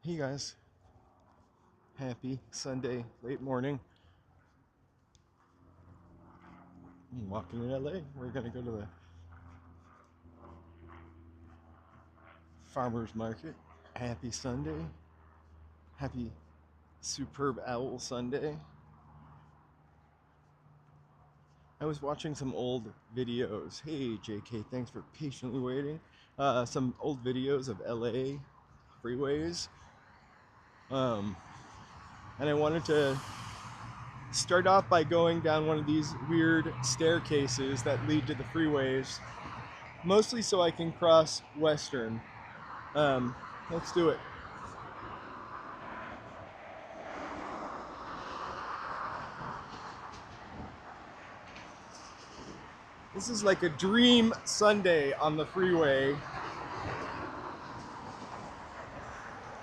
Hey guys, happy Sunday late morning. I'm walking in LA. We're gonna go to the farmers market. Happy Sunday. Happy superb owl Sunday. I was watching some old videos. Hey JK, thanks for patiently waiting. Some old videos of LA freeways. Um, and I wanted to start off by going down one of these weird staircases that lead to the freeways, mostly so I can cross Western. Um, let's do it. This is like a dream Sunday on the freeway.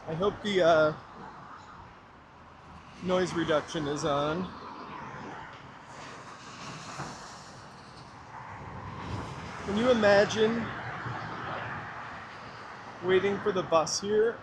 I hope the noise reduction is on. Can you imagine waiting for the bus here?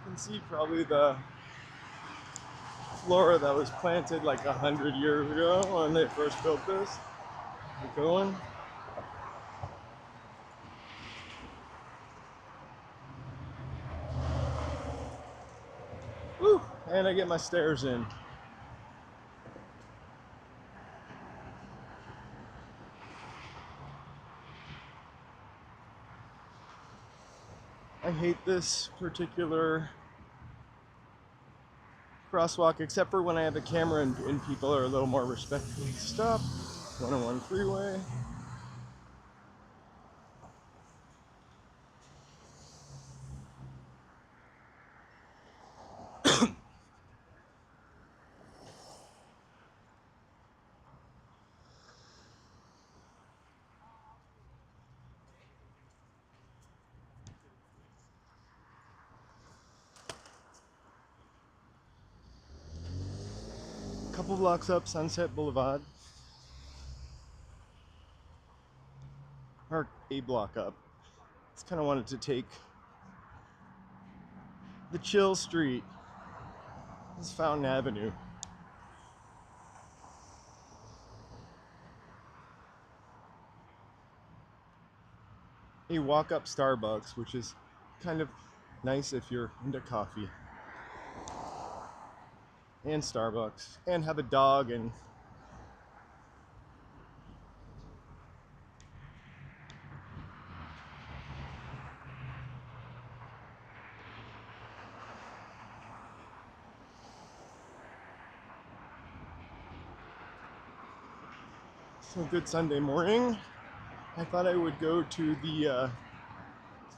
You can see probably the flora that was planted like 100 years ago when they first built this. Keep going. Woo! And I get my stairs in. I hate this particular crosswalk, except for when I have a camera and people are a little more respectfully stop. 101 freeway. Couple blocks up, Sunset Boulevard. Or a block up. Just kind of wanted to take the chill street. This is Fountain Avenue. A walk up Starbucks, which is kind of nice if you're into coffee. And Starbucks. And have a dog and so good Sunday morning. I thought I would go to the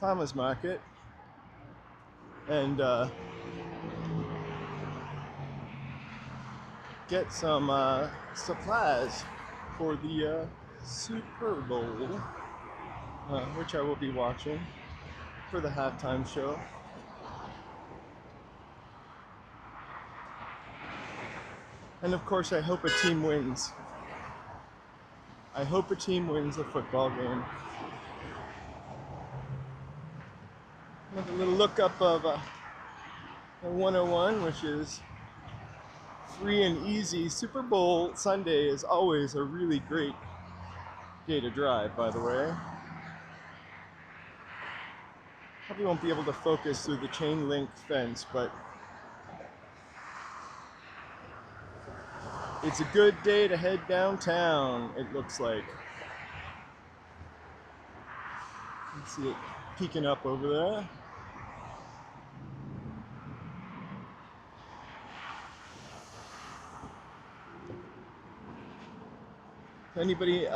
farmers market and get some supplies for the Super Bowl, which I will be watching for the halftime show. And of course, I hope a team wins. I hope a team wins a football game. Have a little look up of 101, which is free and easy. Super Bowl Sunday is always a really great day to drive, by the way. Probably won't be able to focus through the chain link fence, but it's a good day to head downtown, it looks like. You can see it peeking up over there. If anybody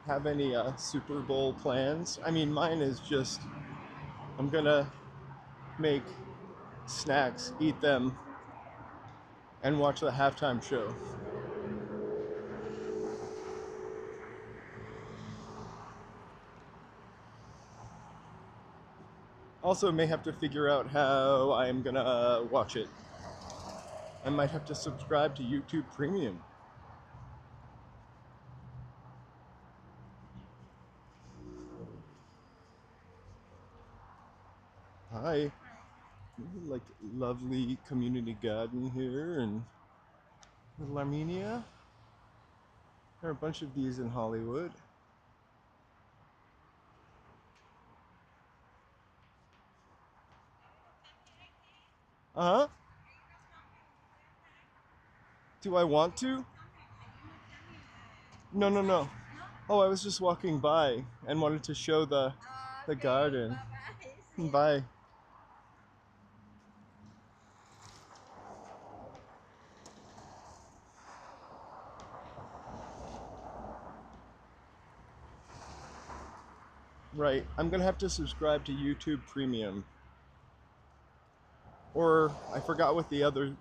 have any Super Bowl plans? I mean, mine is just I'm gonna make snacks, eat them, and watch the halftime show. Also, may have to figure out how I'm gonna watch it. I might have to subscribe to YouTube Premium. Hi. Like lovely community garden here in Little Armenia. There are a bunch of these in Hollywood. Uh huh. Do I want to? No, no, no. Oh, I was just walking by and wanted to show the garden. Bye. Right. I'm gonna have to subscribe to YouTube Premium. Or I forgot what the other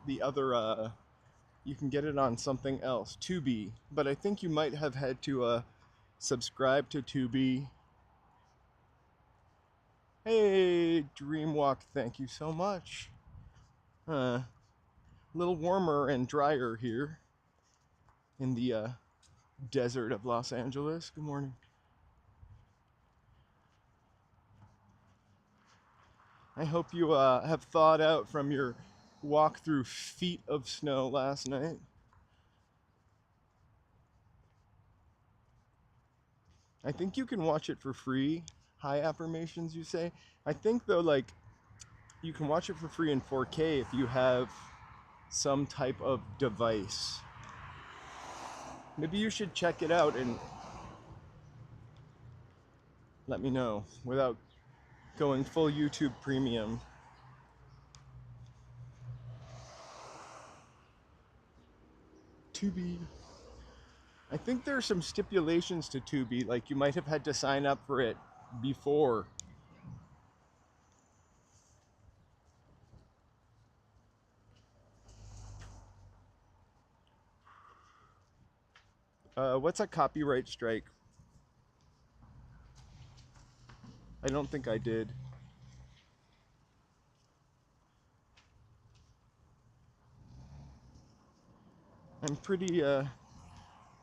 you can get it on something else, Tubi. But I think you might have had to subscribe to Tubi. Hey, Dreamwalk, thank you so much. A little warmer and drier here in the desert of Los Angeles. Good morning. I hope you have thawed out from your walk through feet of snow last night. I think you can watch it for free. High affirmations, you say? I think though, like, you can watch it for free in 4K if you have some type of device. Maybe you should check it out and let me know without going full YouTube Premium. Tubi. I think there are some stipulations to Tubi, like you might have had to sign up for it before. What's a copyright strike? I don't think I did. I'm pretty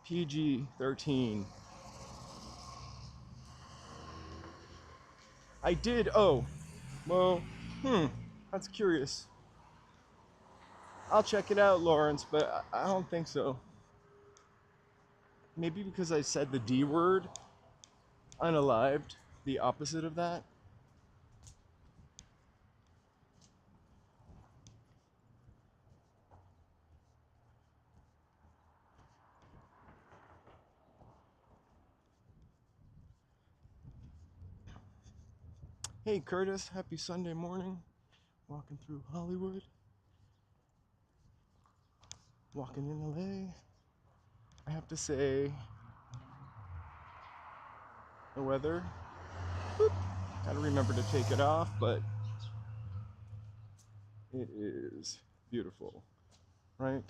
PG-13. I did. Oh, well, that's curious. I'll check it out, Lawrence, but I don't think so. Maybe because I said the D word, unalived, the opposite of that. Hey, Curtis, happy Sunday morning. Walking through Hollywood. Walking in LA. I have to say, the weather. Whoop, gotta remember to take it off, but it is beautiful, right?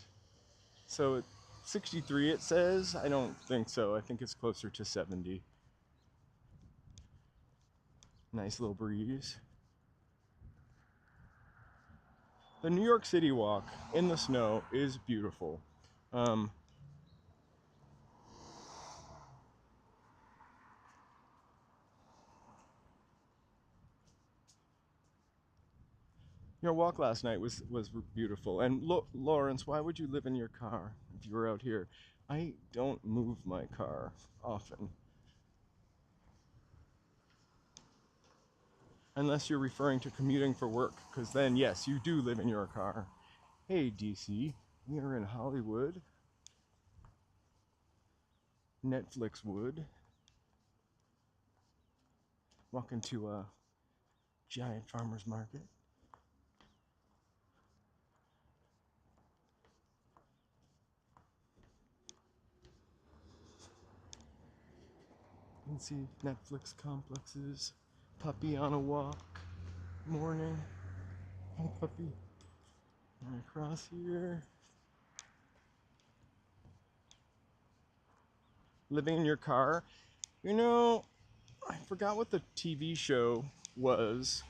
So at 63 it says. I don't think so. I think it's closer to 70. Nice little breeze. The New York City walk in the snow is beautiful. Um, your walk last night was beautiful. And Lawrence, why would you live in your car if you were out here? I don't move my car often. Unless you're referring to commuting for work, because then, yes, you do live in your car. Hey, DC, we are in Hollywood. Netflix would. Walking to a giant farmer's market. You can see Netflix complexes, puppy on a walk, morning, hi puppy, and across here. Living in your car. You know, I forgot what the TV show was,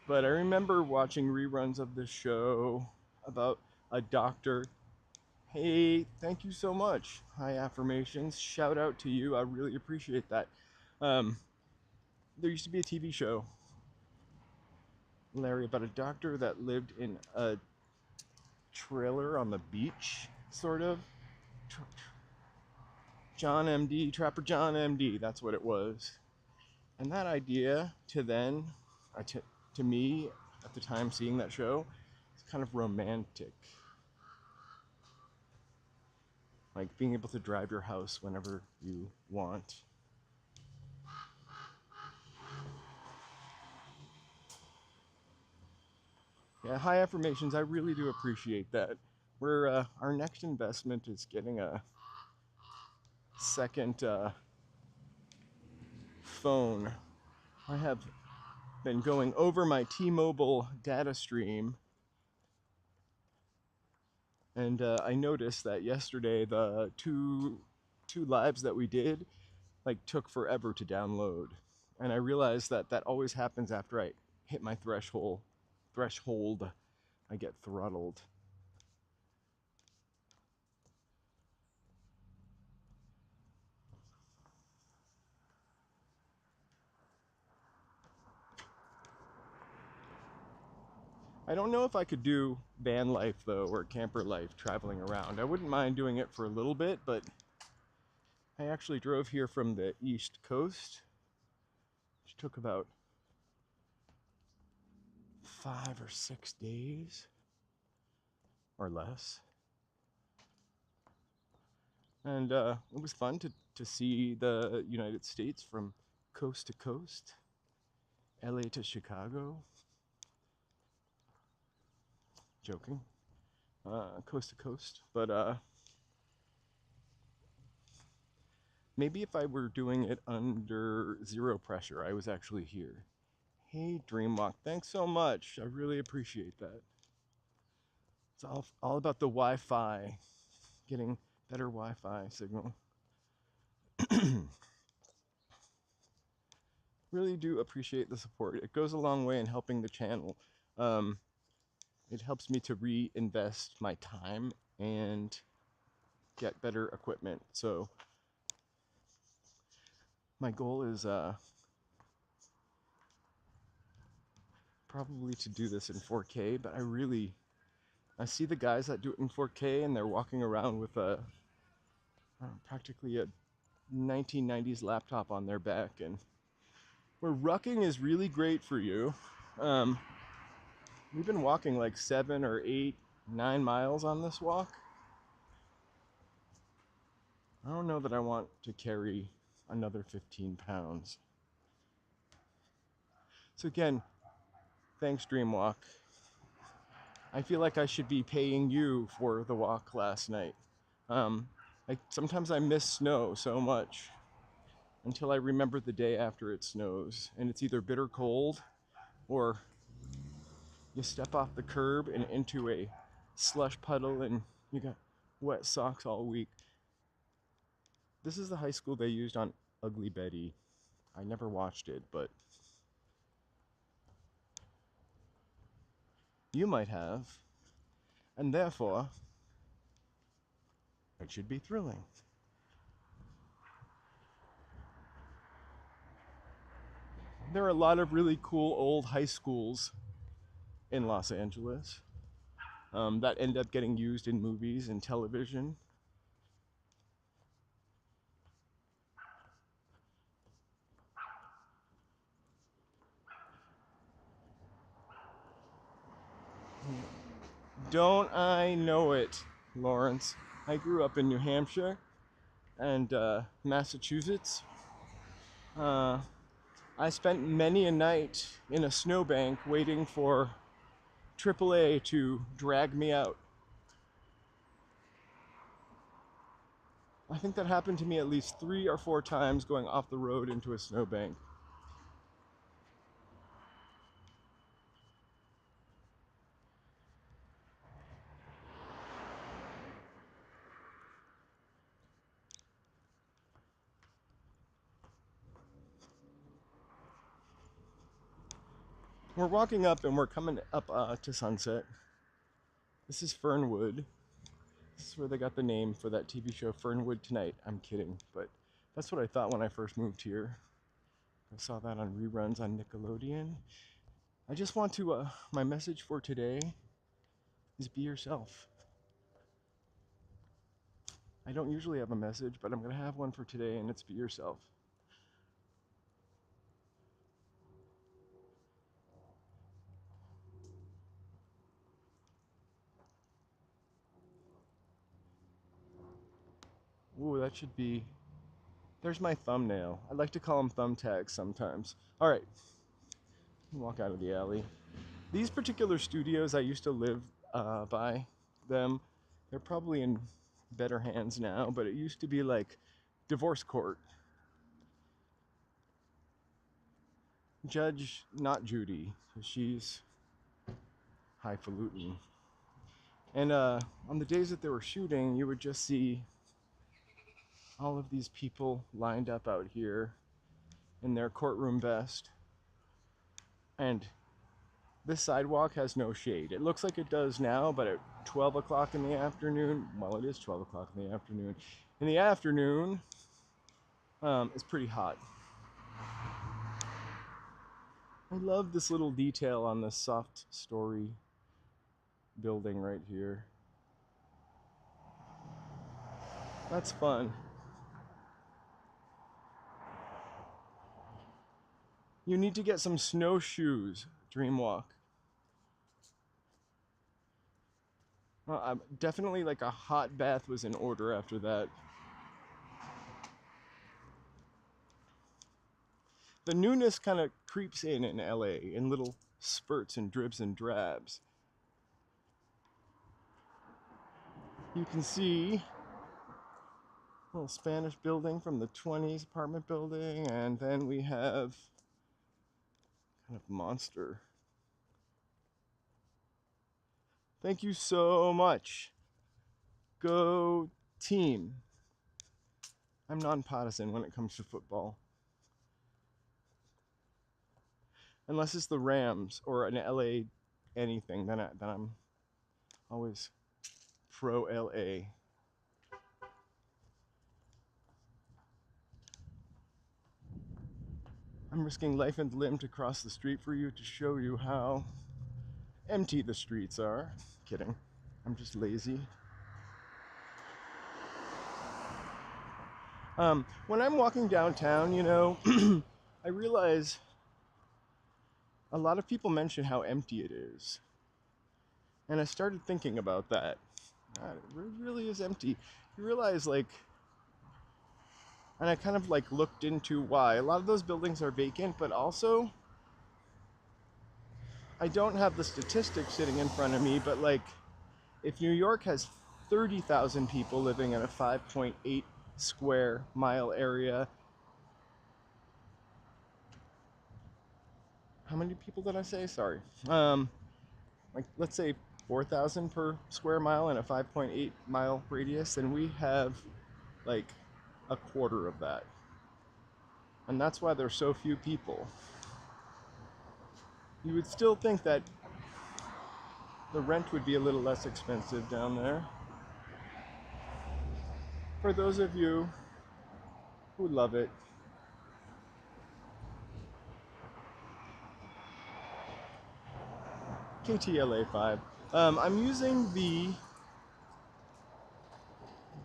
but I remember watching reruns of this show about a doctor. Hey, thank you so much. High affirmations. Shout out to you. I really appreciate that. Um, there used to be a TV show, Larry, about a doctor that lived in a trailer on the beach, sort of. John MD, Trapper John MD, that's what it was. And that idea to me, at the time seeing that show, it's kind of romantic. Like being able to drive your house whenever you want. Yeah, high affirmations, I really do appreciate that. Our next investment is getting a second phone. I have been going over my T-Mobile data stream, and I noticed that yesterday the two lives that we did like took forever to download, and I realized that that always happens after I hit my threshold. I get throttled. I don't know if I could do van life though, or camper life traveling around. I wouldn't mind doing it for a little bit, but I actually drove here from the East Coast, which took about 5 or 6 days or less. And it was fun to see the United States from coast to coast, LA to Chicago. Joking. Coast to coast. But maybe if I were doing it under zero pressure, I was actually here. Hey, Dreamwalk, thanks so much. I really appreciate that. It's all about the Wi-Fi, getting better Wi-Fi signal. Really do appreciate the support. It goes a long way in helping the channel. It helps me to reinvest my time and get better equipment. So my goal is probably to do this in 4K, but I see the guys that do it in 4K and they're walking around with practically a 1990s laptop on their back, and where rucking is really great for you. We've been walking like 7 or 8, 9 miles on this walk. I don't know that I want to carry another 15 pounds. So again, thanks Dreamwalk. I feel like I should be paying you for the walk last night. Sometimes I miss snow so much until I remember the day after it snows, and it's either bitter cold or you step off the curb and into a slush puddle and you got wet socks all week. This is the high school they used on Ugly Betty. I never watched it, but you might have, and therefore it should be thrilling. There are a lot of really cool old high schools in Los Angeles that end up getting used in movies and television. Don't I know it, Lawrence? I grew up in New Hampshire and Massachusetts. I spent many a night in a snowbank waiting for AAA to drag me out. I think that happened to me at least 3 or 4 times going off the road into a snowbank. We're walking up and we're coming up to Sunset. This is Fernwood. This is where they got the name for that TV show, Fernwood Tonight. I'm kidding, but that's what I thought when I first moved here. I saw that on reruns on Nickelodeon. I just want to, my message for today is be yourself. I don't usually have a message, but I'm going to have one for today, and it's be yourself. Ooh, that should be, there's my thumbnail. I like to call them thumbtacks sometimes. All right, walk out of the alley. These particular studios, I used to live by them. They're probably in better hands now, but it used to be like divorce court. Judge, not Judy, she's highfalutin. And on the days that they were shooting, you would just see all of these people lined up out here in their courtroom vest. And this sidewalk has no shade. It looks like it does now, but at 12 o'clock in the afternoon, well, it is 12 o'clock in the afternoon. In the afternoon, it's pretty hot. I love this little detail on this soft story building right here. That's fun. You need to get some snowshoes, Dreamwalk. Definitely like a hot bath was in order after that. The newness kind of creeps in LA in little spurts and dribs and drabs. You can see a little Spanish building from the 20s, apartment building, and then we have kind of monster. Thank you so much. Go team. I'm nonpartisan when it comes to football. Unless it's the Rams or an LA anything, then I'm always pro LA. I'm risking life and limb to cross the street for you to show you how empty the streets are. Kidding. I'm just lazy. When I'm walking downtown, you know, I realize a lot of people mention how empty it is. And I started thinking about that. God, it really is empty. You realize, like, and I kind of like looked into why. A lot of those buildings are vacant, but also, I don't have the statistics sitting in front of me, but like, if New York has 30,000 people living in a 5.8 square mile area, how many people did I say? Sorry. Like, let's say 4,000 per square mile in a 5.8 mile radius, then we have like a quarter of that. And that's why there's so few people. You would still think that the rent would be a little less expensive down there. For those of you who love it, KTLA 5. I'm using the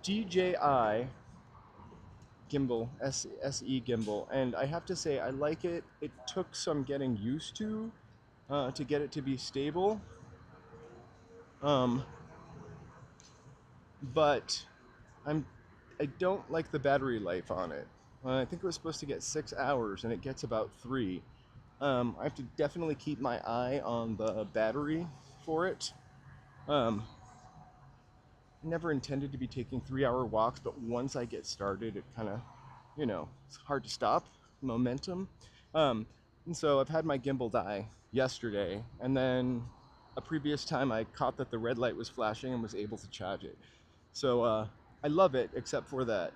DJI gimbal, SE gimbal, and I have to say I like it. It took some getting used to get it to be stable. But I don't like the battery life on it. I think it was supposed to get 6 hours, and it gets about 3. I have to definitely keep my eye on the battery for it. never intended to be taking 3 hour walks, but once I get started, it kind of, it's hard to stop. Momentum. Um, and so I've had my gimbal die yesterday, and then a previous time I caught that the red light was flashing and was able to charge it. So I love it, except for that.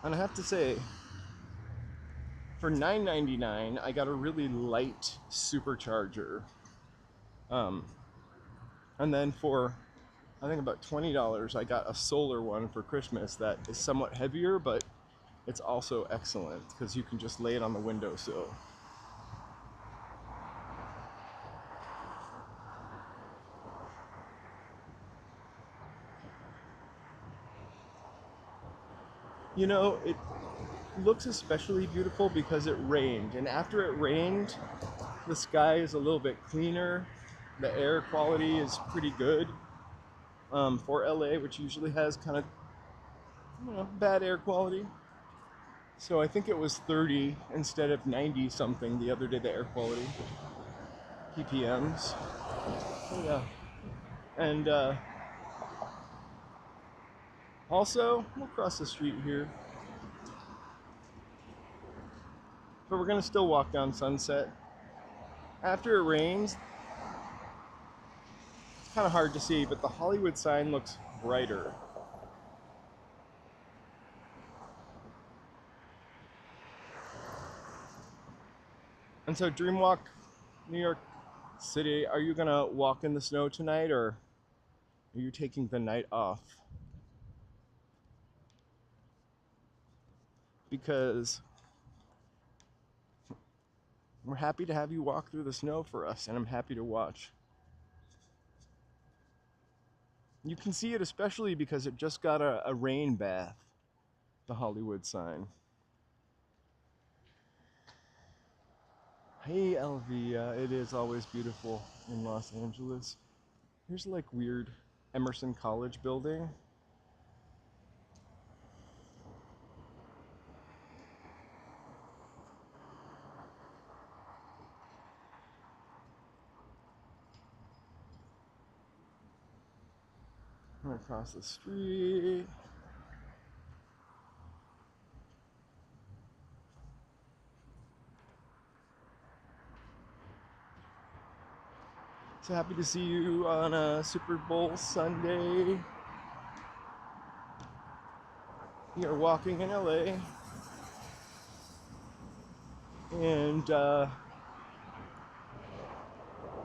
And I have to say, for $9.99, I got a really light supercharger. Um, and then for, I think about $20, I got a solar one for Christmas that is somewhat heavier, but it's also excellent because you can just lay it on the windowsill. It looks especially beautiful because it rained, and after it rained, the sky is a little bit cleaner. The air quality is pretty good for LA, which usually has kind of bad air quality. So I think it was 30 instead of 90 something the other day, the air quality ppms. Oh, yeah. And also, we'll cross the street here, but we're gonna still walk down Sunset. After it rains, it's kind of hard to see, but the Hollywood sign looks brighter. And so Dreamwalk, New York City, are you gonna walk in the snow tonight, or are you taking the night off? Because we're happy to have you walk through the snow for us, and I'm happy to watch. You can see it especially because it just got a rain bath, the Hollywood sign. Hey, Elvia, it is always beautiful in Los Angeles. Here's like weird Emerson College building. I'm across the street. So happy to see you on a Super Bowl Sunday. We are walking in LA. And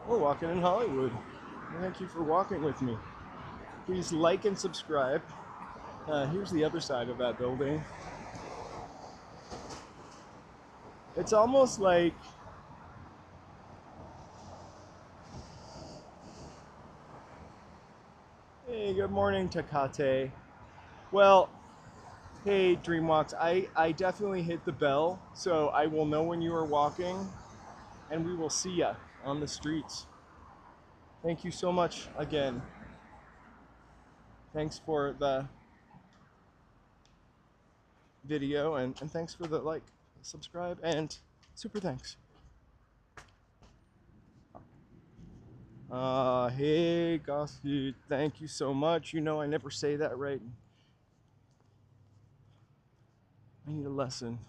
we're walking in Hollywood. Thank you for walking with me. Please like and subscribe. Here's the other side of that building. It's almost like hey, good morning, Takate. Well, hey, Dreamwalks, I definitely hit the bell, so I will know when you are walking, and we will see ya on the streets. Thank you so much again. Thanks for the video, and thanks for the like, subscribe, and super thanks. Hey, Gossy, thank you so much. You know I never say that right. I need a lesson.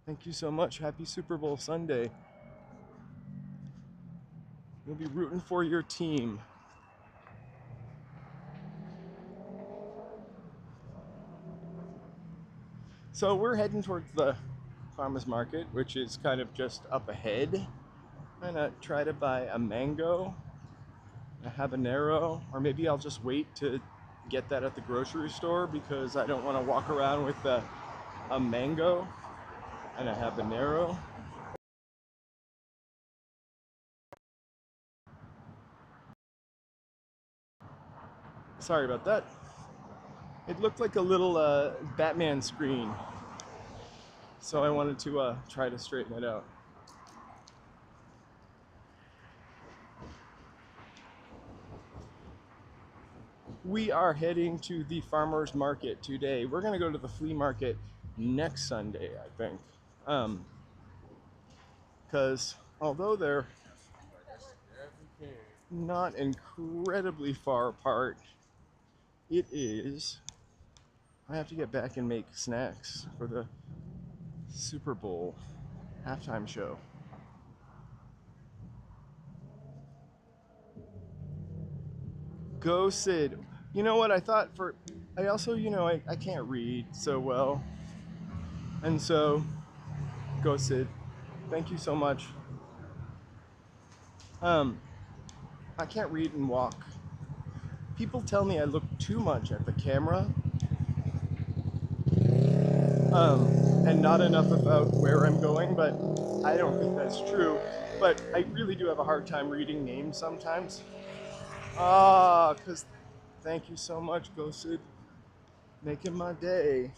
Thank you so much. Happy Super Bowl Sunday. We'll be rooting for your team. So we're heading towards the farmers market, which is kind of just up ahead. I'm gonna try to buy a mango, a habanero, or maybe I'll just wait to get that at the grocery store because I don't want to walk around with a mango and a habanero. Sorry about that. It looked like a little Batman screen, so I wanted to try to straighten it out. We are heading to the farmers market today. We're gonna go to the flea market next Sunday, I think. Because although they're not incredibly far apart. It is. I have to get back and make snacks for the Super Bowl halftime show. Go Sid. You know what? I also, I can't read so well. And so, go Sid. Thank you so much. Um, I can't read and walk. People tell me I look too much at the camera, um, and not enough about where I'm going, but I don't think that's true. But I really do have a hard time reading names sometimes. Because thank you so much, Go Sid. Making my day.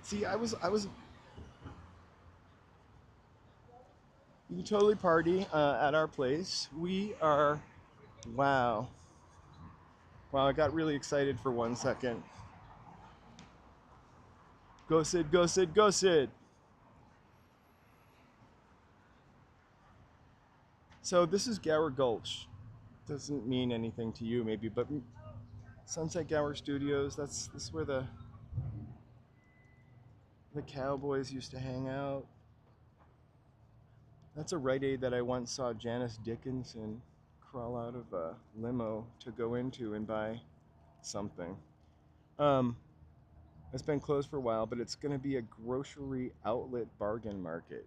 See, you can totally party at our place. We are, wow. Wow, I got really excited for 1 second. Go Sid, go Sid, go Sid. So this is Gower Gulch. Doesn't mean anything to you maybe, but Sunset Gower Studios, this is where the cowboys used to hang out. That's a Rite Aid that I once saw Janice Dickinson crawl out of a limo to go into and buy something. Um, it's been closed for a while, but it's going to be a grocery outlet bargain market.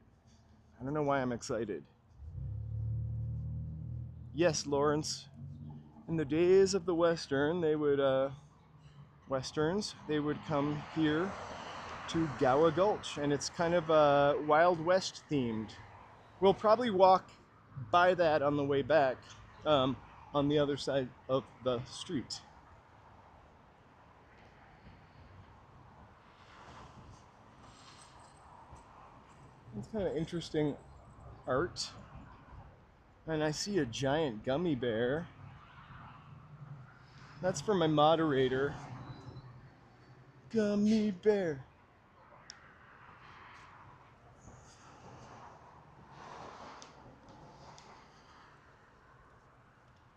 I don't know why I'm excited. Yes, Lawrence. In the days of the Westerns, they would come here to Gower Gulch, and it's kind of Wild West themed. We'll probably walk by that on the way back, on the other side of the street. It's kind of interesting art. And I see a giant gummy bear. That's for my moderator. Gummy bear.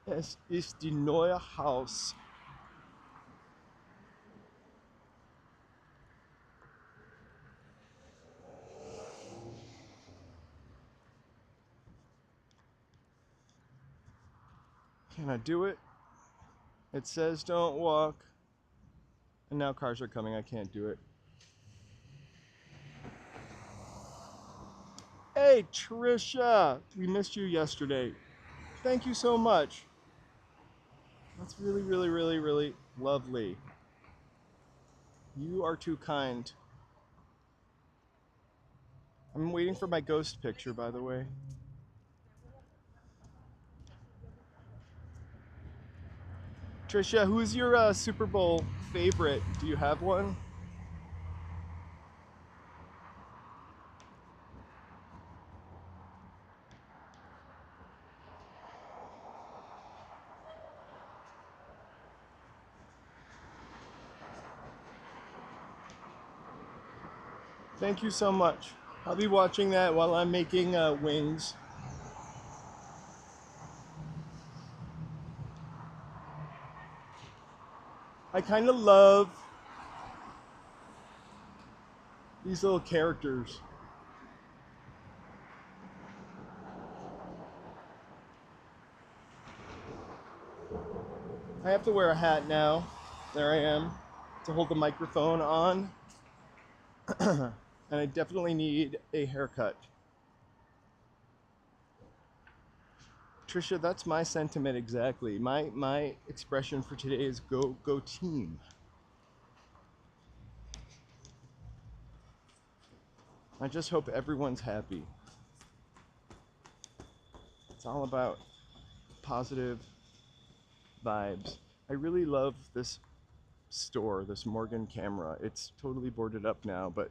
Es ist die neue Haus. Can I do it? It says don't walk. And now cars are coming. I can't do it. Hey, Trisha. We missed you yesterday. Thank you so much. That's really, really, really, really lovely. You are too kind. I'm waiting for my ghost picture, by the way. Trisha, who's your Super Bowl favorite? Do you have one? Thank you so much. I'll be watching that while I'm making wings. I kind of love these little characters. I have to wear a hat now. There I am to hold the microphone on. And I definitely need a haircut. Trisha, that's my sentiment exactly. My expression for today is go team. I just hope everyone's happy. It's all about positive vibes. I really love this store, this Morgan camera. It's totally boarded up now, but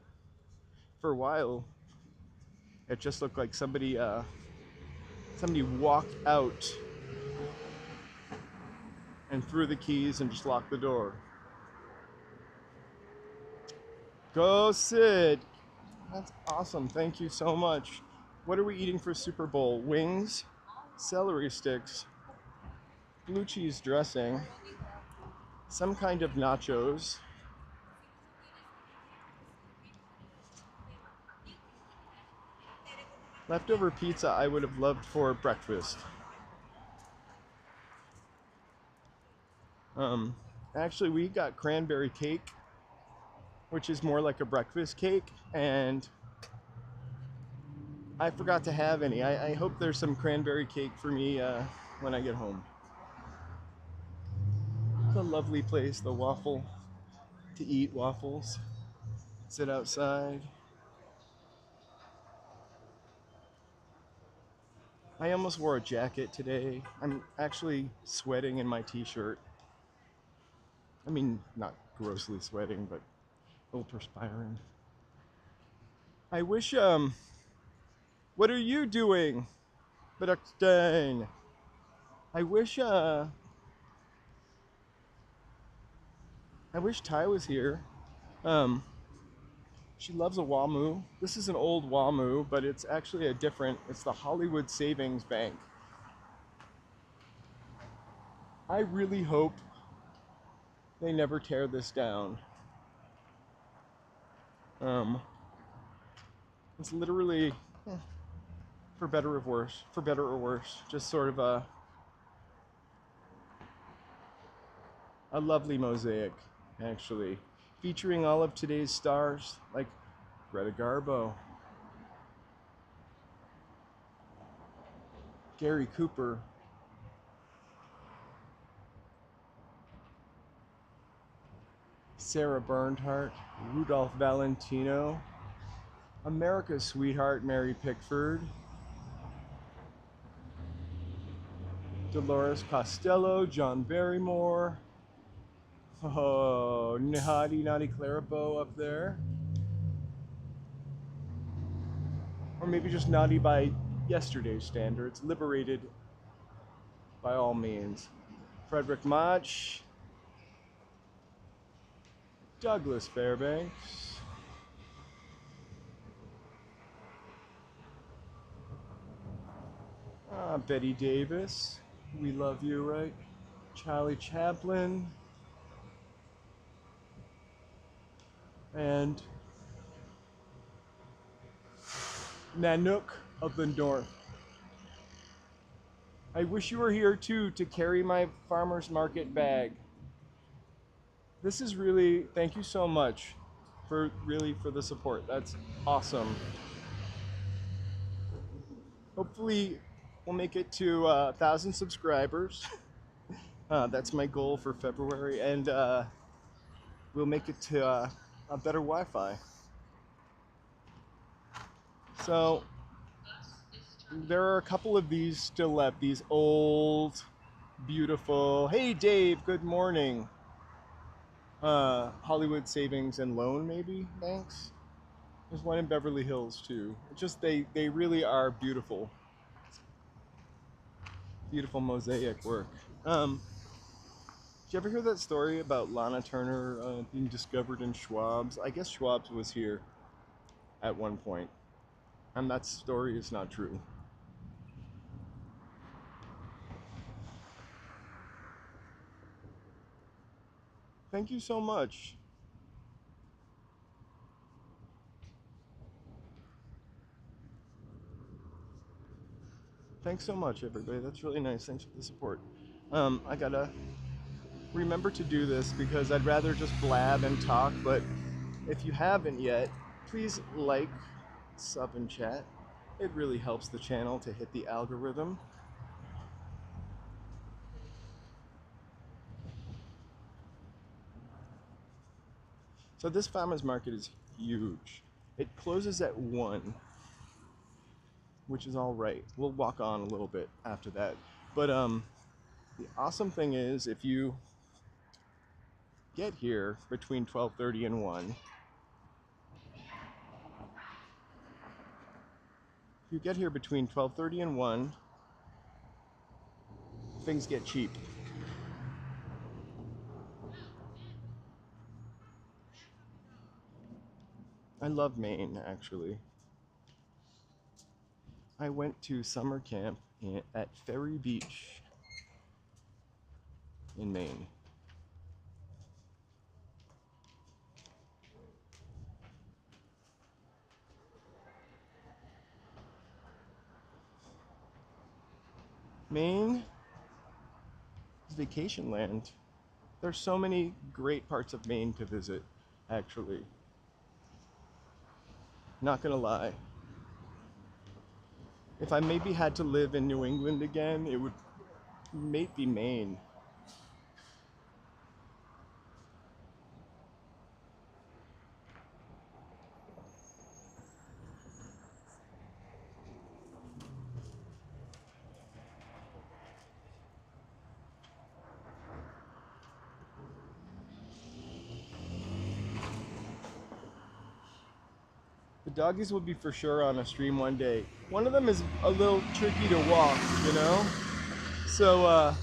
for a while, it just looked like somebody walked out and threw the keys and just locked the door. Go Sid! That's awesome. Thank you so much. What are we eating for Super Bowl? Wings, celery sticks, blue cheese dressing, some kind of nachos, leftover pizza I would have loved for breakfast. Actually, we got cranberry cake, which is more like a breakfast cake, and I forgot to have any. I hope there's some cranberry cake for me when I get home. It's a lovely place, the waffle, to eat waffles, sit outside. I almost wore a jacket today. I'm actually sweating in my t-shirt. I mean, not grossly sweating, but a little perspiring. I wish, what are you doing? Bedakstein. I wish Ty was here. Um, she loves a WAMU. This is an old WAMU, but it's actually it's the Hollywood Savings Bank. I really hope they never tear this down. It's literally, for better or worse, just sort of a lovely mosaic, actually, featuring all of today's stars, like Greta Garbo, Gary Cooper, Sarah Bernhardt, Rudolph Valentino, America's sweetheart Mary Pickford, Dolores Costello, John Barrymore, oh, Nadi Clarabow up there. Or maybe just naughty by yesterday's standards, liberated by all means. Frederick Mach, Douglas Fairbanks, Betty Davis, we love you, right? Charlie Chaplin, and Nanook of the North. I wish you were here too to carry my farmer's market bag. This is really, thank you so much for the support. That's awesome. Hopefully we'll make it to 1,000 subscribers. That's my goal for February, and we'll make it to a better Wi-Fi. So there are a couple of these still left, these old, beautiful, hey Dave, good morning. Hollywood Savings and Loan, maybe, thanks. There's one in Beverly Hills too. It's just, they really are beautiful. Beautiful mosaic work. Did you ever hear that story about Lana Turner being discovered in Schwab's? I guess Schwab's was here at one point, and that story is not true. Thank you so much. Thanks so much, everybody. That's really nice. Thanks for the support. I gotta remember to do this because I'd rather just blab and talk, but if you haven't yet, please like, sub, and chat. It really helps the channel to hit the algorithm. So this farmer's market is huge. It closes at 1, which is all right. We'll walk on a little bit after that. But the awesome thing is, if you get here between 12:30 and 1, if you get here between 12:30 and 1, things get cheap. I love Maine, actually. I went to summer camp at Ferry Beach in Maine. Maine is vacation land. There's so many great parts of Maine to visit, actually. Not gonna lie. If I maybe had to live in New England again, it would maybe be Maine. The doggies will be for sure on a stream one day. One of them is a little tricky to walk, you know? So,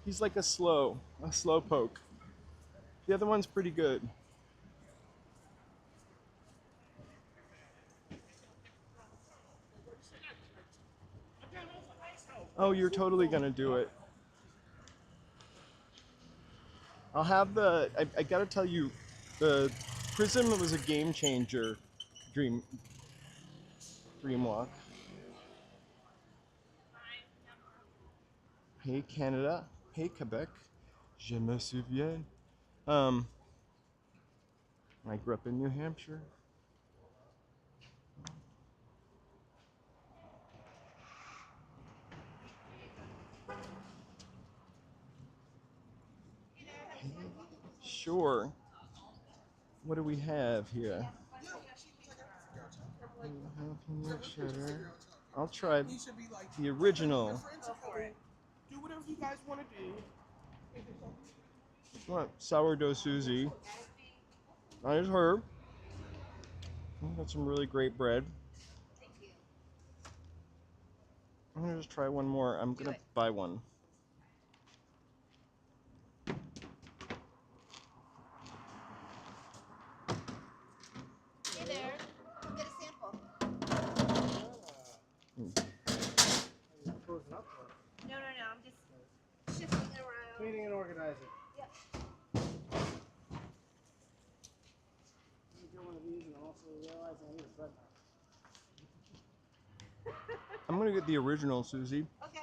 he's like a slow poke. The other one's pretty good. Oh, you're totally gonna do it. I'll have I gotta tell you, the Prism was a game changer dream walk. Hey Canada, hey Quebec, je me souviens. Um, I grew up in New Hampshire. Sure. What do we have here? Jalapeno cheddar. I'll try the original. Do whatever you guys want to do. What? Sourdough Susie. I just heard. Got some really great bread. I'm gonna just try one more. I'm gonna buy one. Hey there, get a sample. No, I'm just shifting it around. Cleaning and organizing. Yep. You get one of these and also realize I need a bread knife. I'm gonna get the original, Susie. Okay.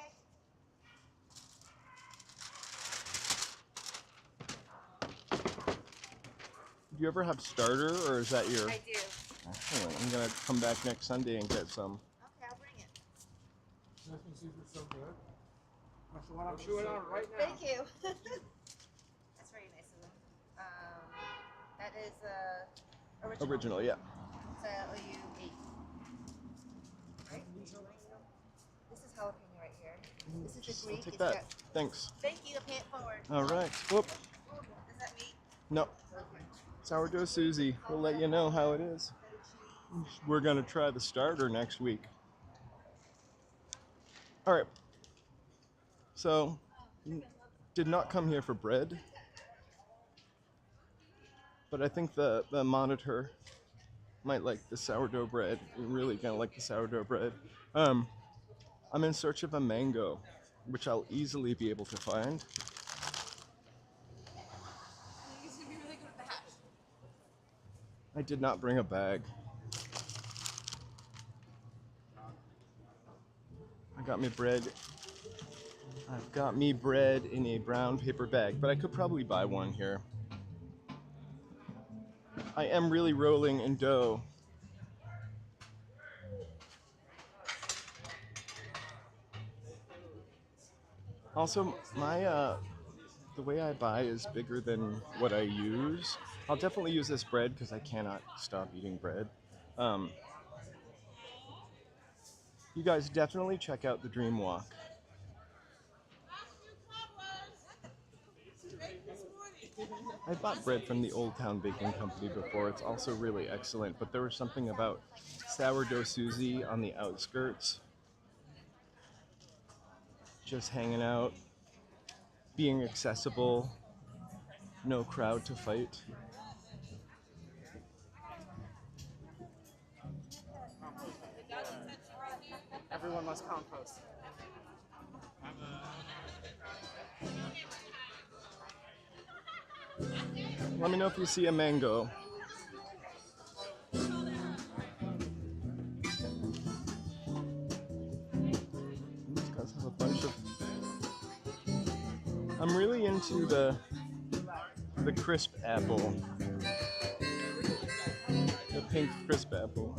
Do you ever have starter, or is that your? I do. Excellent. I'm gonna come back next Sunday and get some. Okay, I'll bring it. Nothing super so good. That's the one I'm chewing on right now. Thank you. That's very nice of them. That is original. Original, yeah. So I owe you 8. Right? This is jalapeno right here. This is the I'll Greek. take It's that. got- Thanks. Thank you. Pay it forward. All right. Whoop. Is that meat? No. Sourdough Susie. We'll let you know how it is. We're gonna try the starter next week. All right. So, did not come here for bread, but I think the monitor might like the sourdough bread. You're really gonna like the sourdough bread. I'm in search of a mango, which I'll easily be able to find. He's gonna be really good at that. I did not bring a bag. I got me bread. I've got me bread in a brown paper bag, but I could probably buy one here. I am really rolling in dough. Also, the way I buy is bigger than what I use. I'll definitely use this bread because I cannot stop eating bread. You guys definitely check out the Dream Walk. I bought bread from the Old Town Baking Company before. It's also really excellent, but there was something about Sourdough Susie on the outskirts. Just hanging out, being accessible, no crowd to fight. everyone must compost. Let me know if you see a mango. These guys have a bunch of. I'm really into the crisp apple, the pink crisp apple.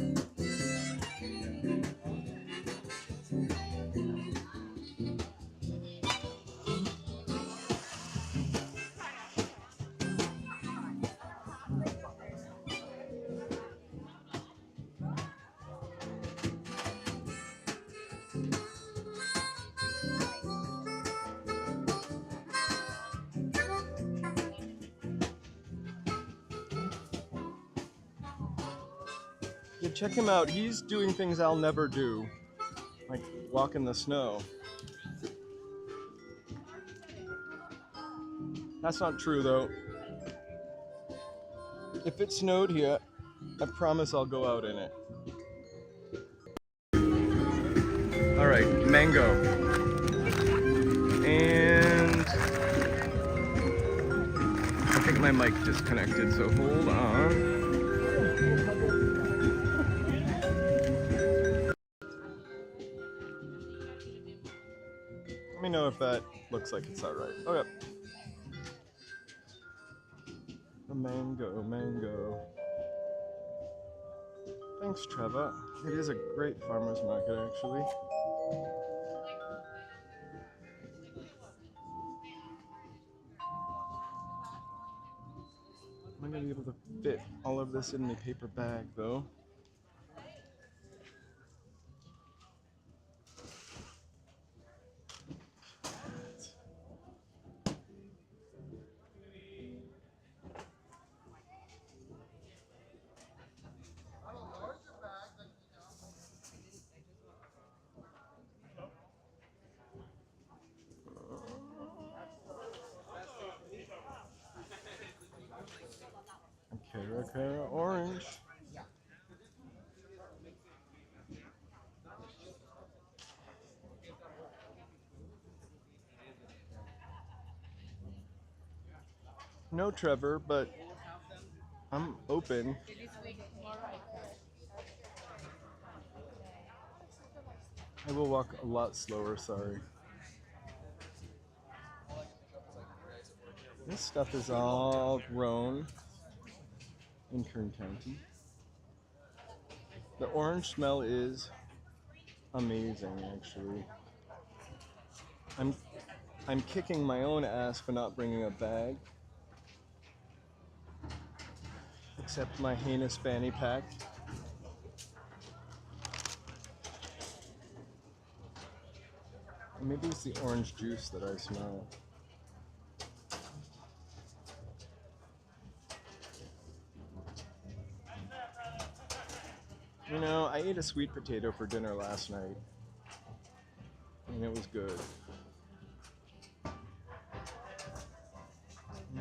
Yeah, check him out. He's doing things I'll never do, like walk in the snow. That's not true though. If it snowed here, I promise I'll go out in it. All right, mango. And I think my mic disconnected, so hold on. Let me know if that looks like it's all right. Okay. A mango, mango. Thanks, Trevor. It is a great farmer's market, actually. I'm gonna be able to fit all of this in the paper bag, though. Okay, orange. No, Trevor, but I'm open. I will walk a lot slower, sorry. This stuff is all grown in Kern County. The orange smell is amazing, actually. I'm kicking my own ass for not bringing a bag. Except my heinous fanny pack. Maybe it's the orange juice that I smell. You know, I ate a sweet potato for dinner last night. And it was good. I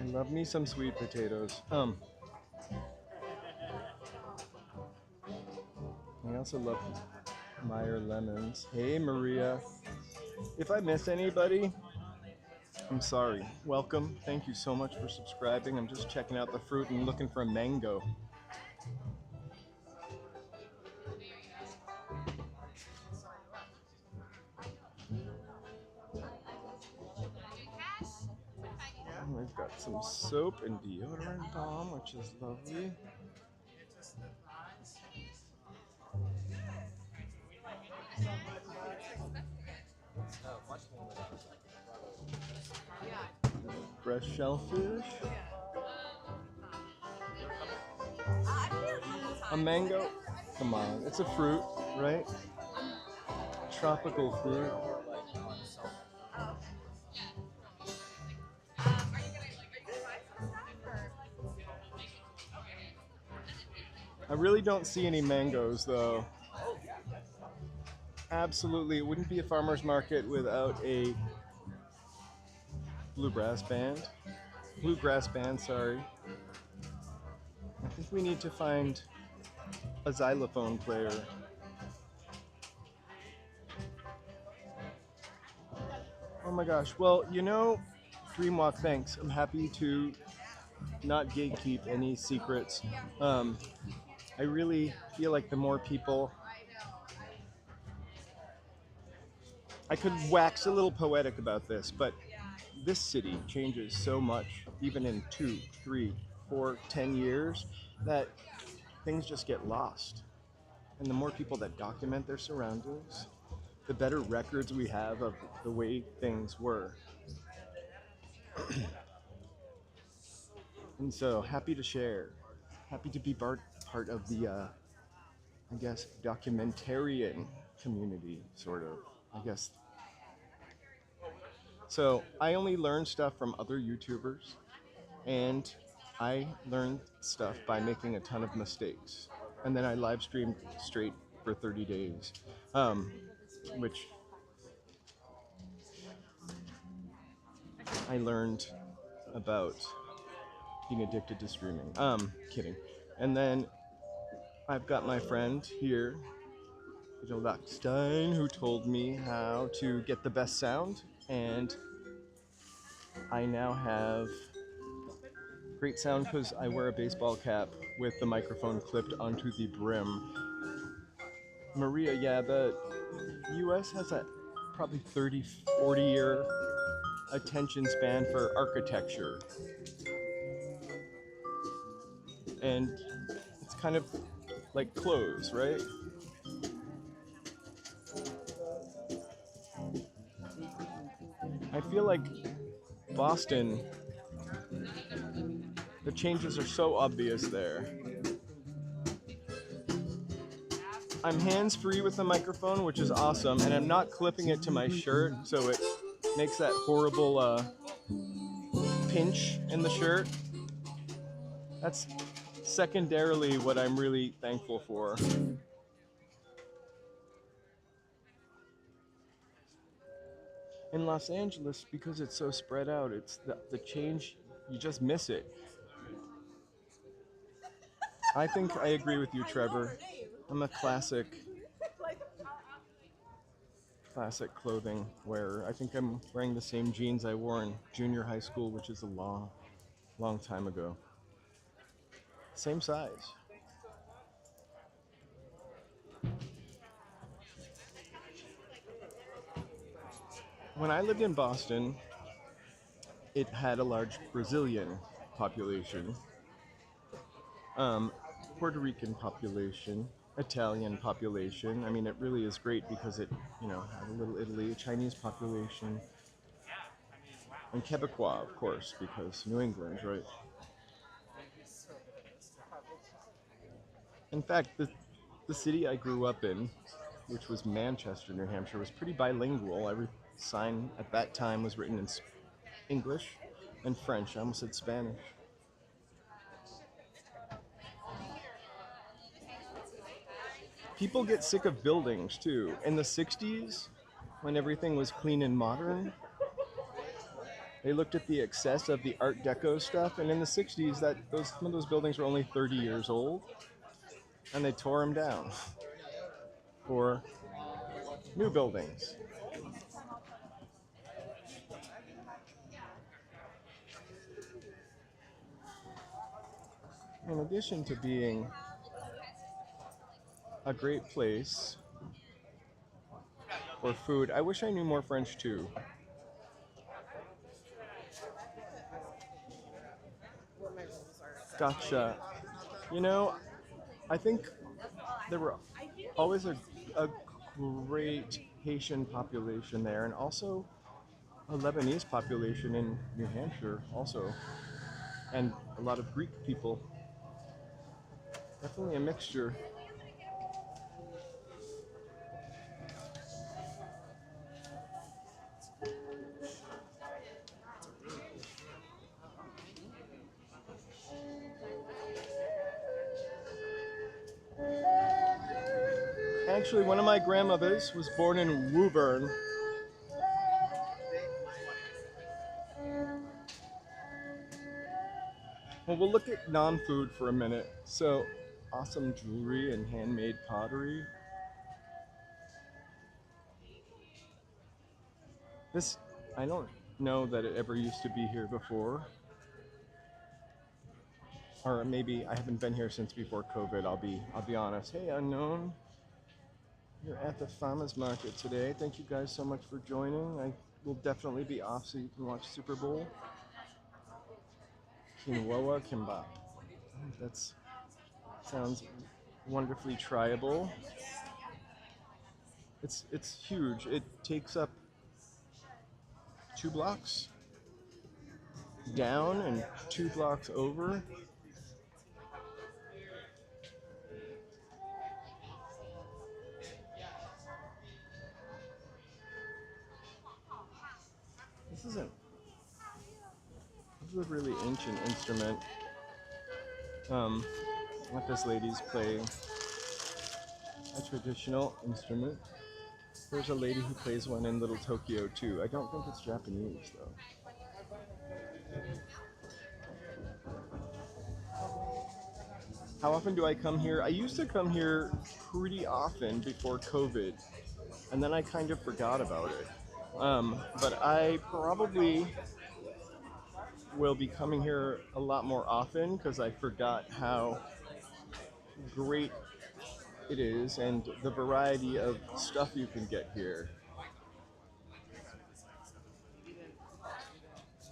love me some sweet potatoes. I also love Meyer lemons. Hey Maria. If I miss anybody, I'm sorry. Welcome. Thank you so much for subscribing. I'm just checking out the fruit and looking for a mango. We've got some soap and deodorant balm, which is lovely. Fresh shellfish. A mango? Come on, it's a fruit, right? Tropical fruit. I really don't see any mangoes though. Absolutely, it wouldn't be a farmer's market without a bluegrass band. Bluegrass band, sorry. I think we need to find a xylophone player. Oh my gosh. Well, Dreamwalk, thanks. I'm happy to not gatekeep any secrets. Um, I really feel like the more people, I could wax a little poetic about this, but this city changes so much, even in 2, 3, 4, 10 years, that things just get lost. And the more people that document their surroundings, the better records we have of the way things were. And so happy to share, happy to be part of the, I guess, documentarian community, sort of. I guess. So I only learn stuff from other YouTubers, and I learned stuff by making a ton of mistakes. And then I live streamed straight for 30 days, um, which I learned about being addicted to streaming. Kidding. And then I've got my friend here, Joe Stein, who told me how to get the best sound, and I now have great sound because I wear a baseball cap with the microphone clipped onto the brim. Maria, yeah, the US has a probably 30, 40-year attention span for architecture. And it's kind of like clothes, right? I feel like Boston, the changes are so obvious there. I'm hands-free with the microphone, which is awesome, and I'm not clipping it to my shirt, so it makes that horrible pinch in the shirt. That's secondarily what I'm really thankful for. In Los Angeles, because it's so spread out, it's the change, you just miss it. I think I agree with you, Trevor. I'm a classic clothing wearer. I think I'm wearing the same jeans I wore in junior high school, which is a long time ago. Same size. When I lived in Boston, it had a large Brazilian population, um, Puerto Rican population, Italian population. I mean, it really is great because it, had a little Italy, a Chinese population, and Quebecois, of course, because New England, right? In fact, the city I grew up in, which was Manchester, New Hampshire, was pretty bilingual. Every sign at that time was written in English and French. I almost said Spanish. People get sick of buildings too. In the 60s, when everything was clean and modern, they looked at the excess of the Art Deco stuff, and in the 60s, some of those buildings were only 30 years old, and they tore them down for new buildings. In addition to being a great place for food, I wish I knew more French too. Gotcha. You know, I think there were always a great Haitian population there, and also a Lebanese population in New Hampshire, also, and a lot of Greek people. Definitely a mixture. Actually, one of my grandmothers was born in Woburn. Well, we'll look at non-food for a minute. So, awesome jewelry and handmade pottery. This, I don't know that it ever used to be here before. Or maybe I haven't been here since before COVID. I'll be honest. Hey, unknown. You're at the farmers market today. Thank you guys so much for joining. I will definitely be off so you can watch Super Bowl. Quinoa kimbap. That sounds wonderfully tryable. It's huge. It takes up 2 blocks down and 2 blocks over. This isn't. This is a really ancient instrument. Let this ladies play a traditional instrument. There's a lady who plays one in Little Tokyo too. I don't think it's Japanese though. How often do I come here? I used to come here pretty often before COVID, and then I kind of forgot about it. But I probably will be coming here a lot more often because I forgot how great it is and the variety of stuff you can get here.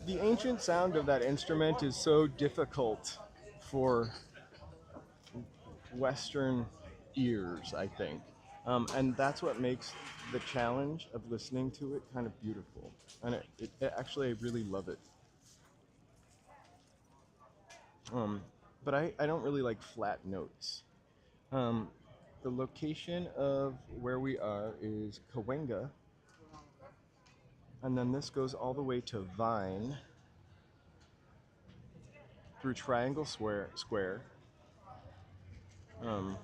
The ancient sound of that instrument is so difficult for Western ears, I think. And that's what makes the challenge of listening to it kind of beautiful. And it actually, I really love it. But I don't really like flat notes. Um, the location of where we are is Cahuenga, and then this goes all the way to Vine through Triangle Square. Um,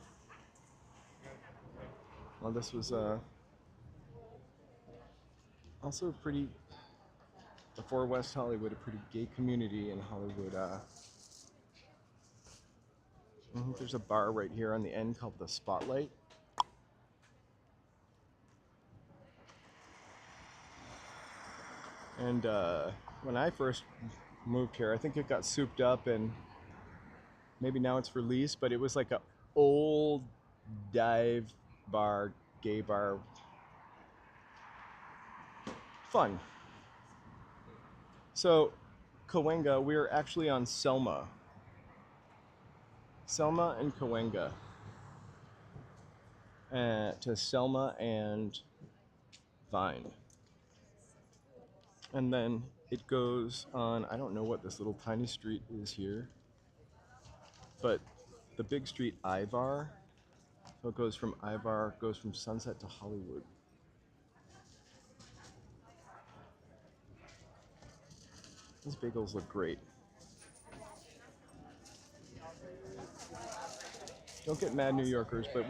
well, this was also pretty, before West Hollywood, a pretty gay community in Hollywood. There's a bar right here on the end called the Spotlight. And when I first moved here, I think it got souped up and maybe now it's released, but it was like a old dive bar, gay bar. Fun. So, Cahuenga, we're actually on Selma. Selma and Cahuenga. To Selma and Vine. And then it goes on, I don't know what this little tiny street is here, but the big street, Ivar. So it goes from Ivar, goes from Sunset to Hollywood. These bagels look great. Don't get mad, New Yorkers, but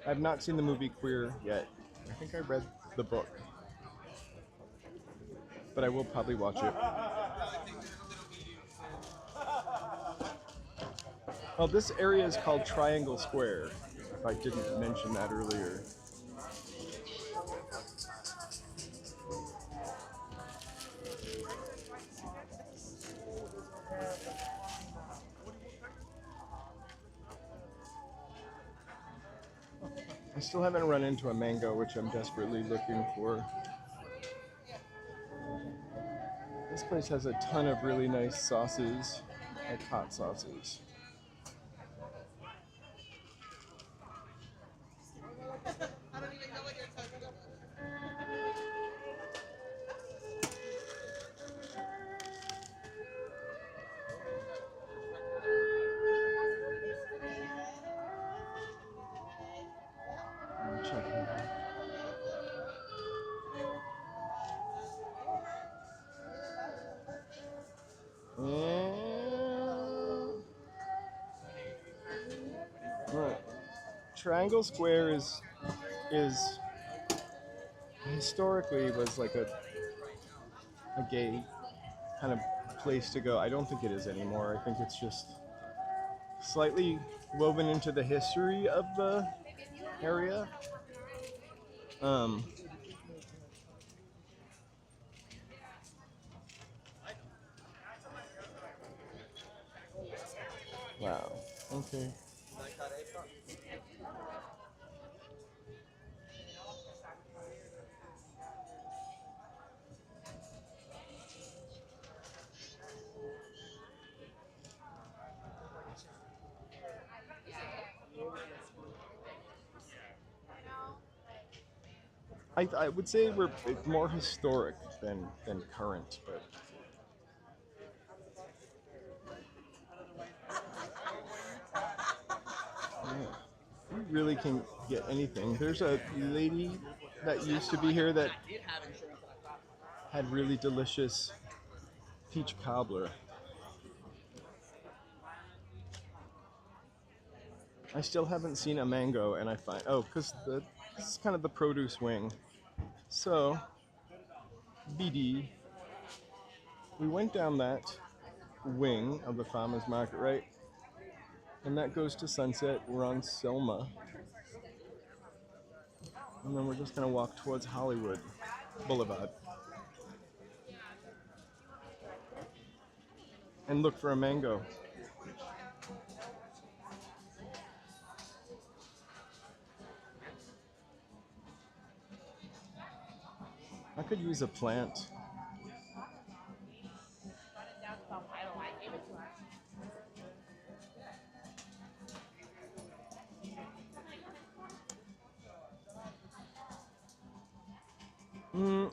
I've not seen the movie Queer yet. I think I read the book, but I will probably watch it. Well, this area is called Triangle Square, if I didn't mention that earlier. I still haven't run into a mango, which I'm desperately looking for. This place has a ton of really nice sauces, like hot sauces. Check it out. Right. Triangle Square is historically was like a gay kind of place to go. I don't think it is anymore. I think it's just slightly woven into the history of the area. Wow. Okay. I would say we're more historic than current, but yeah, you really can get anything. There's a lady that used to be here that had really delicious peach cobbler. I still haven't seen a mango, and I find because this is kind of the produce wing. So BD, we went down that wing of the farmers market, right? And that goes to Sunset. We're on Selma, and then we're just gonna walk towards Hollywood Boulevard and look for a mango. I could use a plant.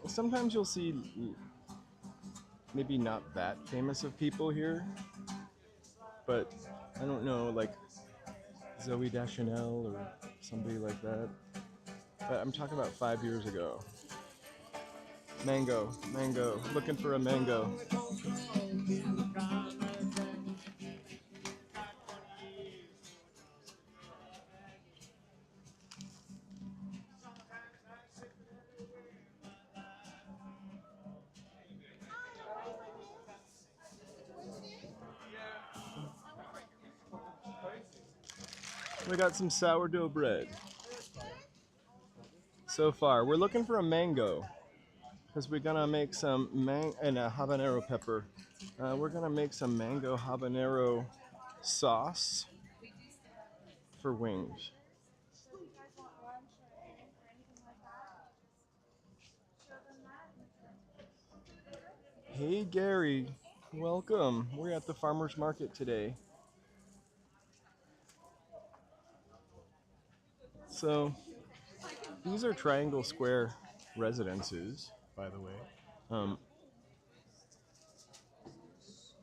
Sometimes you'll see maybe not that famous of people here, but I don't know, like Zoe Deschanel or somebody like that. But I'm talking about 5 years ago. Mango, mango, looking for a mango. We got some sourdough bread. So far, we're looking for a mango because we're gonna make some and a habanero pepper. We're gonna make some mango habanero sauce for wings. Hey Gary, welcome. We're at the farmers market today. So these are Triangle Square residences, by the way. Um,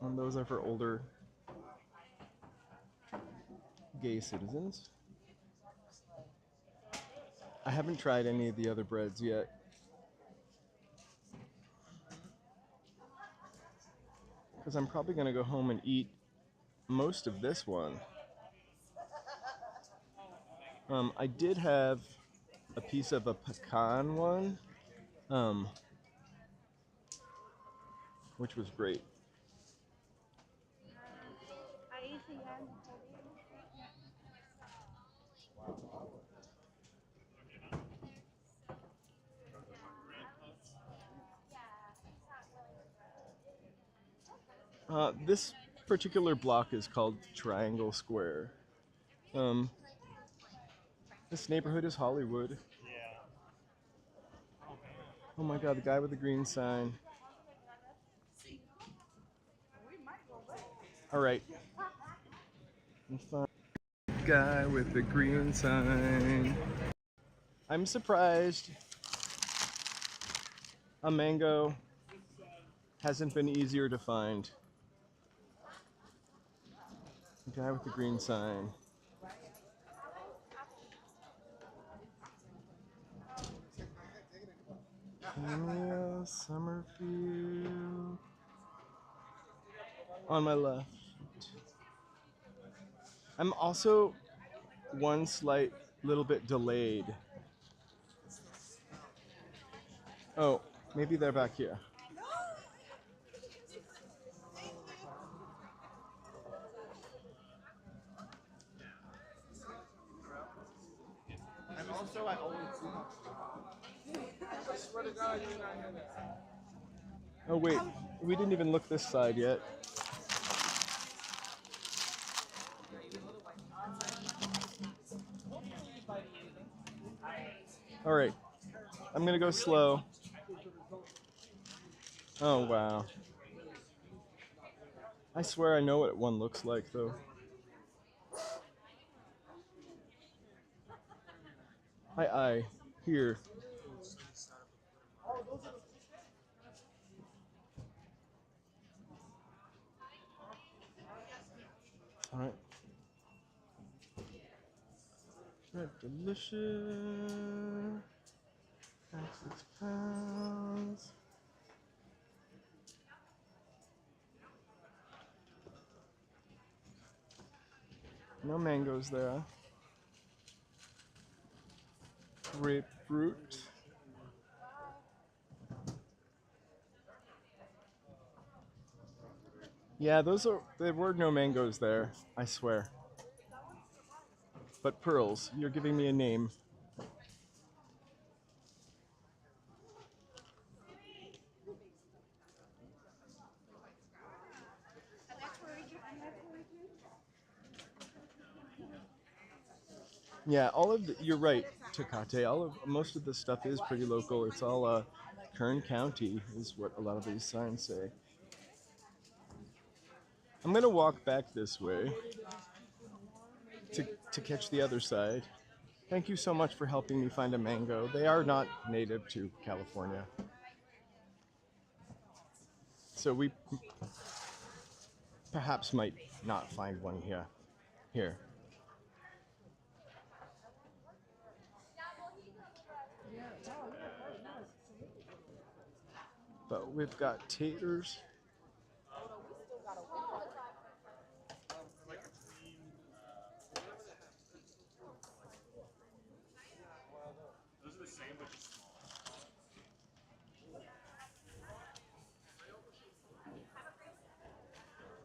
and those are for older gay citizens. I haven't tried any of the other breads yet. Because I'm probably going to go home and eat most of this one. I did have a piece of a pecan one, which was great. This particular block is called Triangle Square. This neighborhood is Hollywood. Oh my god, the guy with the green sign. Alright. Guy with the green sign. I'm surprised a mango hasn't been easier to find. The guy with the green sign. Camille Summerfield. On my left. I'm also one slight little bit delayed. Oh, maybe they're back here. And also, I always do. I swear to God, you're not here. Oh wait, we didn't even look this side yet. All right, I'm gonna go slow. Oh wow. I swear I know what one looks like though. I here. All right. Red delicious. 6 pounds. No mangoes there. Grapefruit. Yeah, there were no mangoes there, I swear. But pearls, you're giving me a name. Yeah, you're right, Tecate. Most of the stuff is pretty local. It's all Kern County is what a lot of these signs say. I'm gonna walk back this way to catch the other side. Thank you so much for helping me find a mango. They are not native to California. So we perhaps might not find one here. Here. But we've got taters.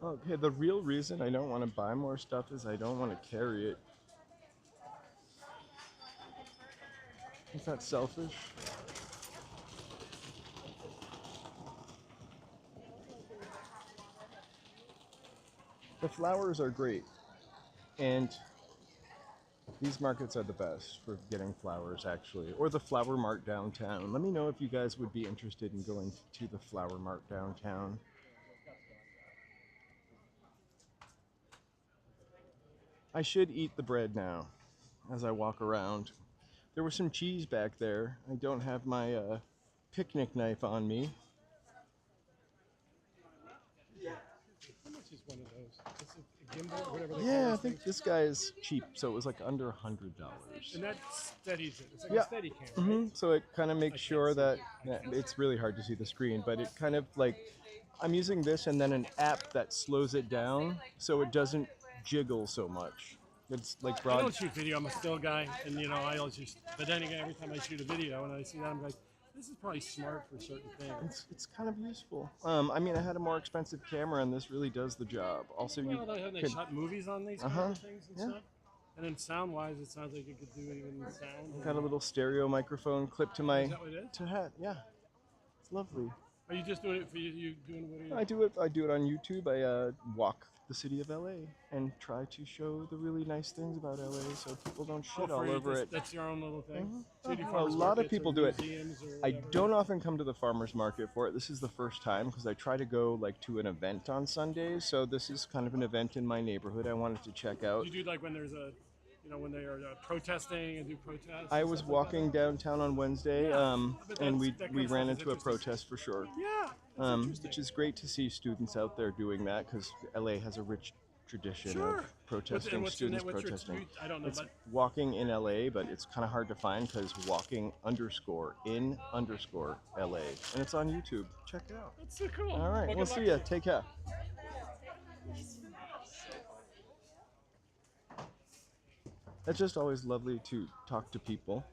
Okay, the real reason I don't want to buy more stuff is I don't want to carry it. Is that selfish? The flowers are great, and these markets are the best for getting flowers, actually. Or the flower mart downtown. Let me know if you guys would be interested in going to the flower mart downtown. I should eat the bread now as I walk around. There was some cheese back there. I don't have my picnic knife on me. How much is one of those? It's a gimbal, whatever they call Yeah, I those think things. this guy is cheap, so it was like under $100. And that steadies it. It's like Yeah. a steady cam, right? So it kind of I makes can't sure see that it. it's really hard to see the screen, but it kind of like I'm using this and then an app that slows it down so it doesn't jiggle so much. It's like I broad. don't shoot video. I'm a still guy, and I always just. But then again, every time I shoot a video and I see that, I'm like, this is probably smart for certain things. It's kind of useful. I mean, I had a more expensive camera, and this really does the job. Also, you Well, they could shot movies on these kinds of things and stuff. And then sound-wise, it sounds like it could do even sound. Got a little stereo microphone clipped to my Is that what it is? to hat. Yeah, it's lovely. Are you just doing it for you? You doing what are you? I do it. I do it on YouTube. I walk the city of LA and try to show the really nice things about LA, so people don't shit all over it. That's your own little thing. So you do A farmers lot of markets people or do it. museums or I whatever? don't often come to the farmers market for it. This is the first time because I try to go like to an event on Sundays. So this is kind of an event in my neighborhood I wanted to check out. You do like when there's a, when they are protesting and do protests. I was walking downtown on Wednesday, and we ran into a protest for sure. Yeah. Which is great to see students out there doing that because LA has a rich tradition of protesting, students protesting. I don't know, It's but walking in LA, but it's kind of hard to find because walking _in _ LA, and it's on YouTube. Check it out. that's so cool. All right, Well, we'll good see luck. ya. Take care. It's just always lovely to talk to people,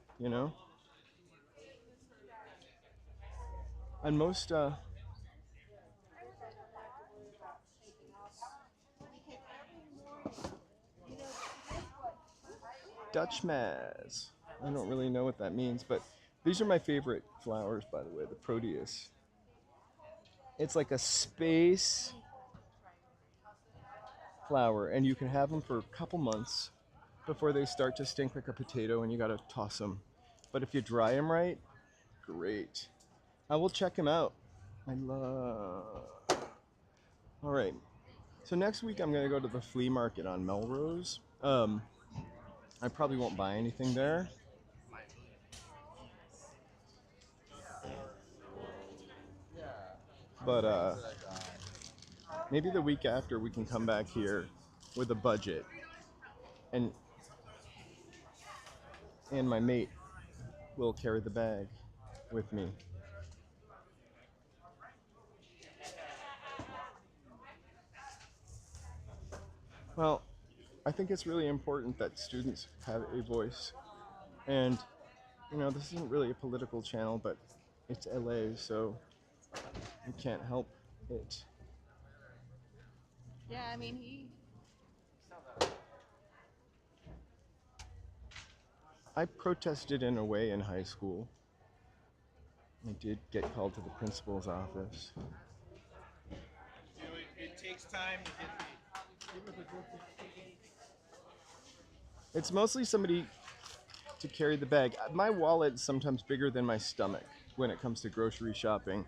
And most Dutch Maz. I don't really know what that means, but these are my favorite flowers, by the way, the Proteus. It's like a space flower, and you can have them for a couple months before they start to stink like a potato, and you gotta toss them. But if you dry them right, great. I will check him out. I love. All right. So next week I'm gonna go to the flea market on Melrose. I probably won't buy anything there, but maybe the week after we can come back here with a budget, and my mate will carry the bag with me. Well, I think it's really important that students have a voice, and this isn't really a political channel, but it's LA, so we can't help it. Yeah, I mean, he. I protested in a way in high school. I did get called to the principal's office. It takes time to get It's mostly somebody to carry the bag. My wallet's sometimes bigger than my stomach when it comes to grocery shopping,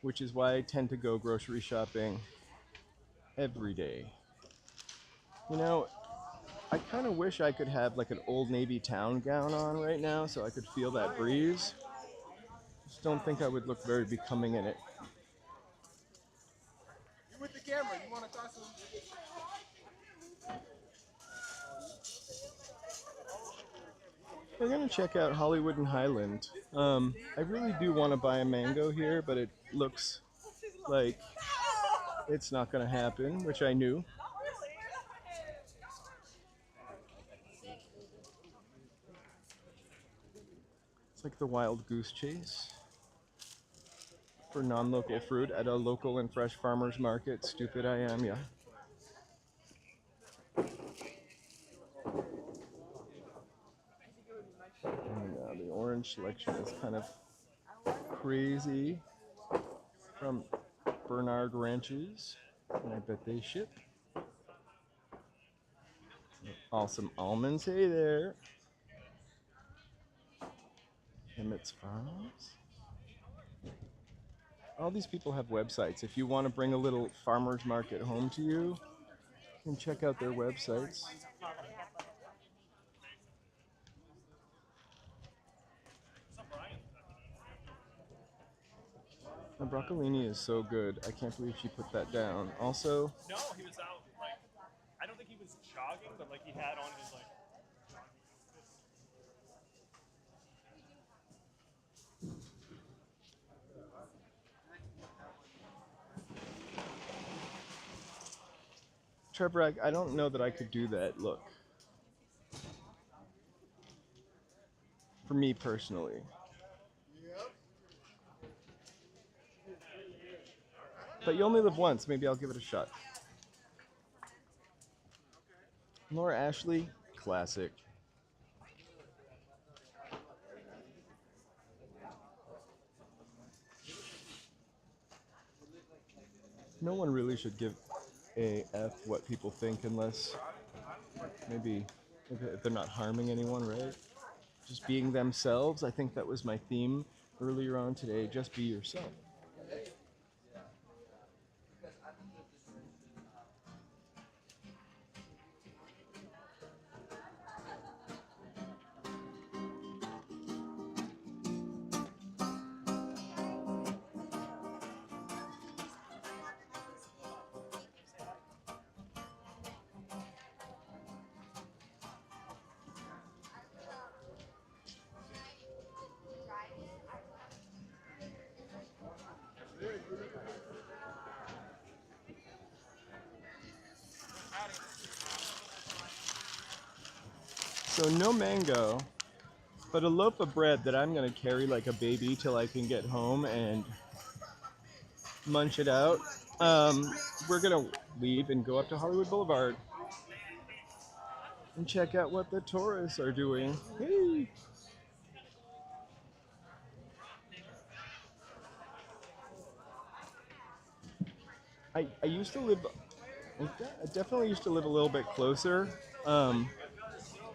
which is why I tend to go grocery shopping every day. I kind of wish I could have like an Old Navy town gown on right now so I could feel that breeze. Just don't think I would look very becoming in it. You're with the camera. You want to toss them? We're gonna check out Hollywood and Highland. I really do want to buy a mango here, but it looks like it's not gonna happen, which I knew. It's like the wild goose chase for non-local fruit at a local and fresh farmers market. Stupid I am, yeah. And the orange selection is kind of crazy from Bernard Ranches, and I bet they ship. Awesome almonds, hey there. Emmett's Farms. All these people have websites. If you want to bring a little farmer's market home to you, you can check out their websites. The broccolini is so good. I can't believe she put that down. Also, No, he was out. Like, I don't think he was jogging, but like he had on his like. Trevor, I don't know that I could do that look. For me personally. But you only live once. Maybe I'll give it a shot. Laura Ashley, classic. No one really should give a F what people think unless maybe if they're not harming anyone, right? Just being themselves. I think that was my theme earlier on today. Just be yourself. So no mango, but a loaf of bread that I'm gonna carry like a baby till I can get home and munch it out. We're gonna leave and go up to Hollywood Boulevard and check out what the tourists are doing. Hey. I used to live, I definitely used to live a little bit closer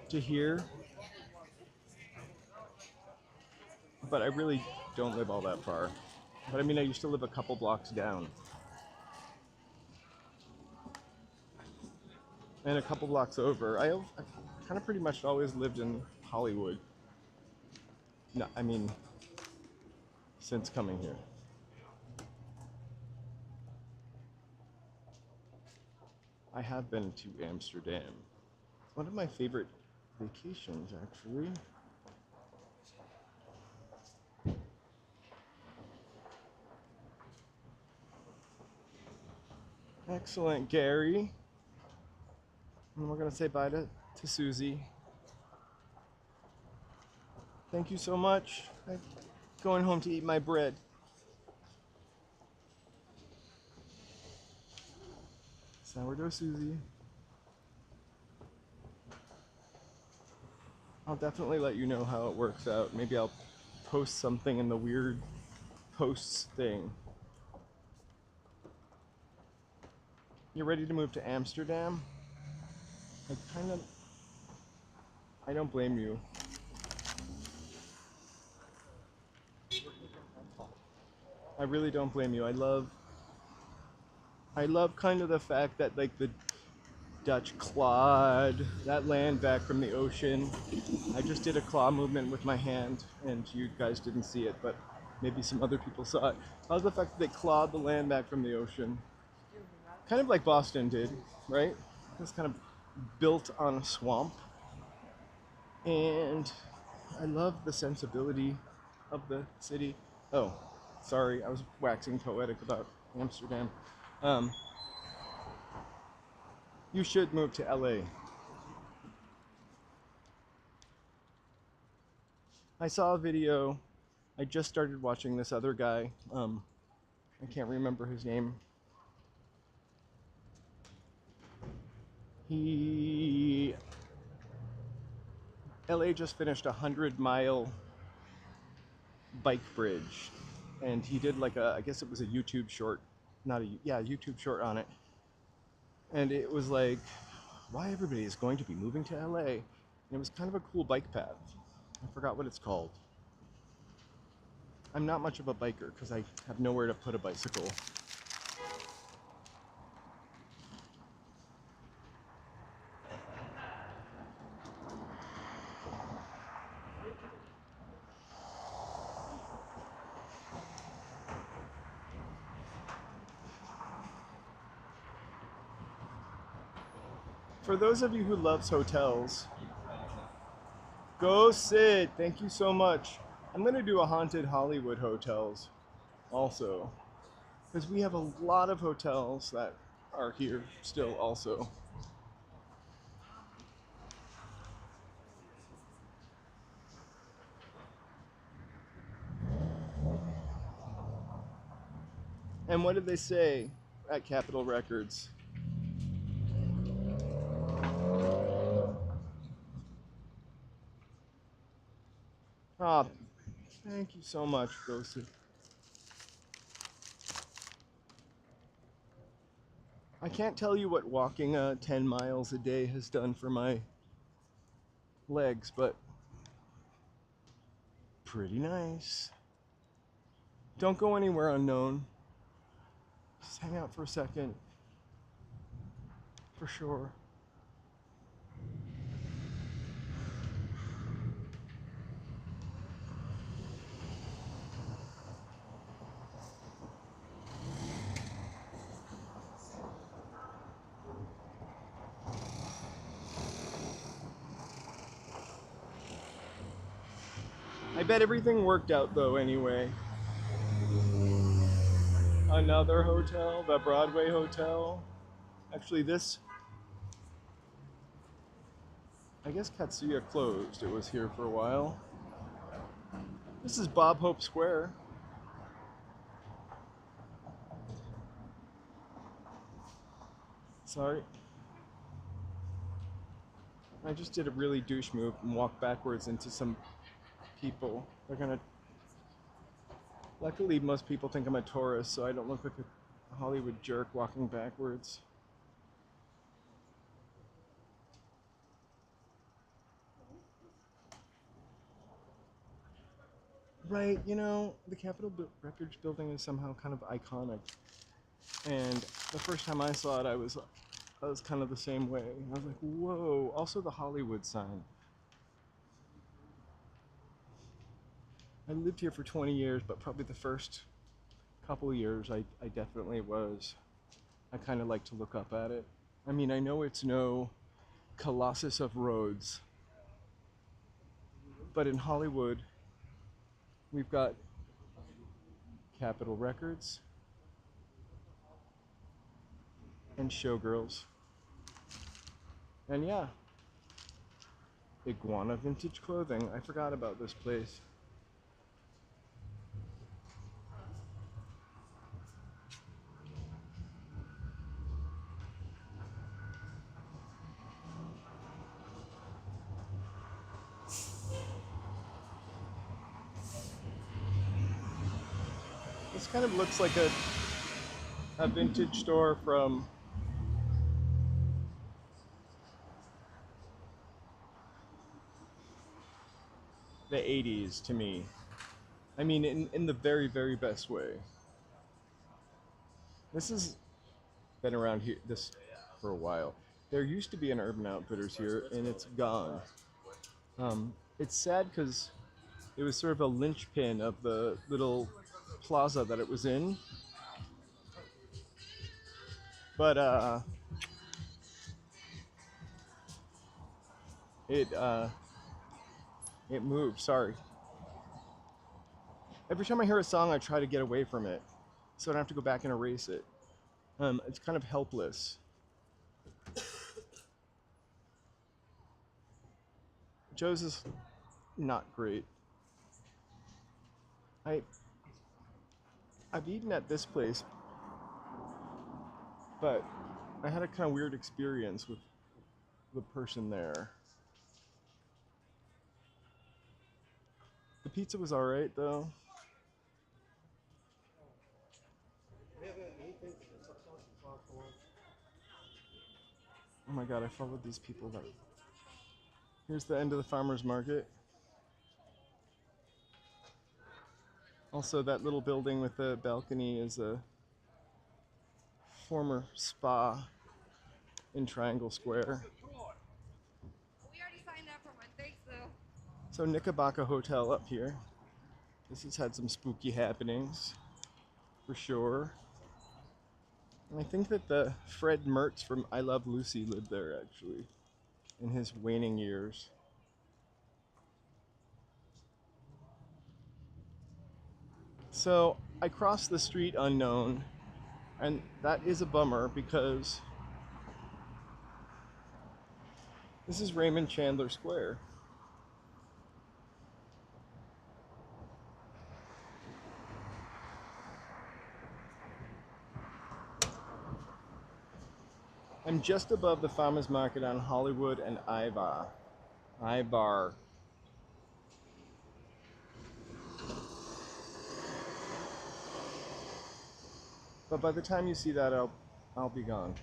to here. but I really don't live all that far. But I mean, I used to live a couple blocks down. And a couple blocks over. I've kind of pretty much always lived in Hollywood. No, I mean, since coming here. I have been to Amsterdam. It's one of my favorite vacations, actually. Excellent, Gary. And we're going to say bye to Susie. Thank you so much. I'm going home to eat my bread. Sourdough Susie. I'll definitely let you know how it works out. Maybe I'll post something in the weird posts thing. You ready to move to Amsterdam? I don't blame you. I really don't blame you. I love kind of the fact that like the Dutch clawed that land back from the ocean. I just did a claw movement with my hand, and you guys didn't see it, but maybe some other people saw it. I love the fact that they clawed the land back from the ocean. Kind of like Boston did, right? It's kind of built on a swamp. And I love the sensibility of the city. Oh, sorry, I was waxing poetic about Amsterdam. Um, you should move to LA. I saw a video. I just started watching this other guy. I can't remember his name. LA just finished a 100-mile bike bridge, and he did like I guess it was a YouTube short, YouTube short on it. And it was like, why everybody is going to be moving to LA. And it was kind of a cool bike path. I forgot what it's called. I'm not much of a biker because I have nowhere to put a bicycle. For those of you who loves hotels, go sit. Thank you so much. I'm going to do a haunted Hollywood hotels also, because we have a lot of hotels that are here still also. And what did they say at Capitol Records? Ah, thank you so much, Ghosted. I can't tell you what walking 10 miles a day has done for my legs, but pretty nice. Don't go anywhere unknown. Just hang out for a second. For sure. I bet everything worked out though anyway. Another hotel, the Broadway Hotel. Actually I guess Katsuya closed. It was here for a while. This is Bob Hope Square. Sorry. I just did a really douche move and walked backwards into some people. They're gonna... Luckily, most people think I'm a tourist, so I don't look like a Hollywood jerk walking backwards. Right, you know, the Capitol Records building is somehow kind of iconic. And the first time I saw it, I was kind of the same way. I was like, whoa. Also the Hollywood sign. I lived here for 20 years, but probably the first couple years I definitely was. I kind of like to look up at it. I mean, I know it's no Colossus of Rhodes, but in Hollywood, we've got Capitol Records and Showgirls. And yeah, Iguana Vintage Clothing. I forgot about this place. This kind of looks like a vintage store from the 80s to me. I mean, in the very, very best way. This has been around here this for a while. There used to be an Urban Outfitters here, and it's gone. It's sad because it was sort of a linchpin of the little plaza that it was in. But it it moved. Sorry. Every time I hear a song, I try to get away from it, so I don't have to go back and erase it. It's kind of helpless. Joe's is not great. I I've eaten at this place, but I had a kind of weird experience with the person there. The pizza was alright though. Oh my god, I followed these people that. Here's the end of the farmer's market. Also, that little building with the balcony is a former spa in Triangle Square. We already signed up for one thing, so. So Knickerbocker Hotel up here. This has had some spooky happenings, for sure. And I think that the Fred Mertz from I Love Lucy lived there, actually, in his waning years. So I crossed the street unknown, and that is a bummer because this is Raymond Chandler Square. I'm just above the farmers market on Hollywood and Ibar. But by the time you see that, I'll be gone.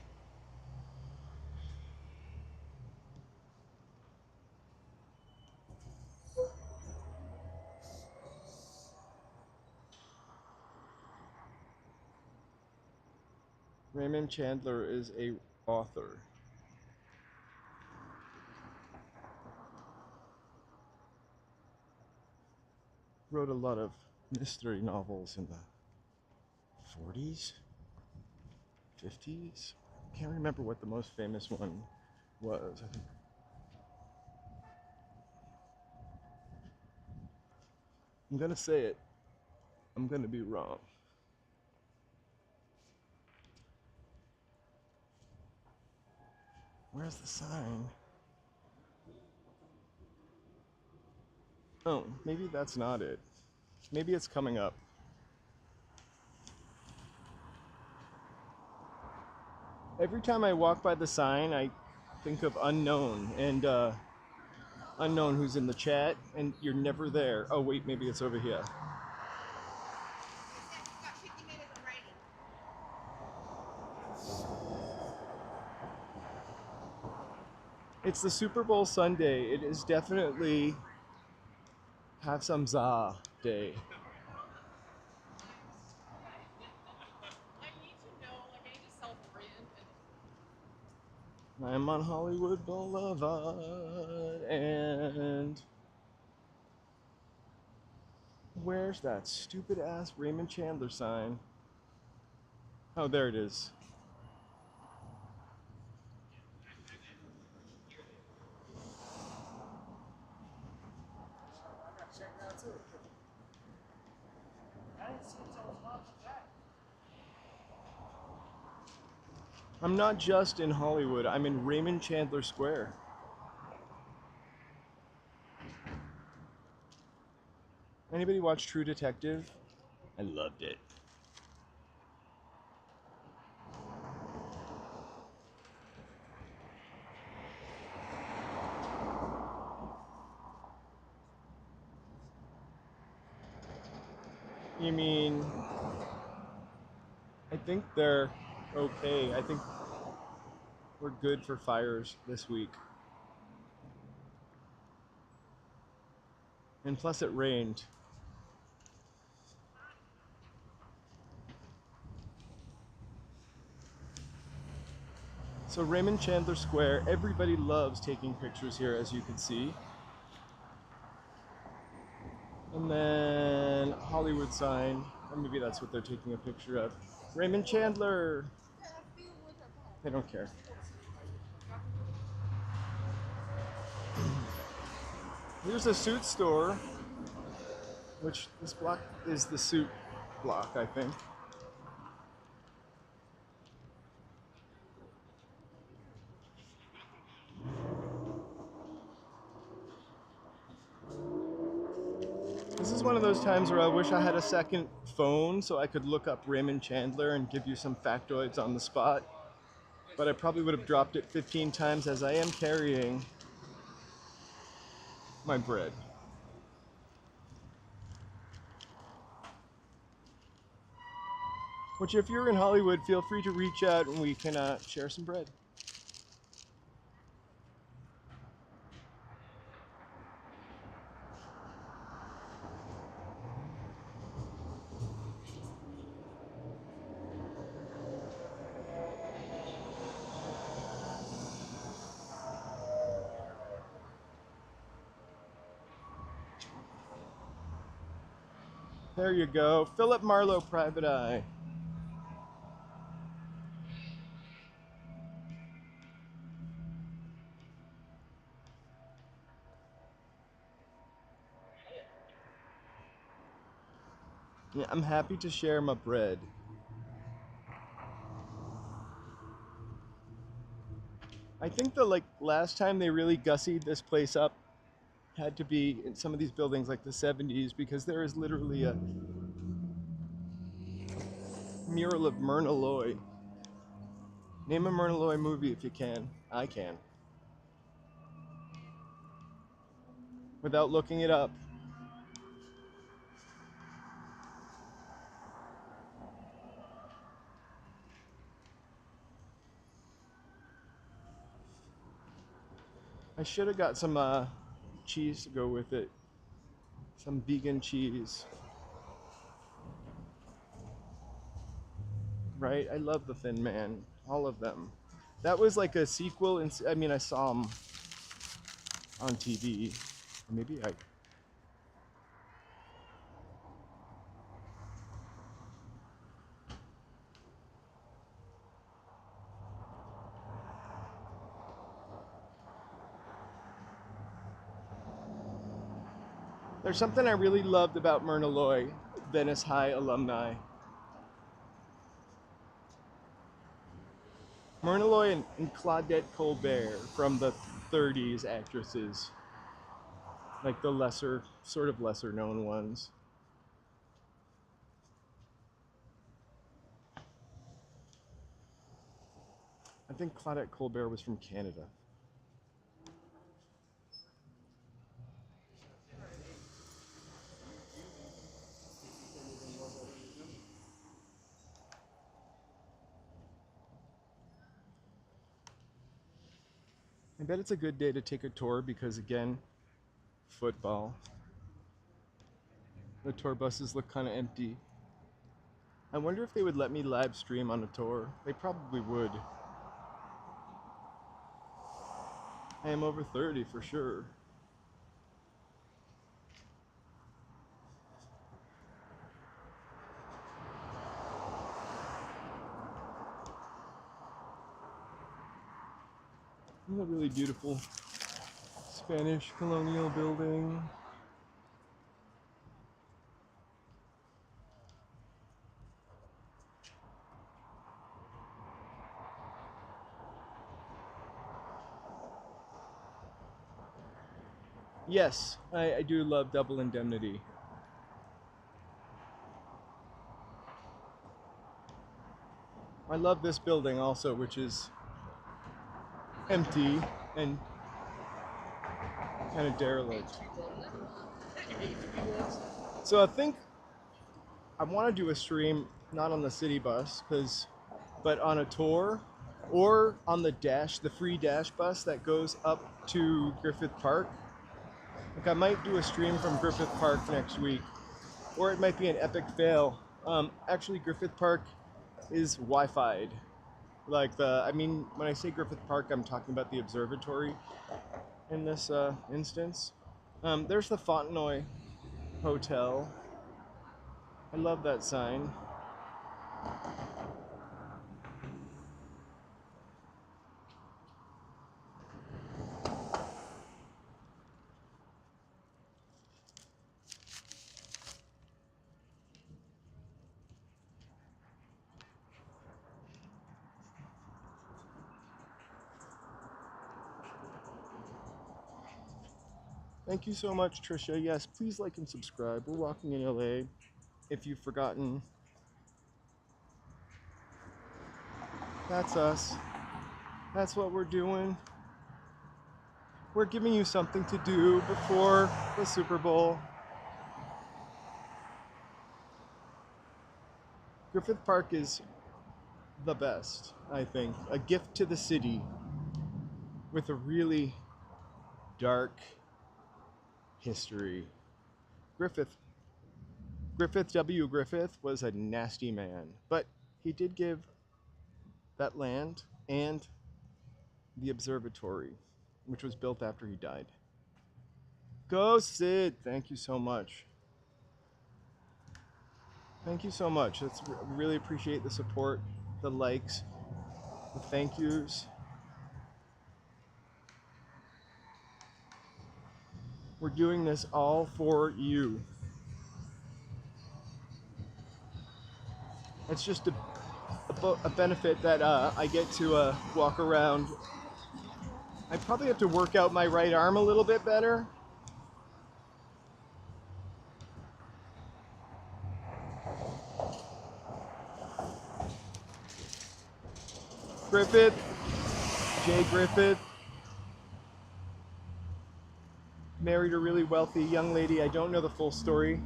Raymond Chandler is a author. Wrote a lot of mystery novels in the 40s, 50s. Can't remember what the most famous one was. I think. I'm gonna say it. I'm gonna be wrong. Where's the sign? Oh, maybe that's not it. Maybe it's coming up. Every time I walk by the sign, I think of Unknown and Unknown who's in the chat, and you're never there. Oh wait, maybe it's over here. He said he's got 50 minutes of writing. It's the Super Bowl Sunday. It is definitely have some za day. I'm on Hollywood Boulevard, and where's that stupid ass Raymond Chandler sign? Oh, there it is. I'm not just in Hollywood, I'm in Raymond Chandler Square. Anybody watch True Detective? I loved it. You mean, I think they're okay. I think we're good for fires this week. And plus it rained. So Raymond Chandler Square, everybody loves taking pictures here, as you can see. And then Hollywood sign, or maybe that's what they're taking a picture of. Raymond Chandler. They don't care. Here's a suit store, which this block is the suit block, I think. This is one of those times where I wish I had a second phone so I could look up Raymond Chandler and give you some factoids on the spot. But I probably would have dropped it 15 times as I am carrying my bread. Which, if you're in Hollywood, feel free to reach out and we can share some bread. There you go. Philip Marlowe, Private Eye. Yeah, I'm happy to share my bread. I think the last time they really gussied this place up had to be in some of these buildings like the 70s, because there is literally a mural of Myrna Loy. Name a Myrna Loy movie if you can. I can. Without looking it up. I should have got some cheese to go with it. Some vegan cheese. Right? I love the Thin Man. All of them. That was like a sequel, and I mean, I saw them on TV. Maybe I. There's something I really loved about Myrna Loy, Venice High alumni. Myrna Loy and Claudette Colbert from the 30s actresses. Like the sort of lesser known ones. I think Claudette Colbert was from Canada. I bet it's a good day to take a tour because, again, football. The tour buses look kind of empty. I wonder if they would let me live stream on a tour. They probably would. I am over 30 for sure. This is a really beautiful Spanish colonial building. Yes, I do love Double Indemnity. I love this building also, which is empty and kind of derelict. So I think I want to do a stream not on the city bus, but on a tour, or on the dash, the free dash bus that goes up to Griffith Park. Like I might do a stream from Griffith Park next week, or it might be an epic fail. Actually, Griffith Park is Wi-Fi'd. I mean, when I say Griffith Park, I'm talking about the observatory in this instance. There's the Fontenoy Hotel. I love that sign. Thank you so much, Trisha. Yes, please like and subscribe. We're walking in LA. If you've forgotten, that's us. That's what we're doing. We're giving you something to do before the Super Bowl. Griffith Park is the best, I think. A gift to the city with a really dark history. Griffith W. Griffith was a nasty man, but he did give that land and the observatory, which was built after he died. Go Sid! Thank you so much. Thank you so much. We really appreciate the support, the likes, the thank yous. We're doing this all for you. It's just a benefit that I get to walk around. I probably have to work out my right arm a little bit better. Griffith, Jay Griffith, married a really wealthy young lady. I don't know the full story,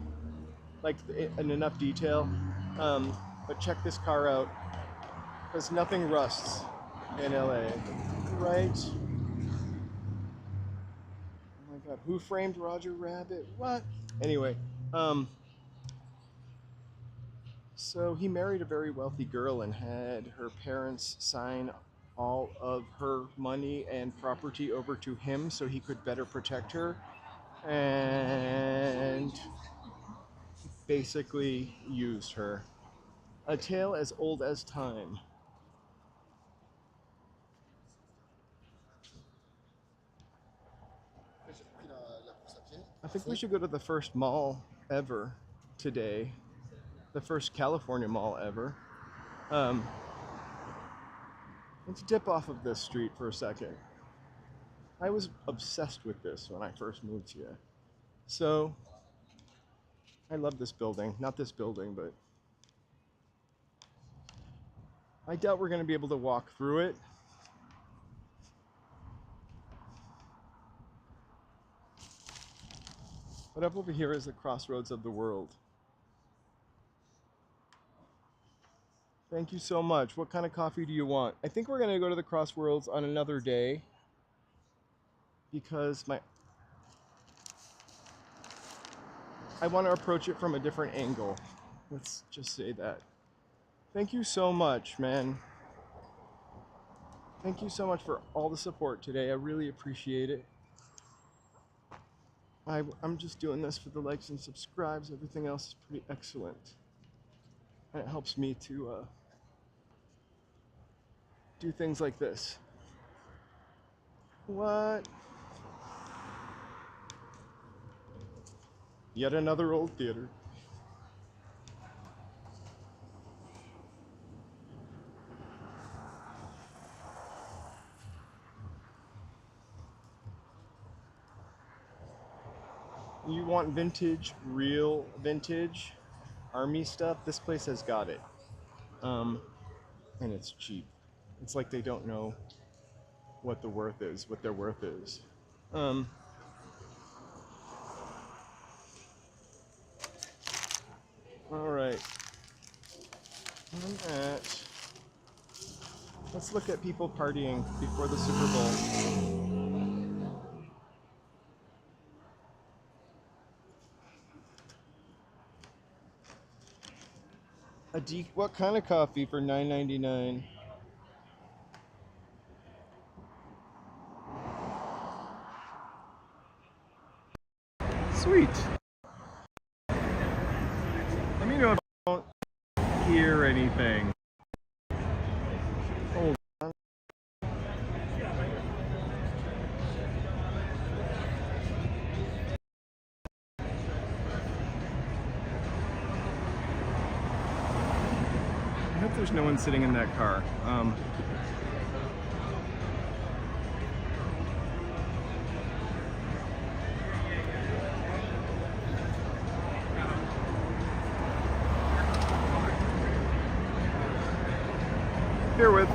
like in enough detail, but check this car out, because nothing rusts in LA, right? Oh my God, who framed Roger Rabbit? What? Anyway, so he married a very wealthy girl and had her parents sign all of her money and property over to him so he could better protect her, and basically used her. A tale as old as time. I think we should go to the first mall ever today. The first California mall ever. Let's dip off of this street for a second. I was obsessed with this when I first moved here. So, I love this building. Not this building, but I doubt we're going to be able to walk through it. But up over here is the crossroads of the world. Thank you so much. What kind of coffee do you want? I think we're going to go to the crossroads on another day, because I want to approach it from a different angle. Let's just say that. Thank you so much, man. Thank you so much for all the support today. I really appreciate it. I'm just doing this for the likes and subscribes. Everything else is pretty excellent. And it helps me to do things like this. What? Yet another old theater. You want vintage, real vintage army stuff? This place has got it. And it's cheap. It's like they don't know what the worth is, what their worth is. All right. On that, let's look at people partying before the Super Bowl. What kind of coffee for $9.99? Sweet. Let me know if I don't hear anything. Hold on. I hope there's no one sitting in that car. Here with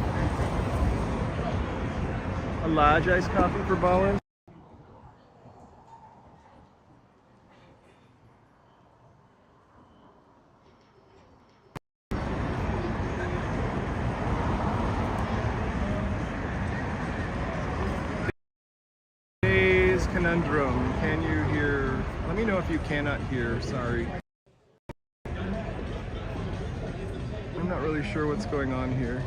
a large iced coffee for Ballin. Today's conundrum. Can you hear? Let me know if you cannot hear. Sorry. I'm not really sure what's going on here.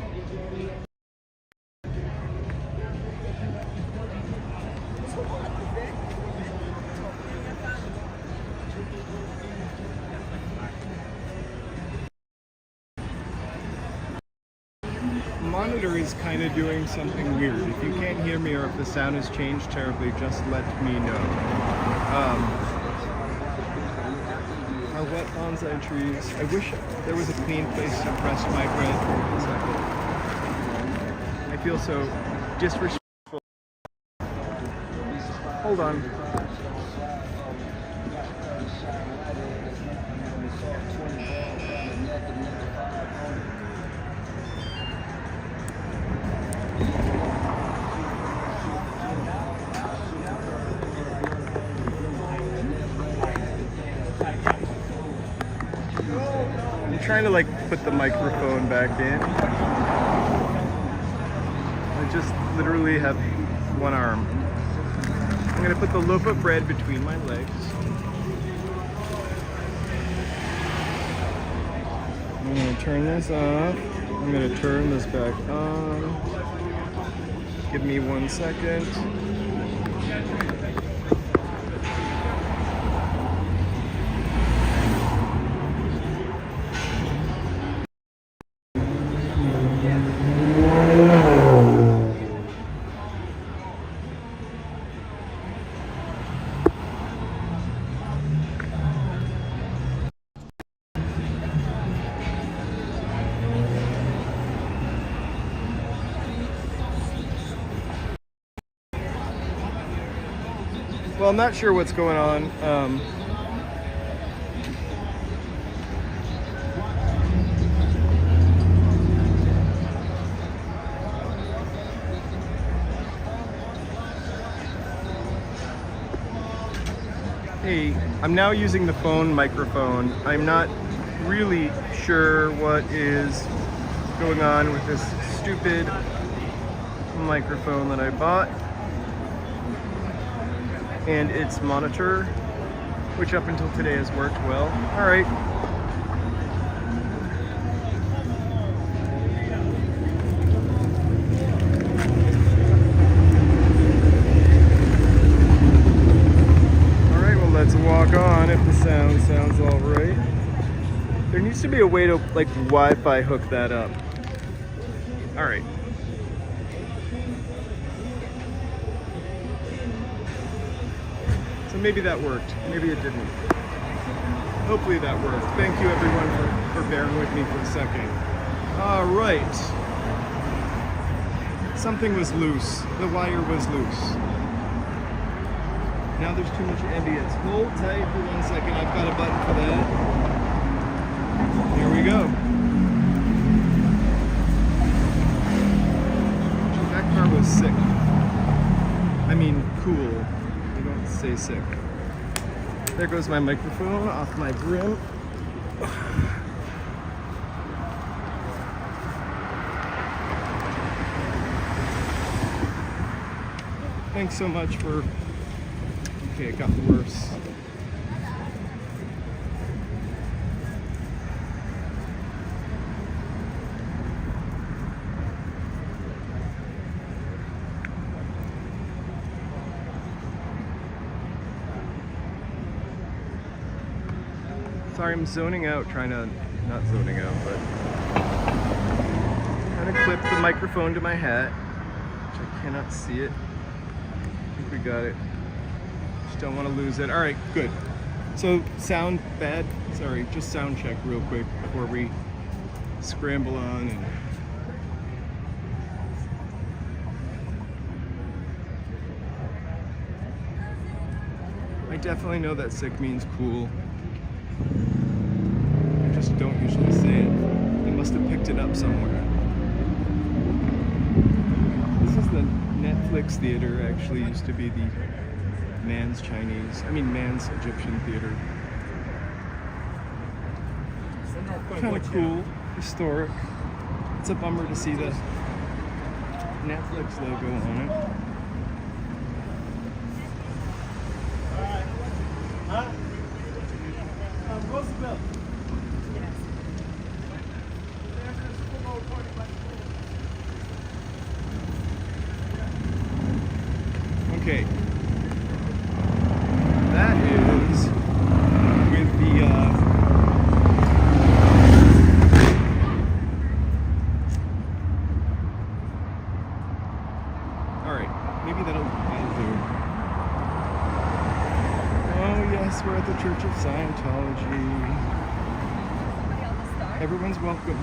Monitor is kind of doing something weird. If you can't hear me or if the sound has changed terribly, just let me know. Our wet bonsai trees. I wish there was a clean place to press my bread. I feel so disrespectful. Hold on. I'm trying to like put the microphone back in. I just literally have one arm. I'm gonna put the loaf of bread between my legs. I'm gonna turn this off. I'm gonna turn this back on. Give me 1 second. Well, I'm not sure what's going on. Hey, I'm now using the phone microphone. I'm not really sure what is going on with this stupid microphone that I bought and its monitor. which up until today has worked well. All right. All right, well, let's walk on if the sound sounds all right. There needs to be a way to like Wi-Fi hook that up. All right. So maybe that worked. Maybe it didn't. Hopefully that worked. Thank you everyone for bearing with me for a second. All right. Something was loose. The wire was loose. Now there's too much ambience. Hold tight for 1 second. I've got a button for that. Here we go. That car was sick. I mean, cool. I don't say sick. There goes my microphone off my brim. Thanks so much for... Okay, it got worse. Sorry, I'm zoning out, trying to, not zoning out, but trying to clip the microphone to my hat, which I cannot see it. I think we got it. Just don't want to lose it. All right, good. So sound bad? Sorry, just sound check real quick before we scramble on. And I definitely know that sick means cool. I just don't usually say it. They must have picked it up somewhere. This is the Netflix theater. Actually used to be the Man's Egyptian theater. Kind of cool, historic. It's a bummer to see the Netflix logo on it. Roosevelt. Okay. That is with the alright, maybe that'll do. Oh yes, we're at the Church of Scientology. Everyone's welcome.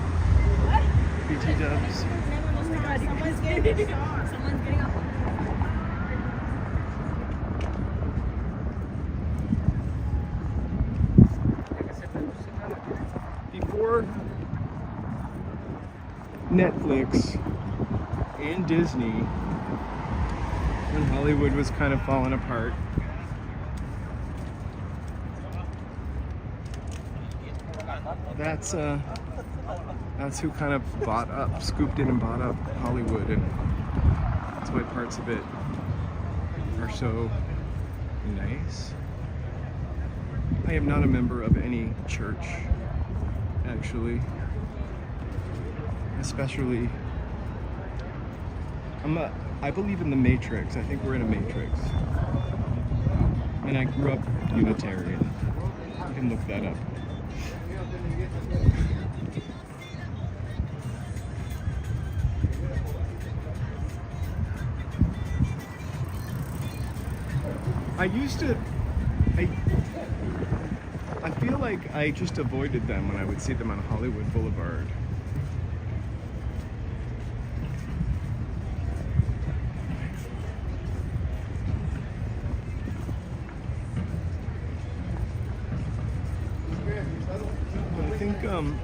BT dubs. Someone's getting up. Before Netflix and Disney, when Hollywood was kind of falling apart, that's who kind of scooped in and bought up Hollywood, and that's why parts of it are so nice. I am not a member of any church, actually. Especially, I believe in the Matrix. I think we're in a Matrix. And I grew up Unitarian. You can look that up. I feel like I just avoided them when I would see them on Hollywood Boulevard. I think I'm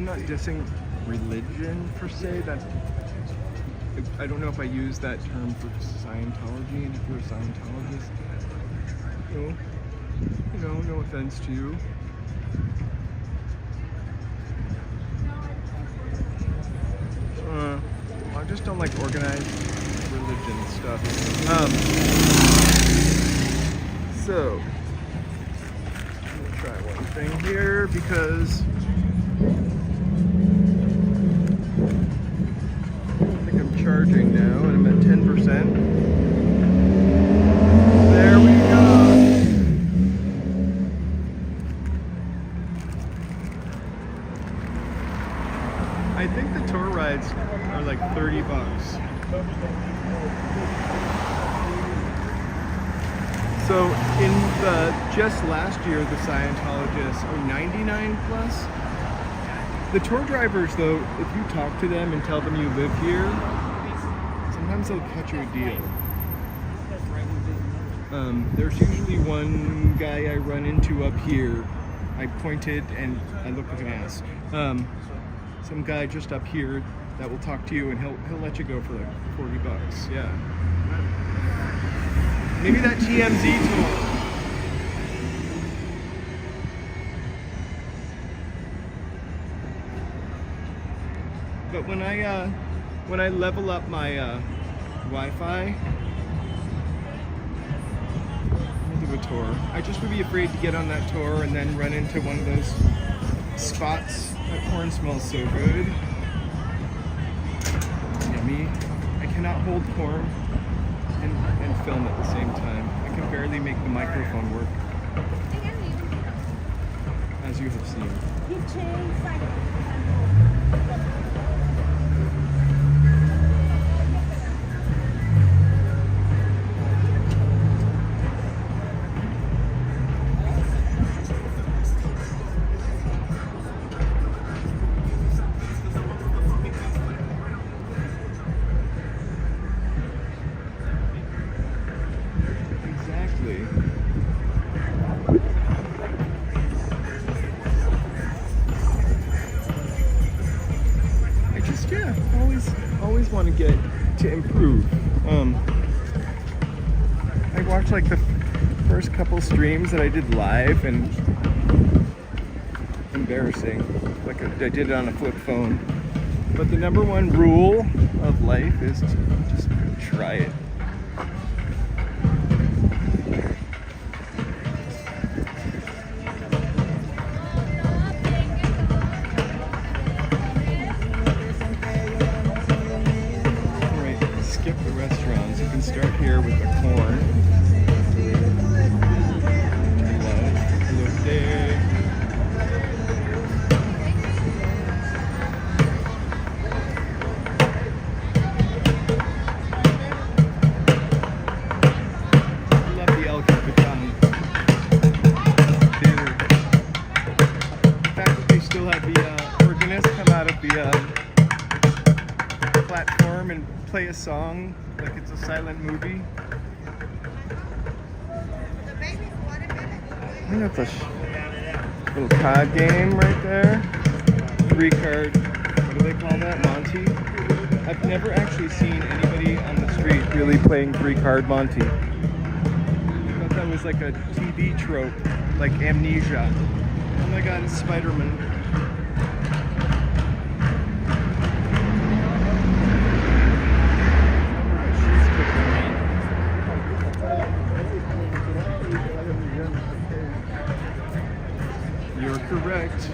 not dissing religion per se. I don't know if I use that term for Scientology, and if you're a Scientologist, no offense to you. I just don't like organized religion stuff. So try one thing here because I think I'm charging now and I'm at 10%. There we go. I think the tour rides are like 30 bucks. So in just last year, the Scientologists are 99 plus. The tour drivers though, if you talk to them and tell them you live here, sometimes they'll cut you a deal. There's usually one guy I run into up here. I pointed and I look like an ass. Some guy just up here that will talk to you and he'll let you go for like 40 bucks. Yeah. Maybe that TMZ tour. But when I level up my Wi-Fi, I'll do a tour. I just would be afraid to get on that tour and then run into one of those spots. That corn smells so good. Yummy. I cannot hold corn and film at the same time. I can barely make the microphone work, as you have seen. Always want to get to improve. I watched like the first couple streams that I did live and embarrassing. Like I did it on a flip phone. But the number one rule of life is to just try it. Start here with the corn. Look there. I love the El Capitan Theater. The fact that they still have the organist come out of the platform and play a song like it's a silent movie. I don't know if that's a little card game right there. 3-card, what do they call that? Monty? I've never actually seen anybody on the street really playing 3-card Monty. I thought that was like a TV trope, like Amnesia. Oh my god, it's Spider-Man. You're correct.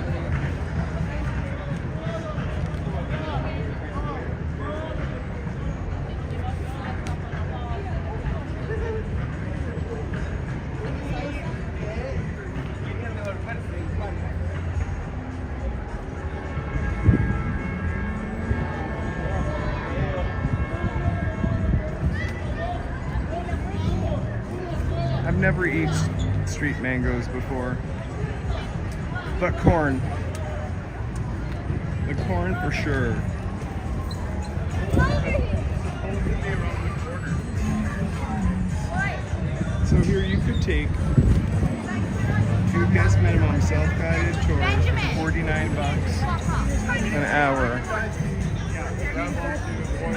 I've never eaten street mangoes before. But corn. The corn for sure. So here you could take 2 guest minimum self-guided tours for 49 bucks an hour.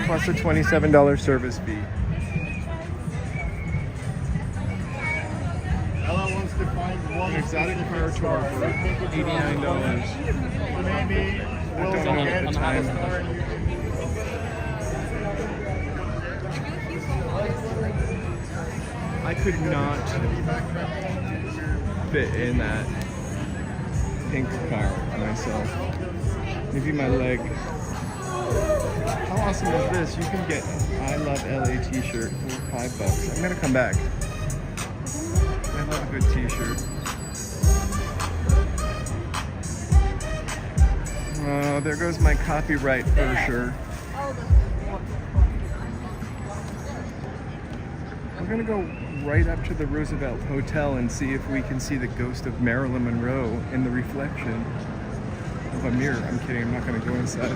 Plus a $27 service fee. An exotic car tour for $89. I've done one at a time. I could not fit in that pink car myself. Maybe my leg. How awesome is this? You can get I Love LA t-shirt for $5. I'm gonna come back. I love a good t-shirt. Oh, there goes my copyright brochure. We're gonna go right up to the Roosevelt Hotel and see if we can see the ghost of Marilyn Monroe in the reflection of a mirror. I'm kidding, I'm not gonna go inside.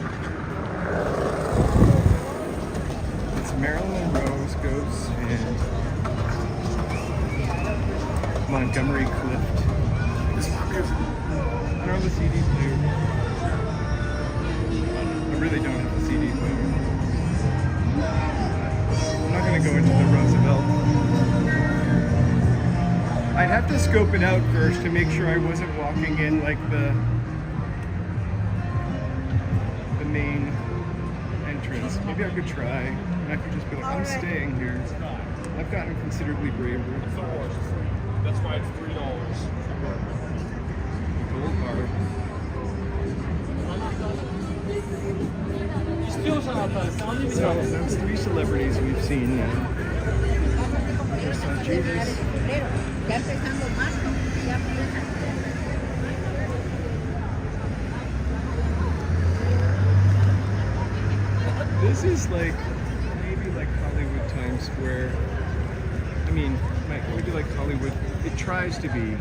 It's Marilyn Monroe's ghost and Montgomery Clift. I don't have a CD player. I really don't have a CD player. I'm not gonna go into the Roosevelt. I'd have to scope it out first to make sure I wasn't walking in like the main entrance. Maybe I could try. And I could just be like, I'm staying here. I've gotten considerably braver. That's why it's $3. Gold bar. So those 3 celebrities we've seen now. Just saw Jesus. This is like maybe like Hollywood Times Square. I mean, maybe like Hollywood. It tries to be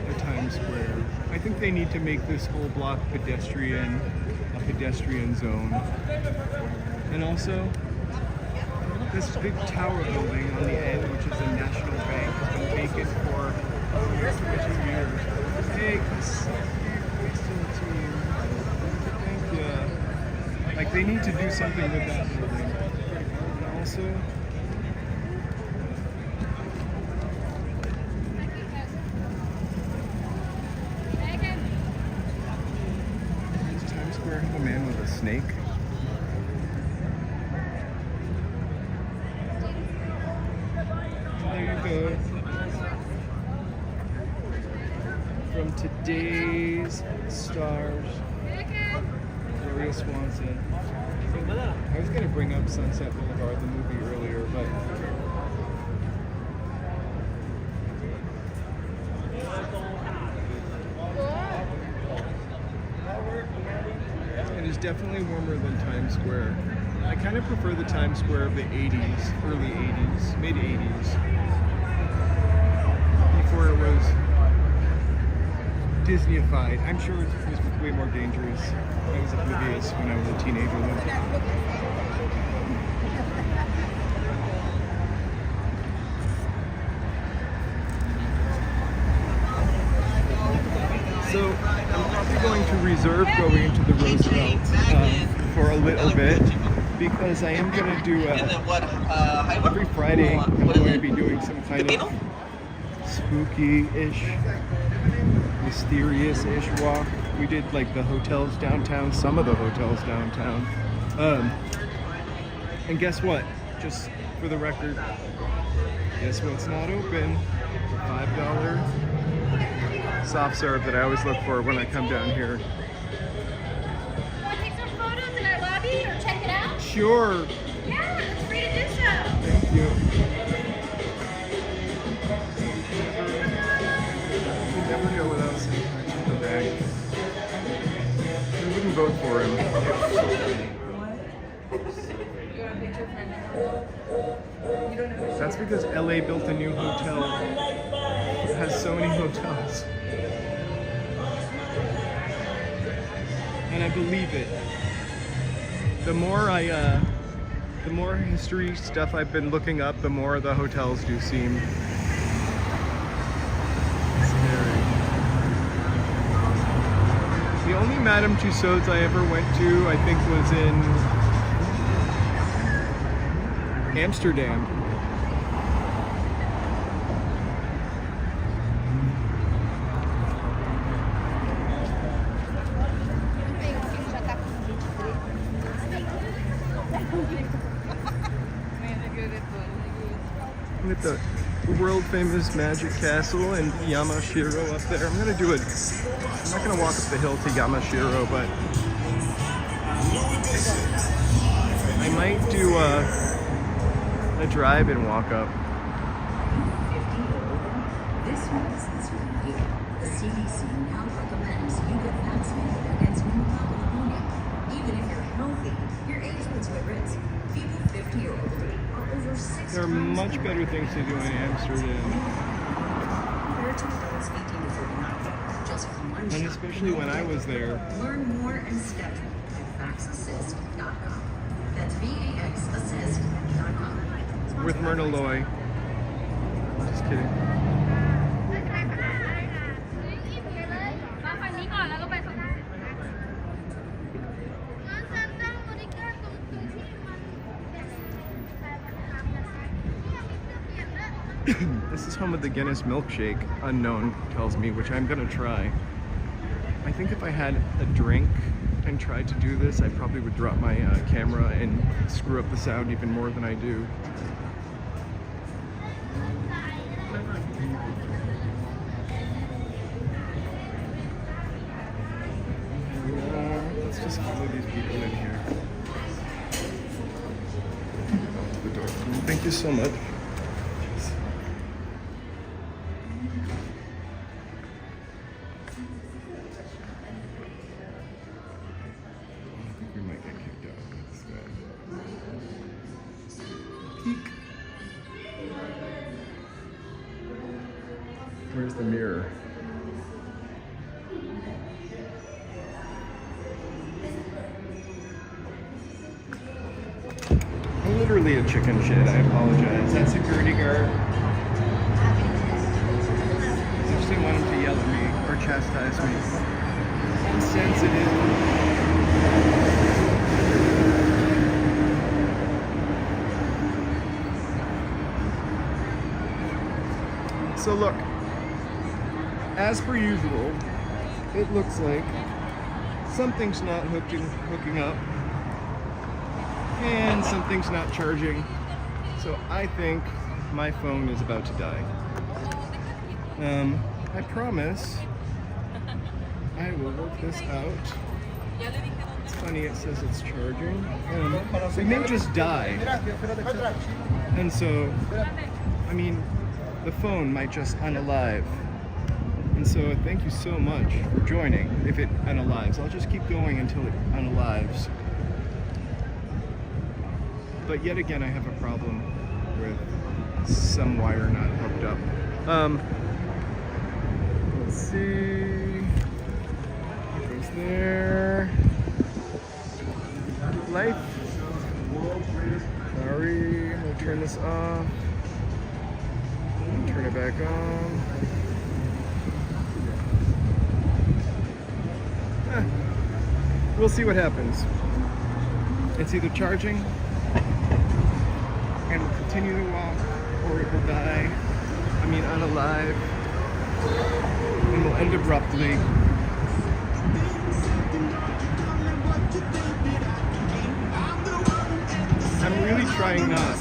a Times Square. I think they need to make this whole block a pedestrian zone. And also, this big tower building on the end, which is a national bank, has been vacant for 2 years. Hey, thank you. Like, they need to do something with that building. And also, does Times Square have a man with a snake? There you go. From today's stars, Gloria Swanson. I was going to bring up Sunset Boulevard, the movie, earlier, but it is definitely warmer than Times Square. I kind of prefer the Times Square of the 80s, early 80s, mid 80s, before it was Disneyified. I'm sure it was way more dangerous. I was oblivious when I was a teenager though. So I'm probably going to reserve going into the Roosevelt for a little bit because I am going to do every Friday I'm going to be doing some kind of spooky-ish, mysterious-ish walk. We did like the hotels downtown, some of the hotels downtown. And guess what? Just for the record, guess what's not open? The $5 soft serve that I always look for when I come down here. Want to take some photos in our lobby or check it out? Sure. Yeah, it's free to do so. Thank you. You never know what else in the bag. I wouldn't vote for him. That's because LA built a new hotel. It has so many hotels. And I believe it. The more history stuff I've been looking up, the more the hotels do seem scary. The only Madame Tussauds I ever went to, I think, was in Amsterdam. With the world famous magic castle in Yamashiro up there. I'm gonna do it. I'm not gonna walk up the hill to Yamashiro, but I might do a drive and walk up. This medicine's for you. The CDC now recommends you get vaccinated against pneumococcal pneumonia. Even if you're healthy, your age puts you at risk. People 50 or older are over 6 There are times much more better things to do in Amsterdam, compared to adults 18 to 49. Just one and shot. especially when I was there. Learn more and schedule at vaxassist.com. That's VAXassist.com. With Myrna Loy. Just kidding. This is home of the Guinness milkshake, unknown tells me, which I'm gonna try. I think if I had a drink and tried to do this, I probably would drop my camera and screw up the sound even more than I do. Let's just follow these people in here. Out the door. Thank you so much. We might get kicked out of this guy. Peek. Where's the mirror? I'm literally a chicken shit. I apologize. That security guard. I just didn't want him to yell at me or chastise me. Insensitive. So look, as per usual, it looks like something's not hooking up, and something's not charging. So I think my phone is about to die. I promise I will work this out. It's funny, it says it's charging. It may just die. And so, I mean, the phone might just unalive. And so thank you so much for joining. If it unalives, I'll just keep going until it unalives. But yet again, I have a problem with some wire not hooked up. Let's see. It goes there. Life. Sorry, I'm gonna turn this off. Turn it back on. We'll see what happens. It's either charging and will continue to walk, or it will die. I mean, unalive, and will end abruptly. I'm really trying not.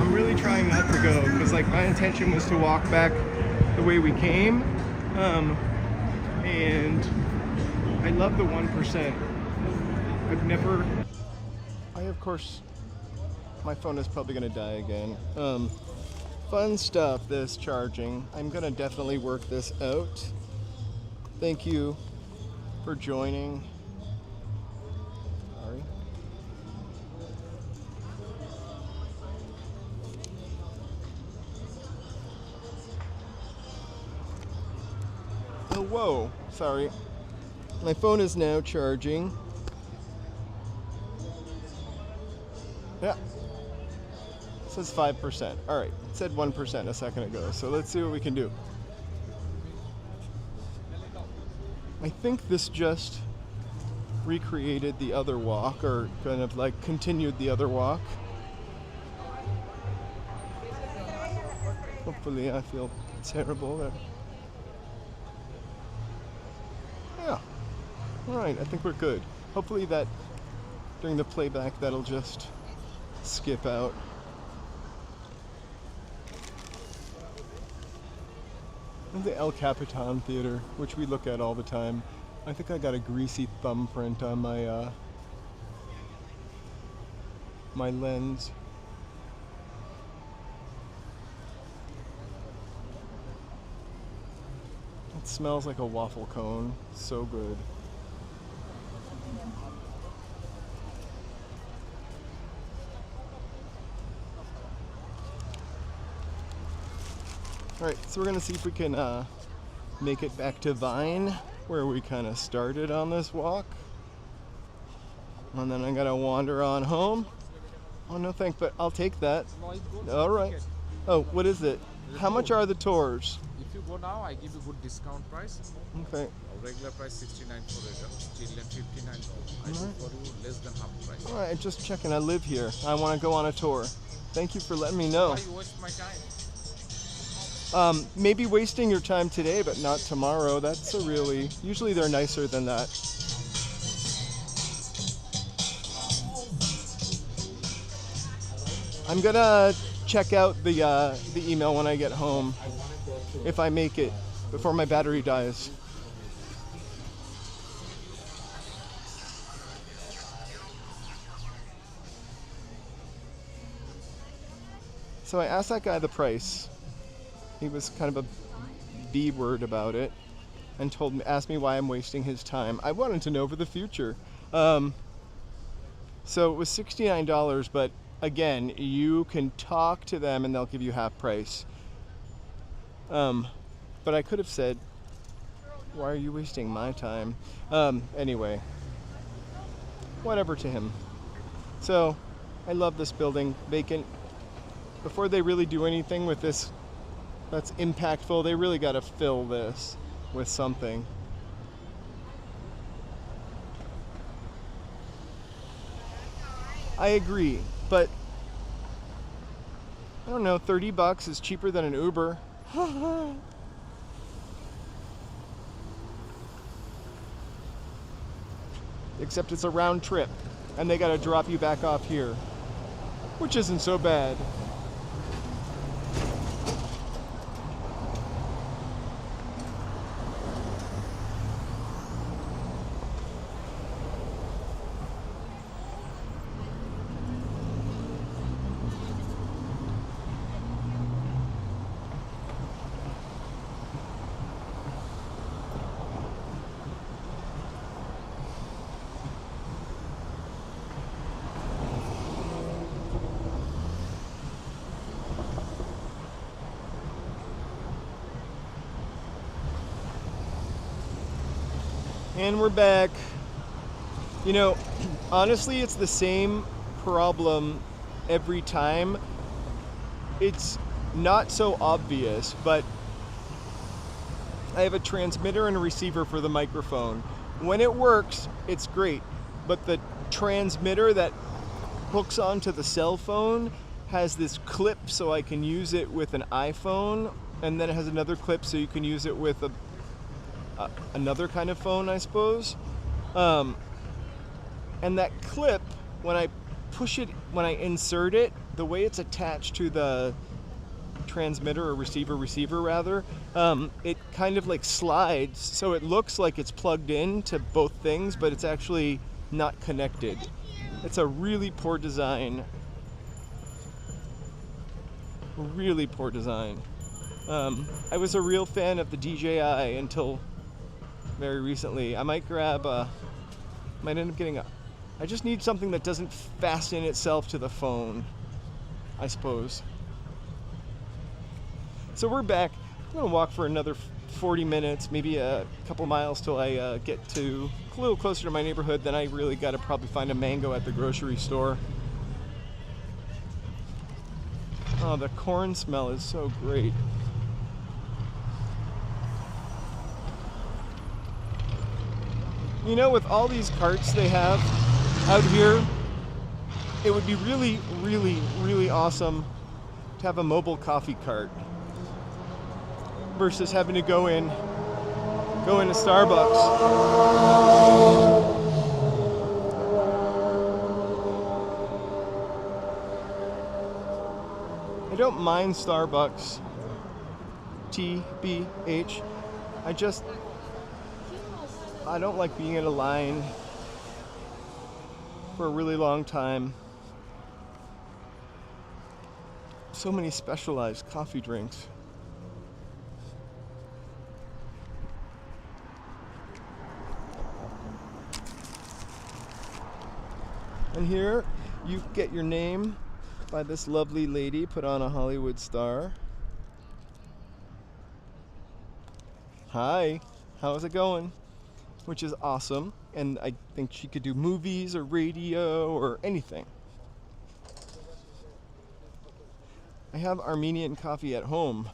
I'm really trying not to go, because like my intention was to walk back the way we came, and I love the 1%. I've never. Of course, my phone is probably gonna die again. Fun stuff, this charging. I'm gonna definitely work this out. Thank you for joining. Sorry. Oh, whoa, sorry. My phone is now charging. Yeah. It says 5%. All right. It said 1% a second ago. So let's see what we can do. I think this just recreated the other walk, or kind of like continued the other walk. Hopefully I feel terrible. Yeah. All right. I think we're good. Hopefully that during the playback that'll just skip out. And the El Capitan Theater, which we look at all the time. I think I got a greasy thumbprint on my my lens. It smells like a waffle cone. So good. Alright, so we're gonna see if we can make it back to Vine, where we kind of started on this walk. And then I gotta wander on home. Oh, no thanks, but I'll take that. Alright. Oh, what is it? How much are the tours? If you go now, I give you good discount price. Okay. Regular price 69 for adult, children 59. I do for you less than half price. Alright, just checking. I live here. I want to go on a tour. Thank you for letting me know. Why you waste my time? Maybe wasting your time today, but not tomorrow. That's a really... Usually they're nicer than that. I'm gonna check out the email when I get home, if I make it, before my battery dies. So I asked that guy the price. He was kind of a B word about it, and asked me why I'm wasting his time. I wanted to know for the future. So it was $69, but again, you can talk to them and they'll give you half price. But I could have said, why are you wasting my time? Anyway, whatever to him. So I love this building, vacant. Before they really do anything with this that's impactful, they really got to fill this with something. I agree, but I don't know, $30 is cheaper than an Uber. Except it's a round trip, and they gotta drop you back off here, which isn't so bad. And we're back. You know, honestly, it's the same problem every time. It's not so obvious, but I have a transmitter and a receiver for the microphone. When it works, it's great, but the transmitter that hooks onto the cell phone has this clip so I can use it with an iPhone, and then it has another clip so you can use it with another kind of phone, I suppose. And that clip, when I insert it, the way it's attached to the transmitter or receiver rather, it kind of like slides, so it looks like it's plugged in to both things, but it's actually not connected. It's a really poor design. Really poor design. I was a real fan of the DJI until very recently. I might end up getting I just need something that doesn't fasten itself to the phone, I suppose. So we're back. I'm gonna walk for another 40 minutes, maybe a couple miles till I get to a little closer to my neighborhood. Then I really gotta probably find a mango at the grocery store. Oh, the corn smell is so great. You know, with all these carts they have out here, it would be really, really, really awesome to have a mobile coffee cart versus having to go into Starbucks. I don't mind Starbucks TBH. I don't like being in a line for a really long time. So many specialized coffee drinks. And here you get your name by this lovely lady put on a Hollywood star. Hi, how's it going? Which is awesome. And I think she could do movies or radio or anything. I have Armenian coffee at home.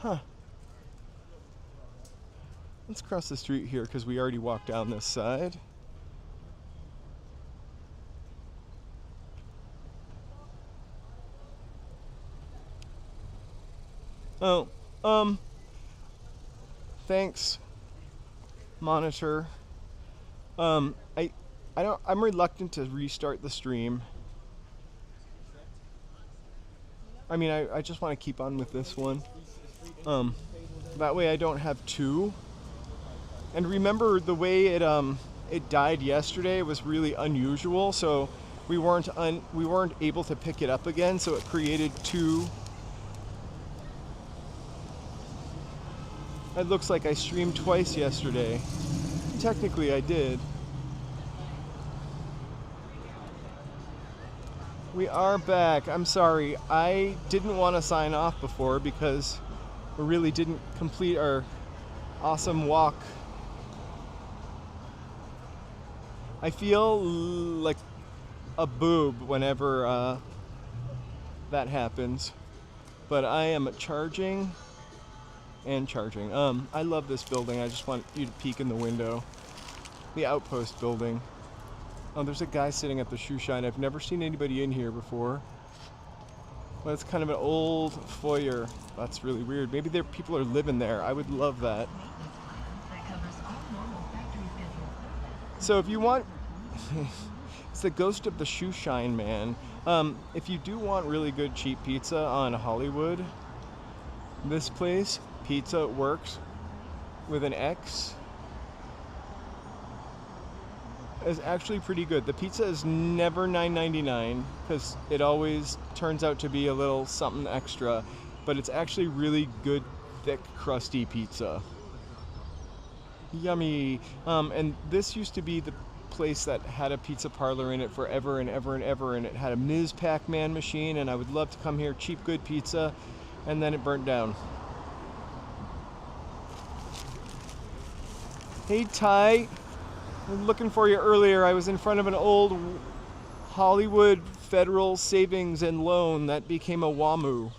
Huh. Let's cross the street here because we already walked down this side. Oh, thanks, monitor. I'm reluctant to restart the stream. I mean, I just want to keep on with this one. That way I don't have two. And remember the way it died yesterday was really unusual, so we weren't able to pick it up again, so it created two. It looks like I streamed twice yesterday. Technically I did. We are back. I'm sorry. I didn't want to sign off before because we really didn't complete our awesome walk. I feel like a boob whenever that happens. But I am charging and charging. I love this building. I just want you to peek in the window. The Outpost building. Oh, there's a guy sitting at the shoe shine. I've never seen anybody in here before. Well, it's kind of an old foyer. That's really weird. Maybe people are living there. I would love that. So if you want, it's the ghost of the shoe shine man. If you do want really good cheap pizza on Hollywood, this place, Pizza Works with an X, is actually pretty good. The pizza is never $9.99 because it always turns out to be a little something extra, but it's actually really good, thick, crusty pizza. Yummy. And this used to be the place that had a pizza parlor in it forever and ever and ever, and it had a Ms. Pac-Man machine, and I would love to come here, cheap, good pizza, and then it burnt down. Hey, Ty. I was looking for you earlier. I was in front of an old Hollywood Federal Savings and Loan that became a WAMU.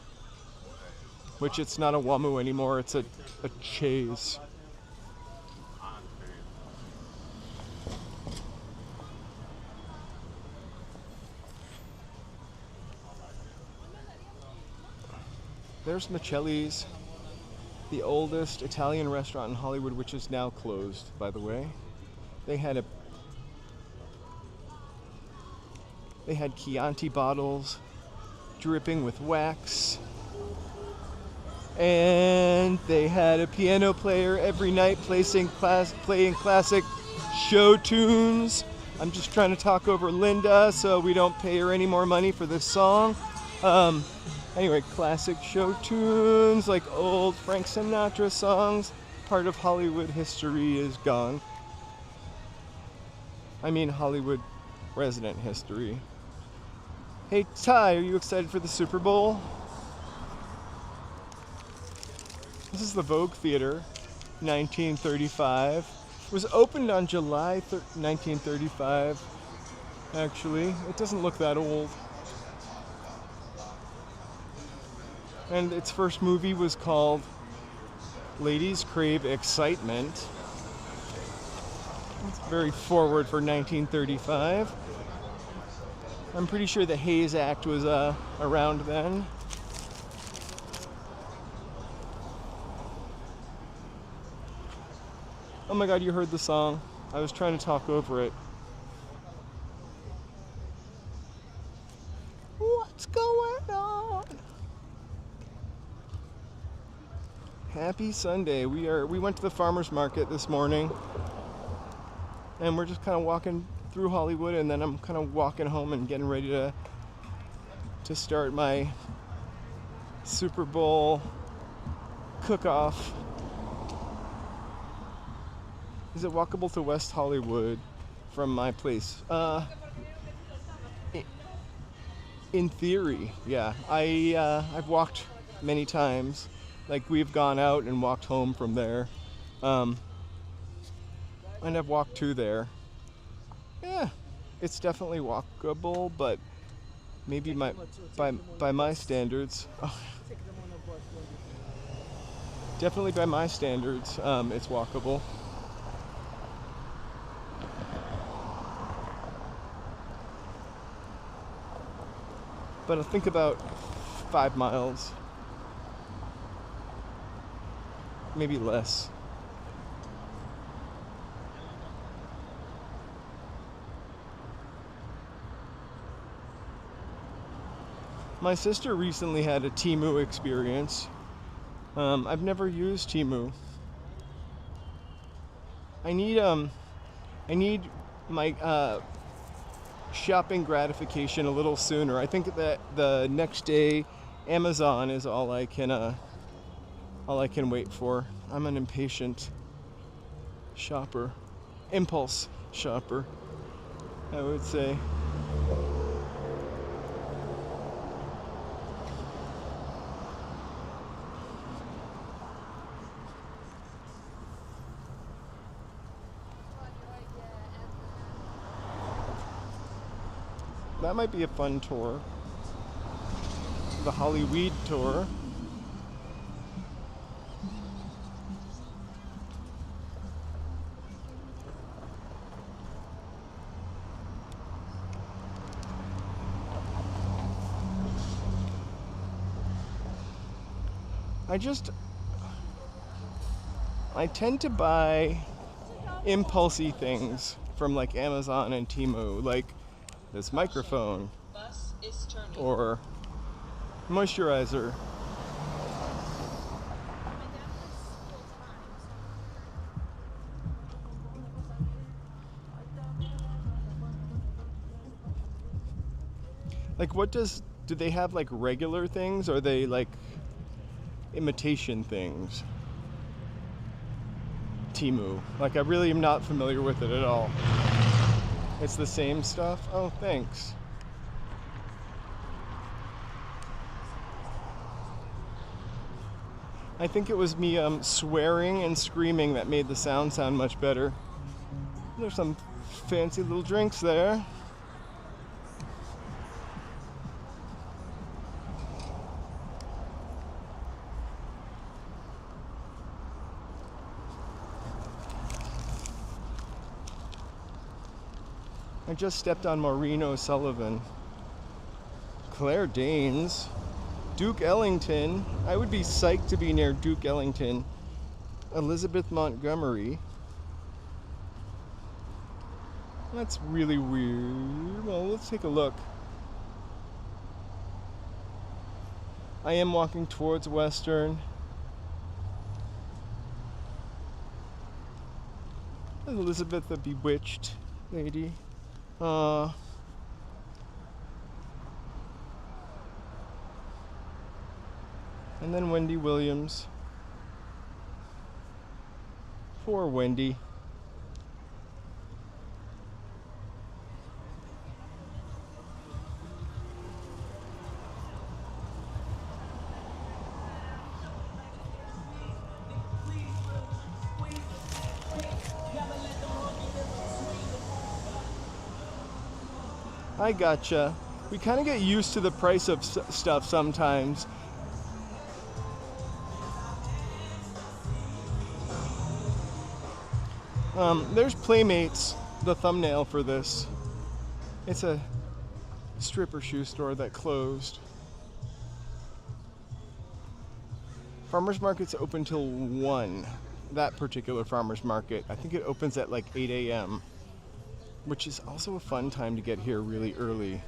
Which it's not a WAMU anymore, it's a Chase. There's Michelli's, the oldest Italian restaurant in Hollywood, which is now closed, by the way. They had Chianti bottles dripping with wax. And they had a piano player every night playing classic show tunes. I'm just trying to talk over Linda so we don't pay her any more money for this song. Anyway, classic show tunes like old Frank Sinatra songs. Part of Hollywood history is gone. I mean Hollywood resident history. Hey Ty, are you excited for the Super Bowl? This is the Vogue Theater, 1935. It was opened on July 1935, actually. It doesn't look that old. And its first movie was called Ladies Crave Excitement. It's very forward for 1935. I'm pretty sure the Hayes Act was around then. Oh my God, you heard the song. I was trying to talk over it. What's going on? Happy Sunday. We went to the farmers market this morning, and we're just kind of walking through Hollywood, and then I'm kind of walking home and getting ready to start my Super Bowl cook-off. Is it walkable to West Hollywood from my place? In theory, yeah. I've walked many times. Like, we've gone out and walked home from there. And I've walked to there. Yeah, it's definitely walkable, but maybe by my standards, definitely by my standards, it's walkable. But I think about 5 miles, maybe less. My sister recently had a Temu experience. I've never used Temu. I need my shopping gratification a little sooner. I think that the next day Amazon is all I can wait for. I'm an impatient shopper, impulse shopper, I would say. That might be a fun tour. The Hollyweed tour. I tend to buy impulsy things from like Amazon and Temu, like this microphone or moisturizer. Like, do they have like regular things, or are they like imitation things? Temu. Like, I really am not familiar with it at all. It's the same stuff? Oh, thanks. I think it was me swearing and screaming that made the sound much better. There's some fancy little drinks there. I just stepped on Maureen O'Sullivan, Claire Danes, Duke Ellington. I would be psyched to be near Duke Ellington. Elizabeth Montgomery. That's really weird. Well, let's take a look. I am walking towards Western. Elizabeth the Bewitched lady. And then Wendy Williams. Poor Wendy. I gotcha. We kind of get used to the price of stuff sometimes. There's Playmates, the thumbnail for this. It's a stripper shoe store that closed. Farmers market's open till 1. that particular farmer's market. I think it opens at like 8 a.m., which is also a fun time to get here really early.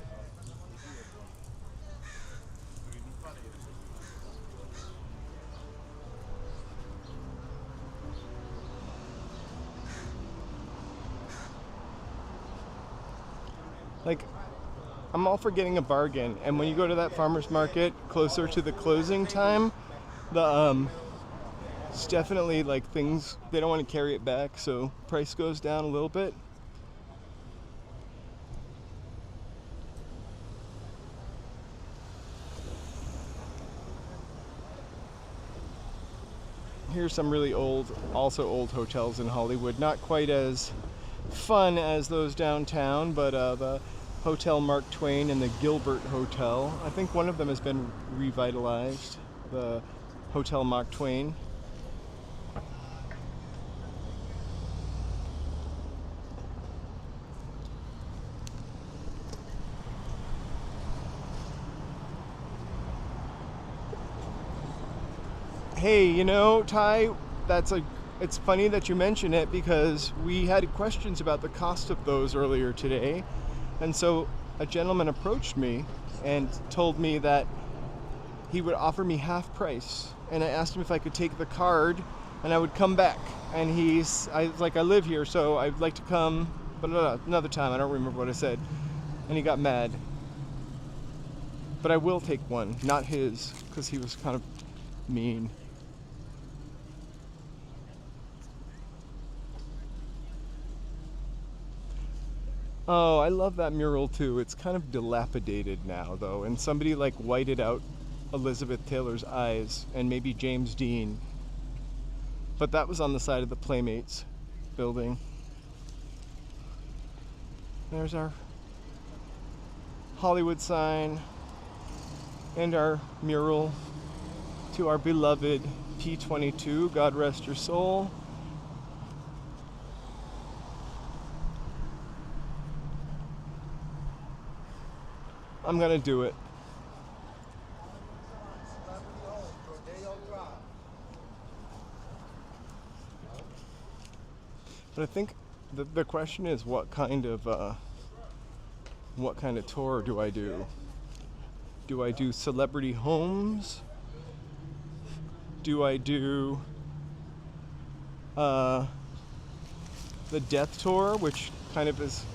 Like, I'm all for getting a bargain, and when you go to that farmer's market closer to the closing time, it's definitely like things, they don't want to carry it back, so price goes down a little bit. Here's some really old hotels in Hollywood. Not quite as fun as those downtown, but the Hotel Mark Twain and the Gilbert Hotel. I think one of them has been revitalized, the Hotel Mark Twain. Hey, you know, Ty, it's funny that you mention it because we had questions about the cost of those earlier today. And so a gentleman approached me and told me that he would offer me half price. And I asked him if I could take the card and I would come back. And I was like, I live here, so I'd like to come, but another time. I don't remember what I said. And he got mad. But I will take one, not his, because he was kind of mean. Oh, I love that mural too. It's kind of dilapidated now though, and somebody like whited out Elizabeth Taylor's eyes and maybe James Dean. But that was on the side of the Playmates building. There's our Hollywood sign and our mural to our beloved P22, God rest your soul. I'm gonna do it. But I think the question is, what kind of tour do I do? Do I do celebrity homes? Do I do the death tour, which kind of is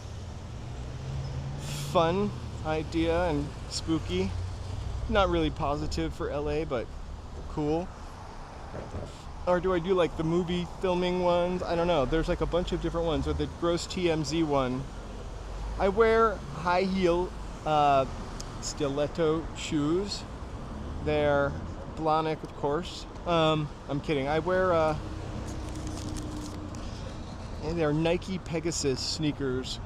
fun idea and spooky, not really positive for LA, but cool? Or do I do like the movie filming ones? I don't know, there's like a bunch of different ones, or the gross TMZ one. I wear high heel stiletto shoes. They're Blahnik, of course. I'm kidding. I wear and they're Nike Pegasus sneakers.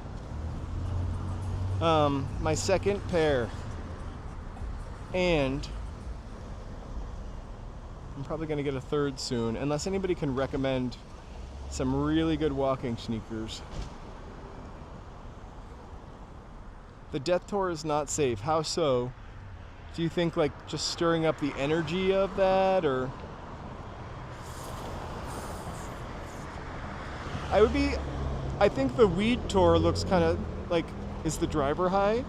My second pair, and I'm probably gonna get a third soon, unless anybody can recommend some really good walking sneakers. The death tour is not safe. How so? Do you think like just stirring up the energy of that, or? I think the weed tour looks kind of like, is the driver high?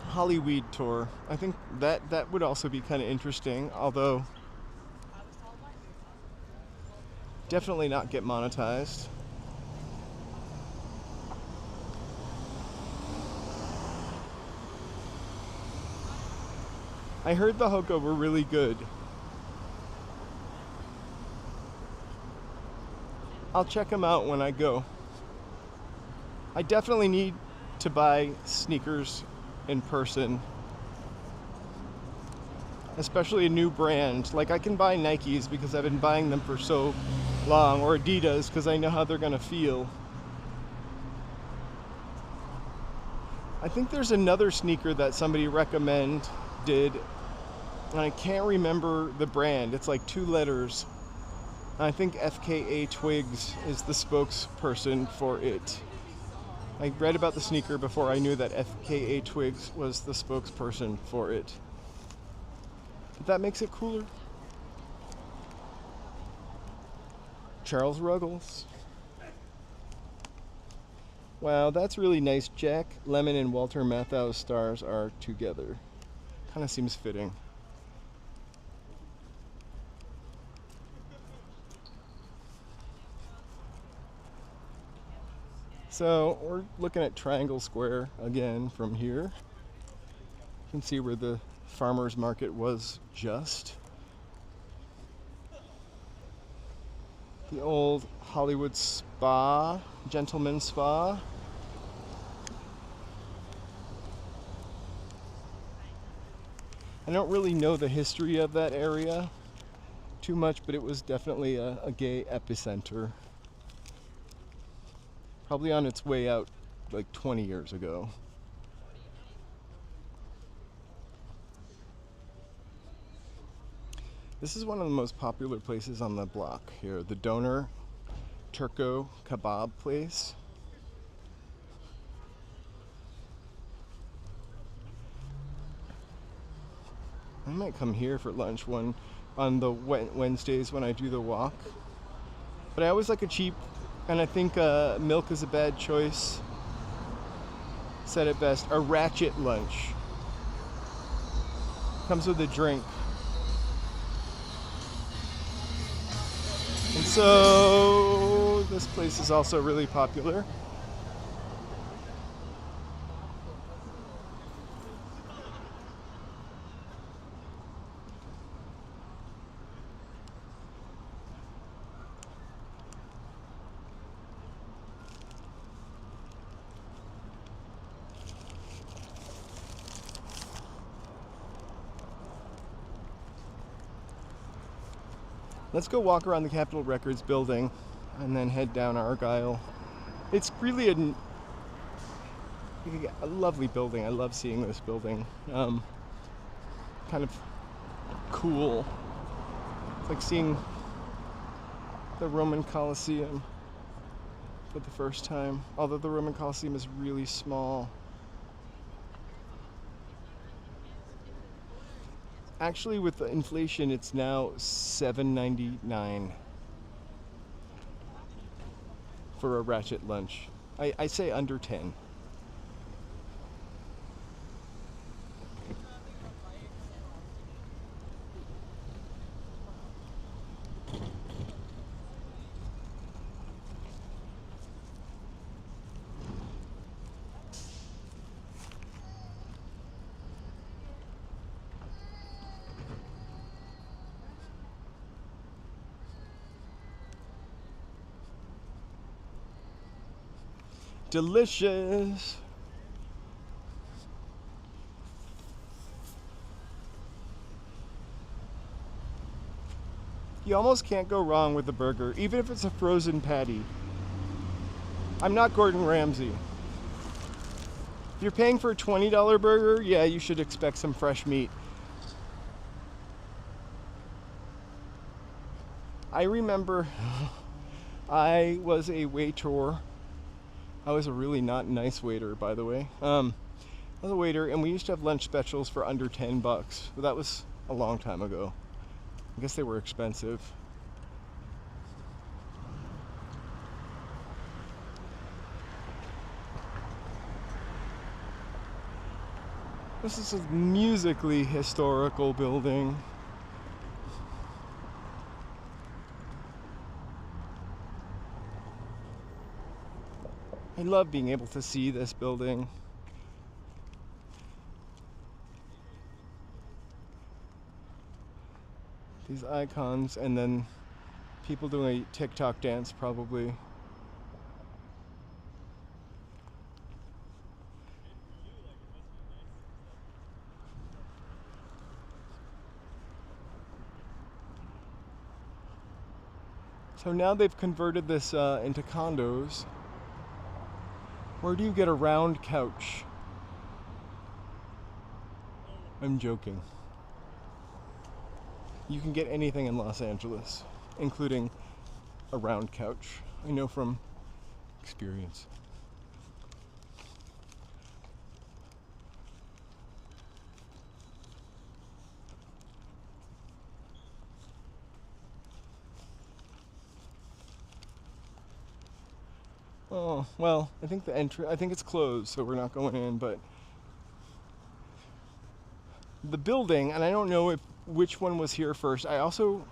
Hollyweed tour. I think that would also be kind of interesting, although definitely not get monetized. I heard the Hoka were really good. I'll check them out when I go. I definitely need to buy sneakers in person, especially a new brand. Like, I can buy Nikes because I've been buying them for so long, or Adidas because I know how they're gonna feel. I think there's another sneaker that somebody recommended, and I can't remember the brand. It's like 2 letters. I think FKA Twigs is the spokesperson for it. I read about the sneaker before I knew that FKA Twigs was the spokesperson for it. But that makes it cooler. Charles Ruggles. Wow, that's really nice. Jack Lemmon and Walter Matthau's stars are together. Kind of seems fitting. So we're looking at Triangle Square again from here. You can see where the farmers market was just. The old Hollywood spa, gentleman's spa. I don't really know the history of that area too much, but it was definitely a gay epicenter. Probably on its way out like 20 years ago. This is one of the most popular places on the block here, the Donor Turco Kebab place. I might come here for lunch on the Wednesdays when I do the walk. But I always like a cheap, and I think milk is a bad choice. Said it best, a ratchet lunch. Comes with a drink. And so this place is also really popular. Let's go walk around the Capitol Records building and then head down Argyle. It's really a lovely building. I love seeing this building. Kind of cool. It's like seeing the Roman Colosseum for the first time. Although the Roman Colosseum is really small. Actually, with the inflation, it's now $7.99 for a ratchet lunch. I say under 10. Delicious. You almost can't go wrong with a burger, even if it's a frozen patty. I'm not Gordon Ramsay. If you're paying for a $20 burger, yeah, you should expect some fresh meat. I remember I was a waiter. I was a really not nice waiter, by the way. I was a waiter, and we used to have lunch specials for under $10. But that was a long time ago. I guess they were expensive. This is a musically historical building. I love being able to see this building. These icons, and then people doing a TikTok dance probably. So now they've converted this into condos. Where do you get a round couch? I'm joking. You can get anything in Los Angeles, including a round couch. I know from experience. Oh, well, I think I think it's closed, so we're not going in, but the building, and I don't know which one was here first. I also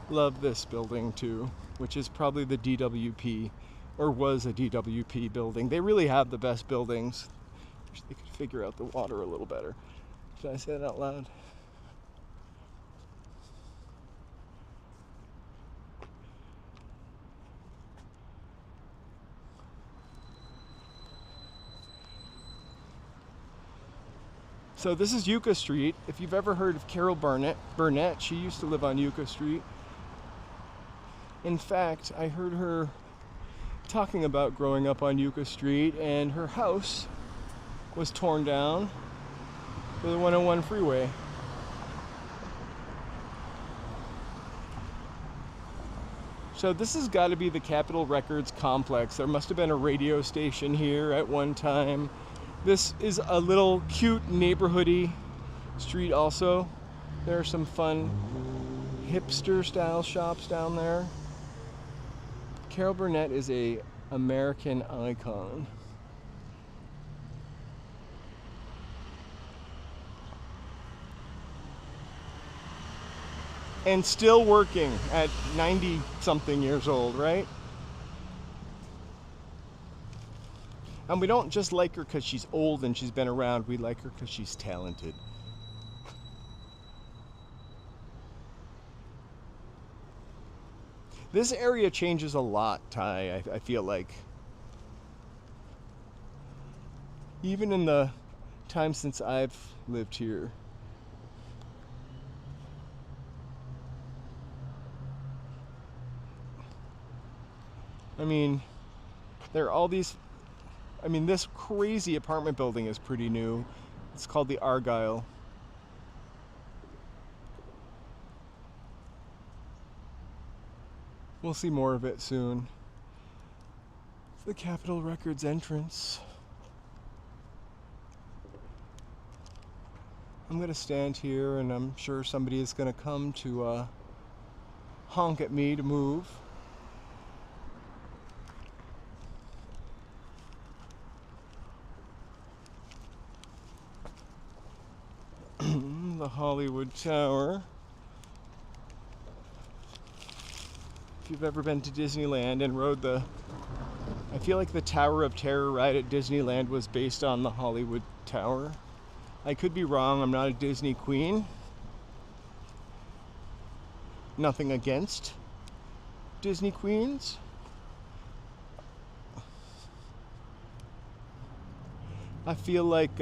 love this building too, which is probably the DWP, or was a DWP building. They really have the best buildings. Wish they could figure out the water a little better. Did I say that out loud? So this is Yucca Street. If you've ever heard of Carol Burnett, she used to live on Yucca Street. In fact, I heard her talking about growing up on Yucca Street, and her house was torn down for the 101 freeway. So this has got to be the Capitol Records complex. There must have been a radio station here at one time. This is a little cute neighborhoody street also. There are some fun hipster style shops down there. Carol Burnett is a American icon. And still working at 90 something years old, right? And we don't just like her because she's old and she's been around. We like her because she's talented. This area changes a lot, Ty, I feel like. Even in the time since I've lived here. I mean, there are all these... I mean, this crazy apartment building is pretty new. It's called the Argyle. We'll see more of it soon. It's the Capitol Records entrance. I'm gonna stand here, and I'm sure somebody is gonna come to honk at me to move. The Hollywood Tower. If you've ever been to Disneyland and rode I feel like the Tower of Terror ride at Disneyland was based on the Hollywood Tower. I could be wrong, I'm not a Disney queen. Nothing against Disney queens. I feel like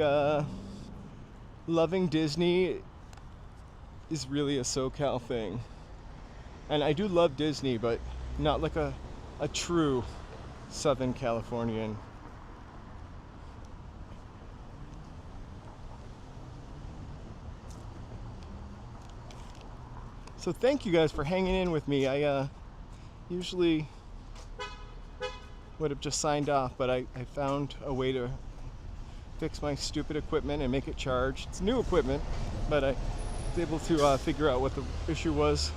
loving Disney is really a SoCal thing. And I do love Disney, but not like a true Southern Californian. So thank you guys for hanging in with me. I usually would have just signed off, but I found a way to fix my stupid equipment and make it charge. It's new equipment, but I was able to figure out what the issue was.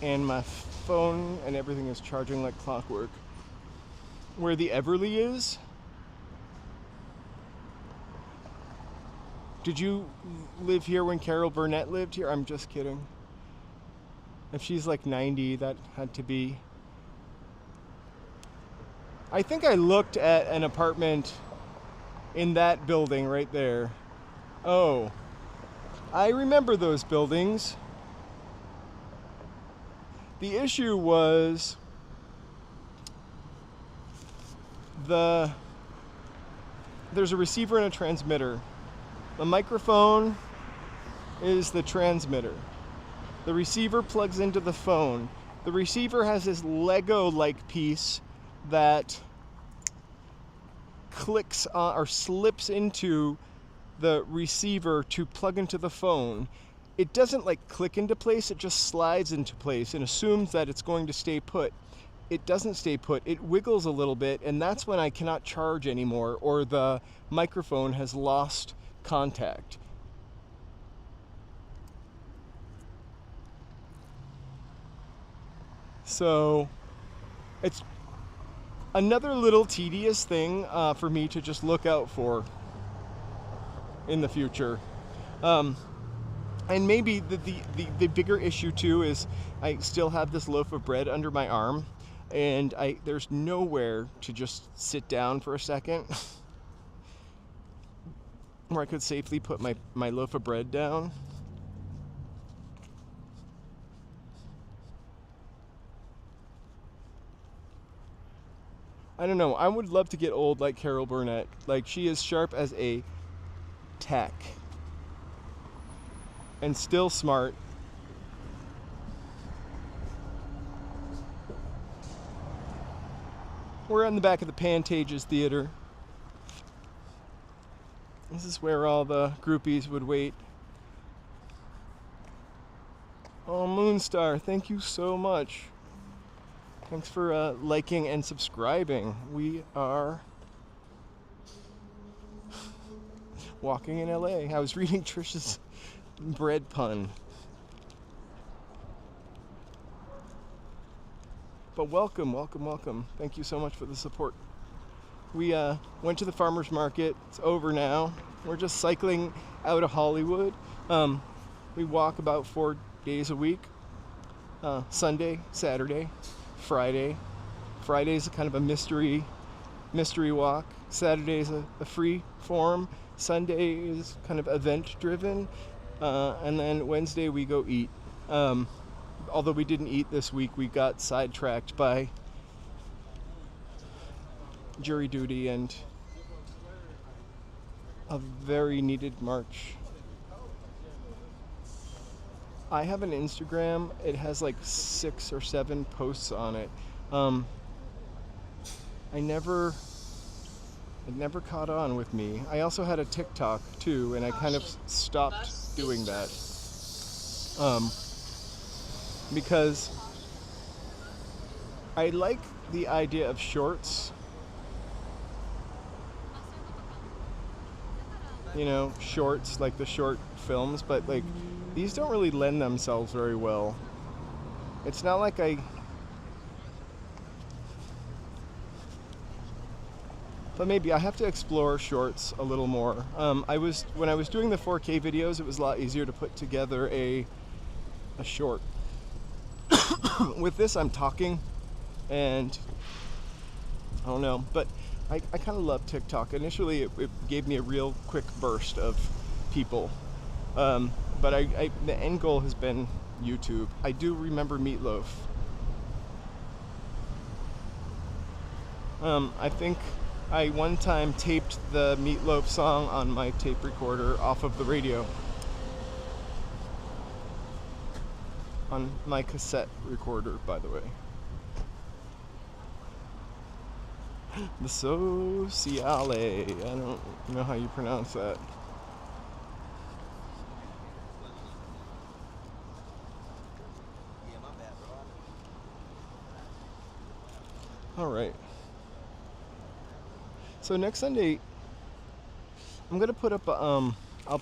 And my phone and everything is charging like clockwork. Where the Everly is? Did you live here when Carol Burnett lived here? I'm just kidding. If she's like 90, that had to be... I think I looked at an apartment in that building right there. Oh, I remember those buildings. The issue was there's a receiver and a transmitter. The microphone is the transmitter. The receiver plugs into the phone. The receiver has this Lego-like piece that clicks or slips into the receiver to plug into the phone. It doesn't like click into place, it just slides into place and assumes that it's going to stay put. It doesn't stay put, it wiggles a little bit, and that's when I cannot charge anymore, or the microphone has lost contact. So it's another little tedious thing for me to just look out for in the future. And maybe the bigger issue too is I still have this loaf of bread under my arm, and there's nowhere to just sit down for a second where I could safely put my loaf of bread down. I don't know. I would love to get old like Carol Burnett. Like, she is sharp as a tack and still smart. We're in the back of the Pantages Theater. This is where all the groupies would wait. Oh, Moonstar, thank you so much. Thanks for liking and subscribing. We are walking in LA. I was reading Trisha's bread pun. But welcome, welcome, welcome. Thank you so much for the support. We went to the farmer's market. It's over now. We're just cycling out of Hollywood. We walk about 4 days a week. Sunday, Saturday, Friday. Friday's kind of a mystery walk. Saturday is a free form. Sunday is kind of event driven. And then Wednesday we go eat. Although we didn't eat this week, we got sidetracked by jury duty and a very needed march. I have an Instagram. It has like 6 or 7 posts on it. It never caught on with me. I also had a TikTok too, and I kind of stopped doing that. Because I like the idea of shorts. You know, shorts, like the short films, but like these don't really lend themselves very well. It's not like but maybe I have to explore shorts a little more. When I was doing the 4K videos, it was a lot easier to put together a short. With this, I'm talking, and I don't know, but I kind of love TikTok. Initially, it gave me a real quick burst of people, but the end goal has been YouTube. I do remember Meatloaf. I think I one time taped the Meatloaf song on my tape recorder off of the radio. On my cassette recorder, by the way. The Sociale. I don't know how you pronounce that. All right. So next Sunday, I'm gonna put up I'll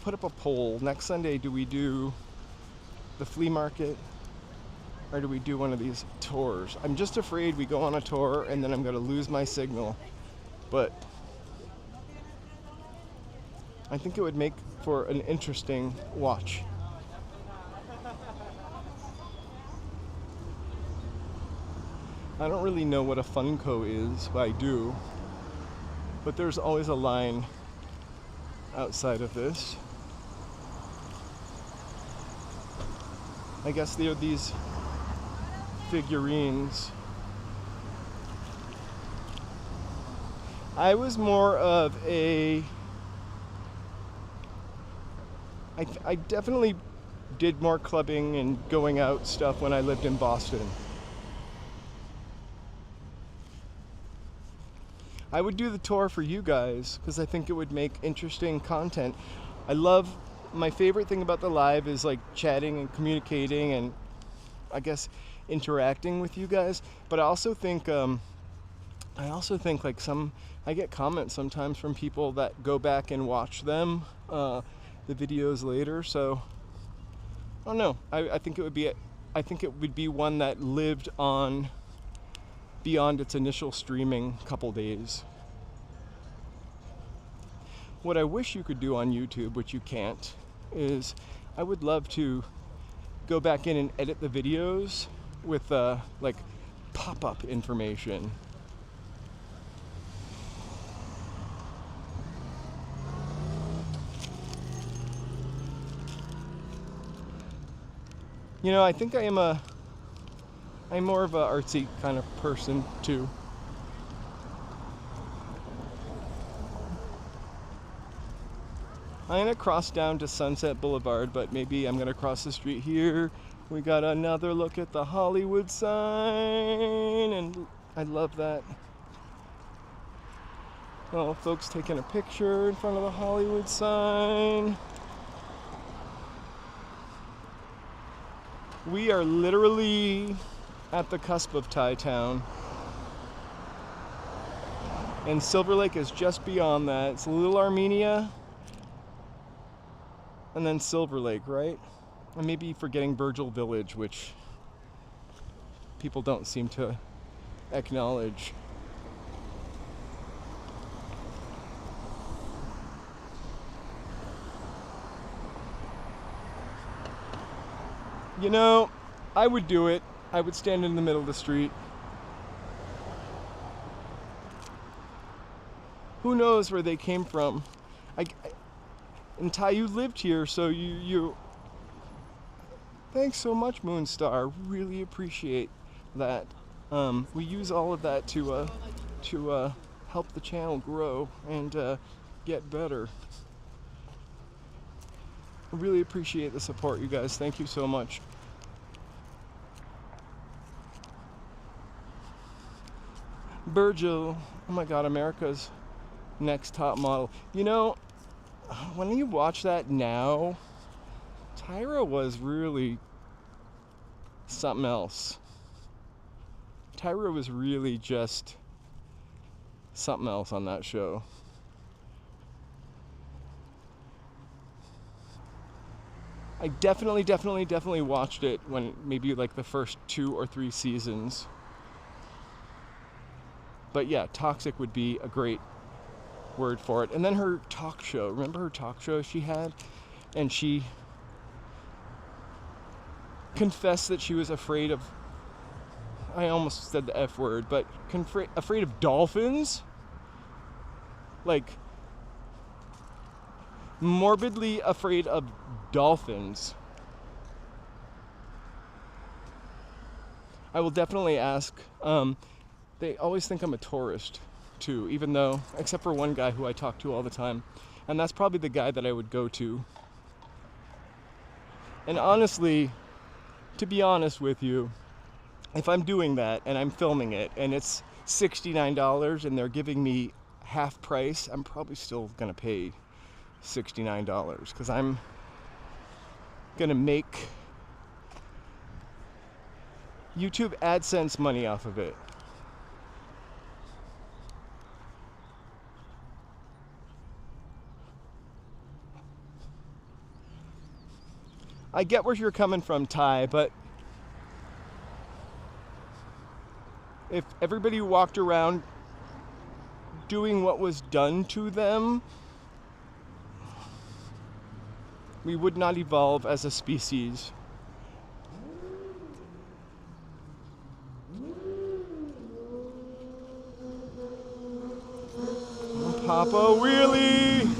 put up a poll. Next Sunday, do we do the flea market, or do we do one of these tours? I'm just afraid we go on a tour and then I'm going to lose my signal. But I think it would make for an interesting watch. I don't really know what a Funko is, but I do. But there's always a line outside of this. I guess they're these figurines. I was more of I definitely did more clubbing and going out stuff when I lived in Boston. I would do the tour for you guys because I think it would make interesting content. My favorite thing about the live is like chatting and communicating and I guess interacting with you guys. But I also think like I get comments sometimes from people that go back and watch them, the videos later. So I don't know. I think it would be I think it would be one that lived on beyond its initial streaming couple days. What I wish you could do on YouTube, which you can't, is I would love to go back in and edit the videos with like pop-up information. You know, I think I'm more of a artsy kind of person too. I'm gonna cross down to Sunset Boulevard, but maybe I'm gonna cross the street here. We got another look at the Hollywood sign, and I love that. Oh, folks taking a picture in front of the Hollywood sign. We are literally at the cusp of Thai Town. And Silver Lake is just beyond that. It's Little Armenia. And then Silver Lake, right? And maybe forgetting Virgil Village, which people don't seem to acknowledge. You know, I would do it. I would stand in the middle of the street. Who knows where they came from? And Ty, you lived here, so you thanks so much, Moonstar. Really appreciate that. We use all of that to help the channel grow and get better. I really appreciate the support, you guys. Thank you so much. Virgil, oh my God, America's Next Top Model. You know, when you watch that now, Tyra was really something else. Tyra was really just something else on that show. I definitely watched it when maybe like the first 2 or 3 seasons. But yeah, toxic would be a great word for it. And then her talk show. Remember her talk show she had? And she confessed that she was afraid of, I almost said the F word, but afraid of dolphins? Like, morbidly afraid of dolphins. I will definitely ask. They always think I'm a tourist too, even though, except for one guy who I talk to all the time, and that's probably the guy that I would go to. And honestly, to be honest with you, if I'm doing that and I'm filming it and it's $69 and they're giving me half price, I'm probably still gonna pay $69 because I'm gonna make YouTube AdSense money off of it. I get where you're coming from, Ty, but if everybody walked around doing what was done to them, we would not evolve as a species. Papa Wheelie!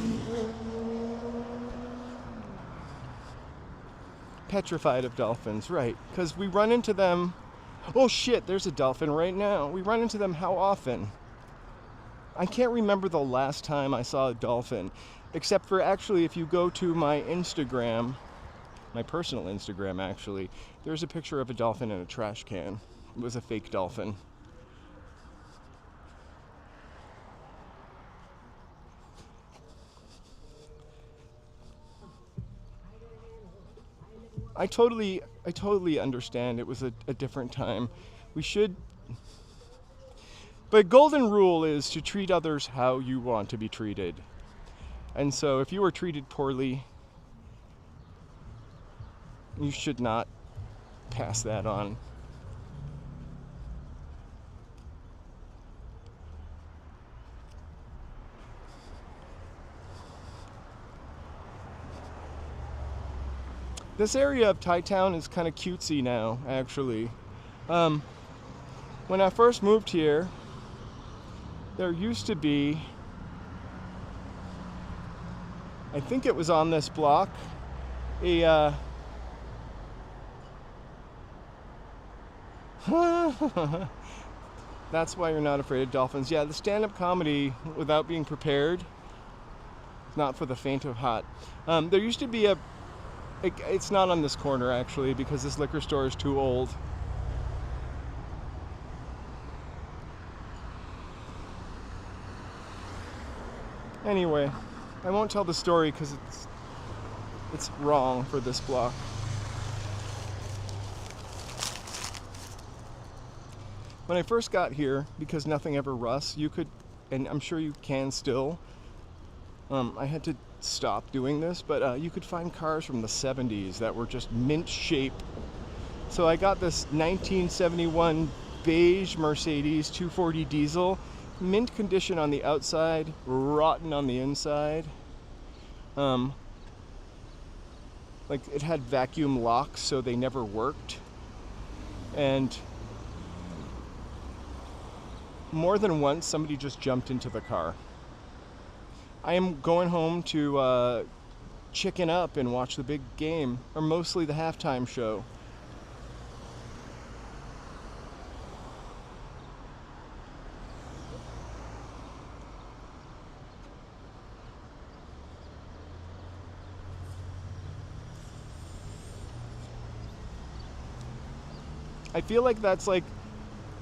Petrified of dolphins, right? Because we run into them. Oh shit, there's a dolphin right now. We run into them how often? I can't remember the last time I saw a dolphin, except for actually if you go to my Instagram, my personal Instagram actually, there's a picture of a dolphin in a trash can. It was a fake dolphin. I totally understand it was a different time. We should, but golden rule is to treat others how you want to be treated. And so if you were treated poorly, you should not pass that on. This area of Thai Town is kind of cutesy now, actually. When I first moved here, there used to be, I think it was on this block, a that's why you're not afraid of dolphins. Yeah, the stand-up comedy without being prepared is not for the faint of heart. There used to be it's not on this corner actually because this liquor store is too old. Anyway, I won't tell the story because it's wrong for this block. When I first got here, because nothing ever rusts, you could, and I'm sure you can still, I had to stop doing this, but you could find cars from the 70s that were just mint shape. So I got this 1971 beige Mercedes 240 diesel, mint condition on the outside, rotten on the inside. Like it had vacuum locks, so they never worked. And more than once, somebody just jumped into the car. I am going home to chicken up and watch the big game, or mostly the halftime show. I feel like that's like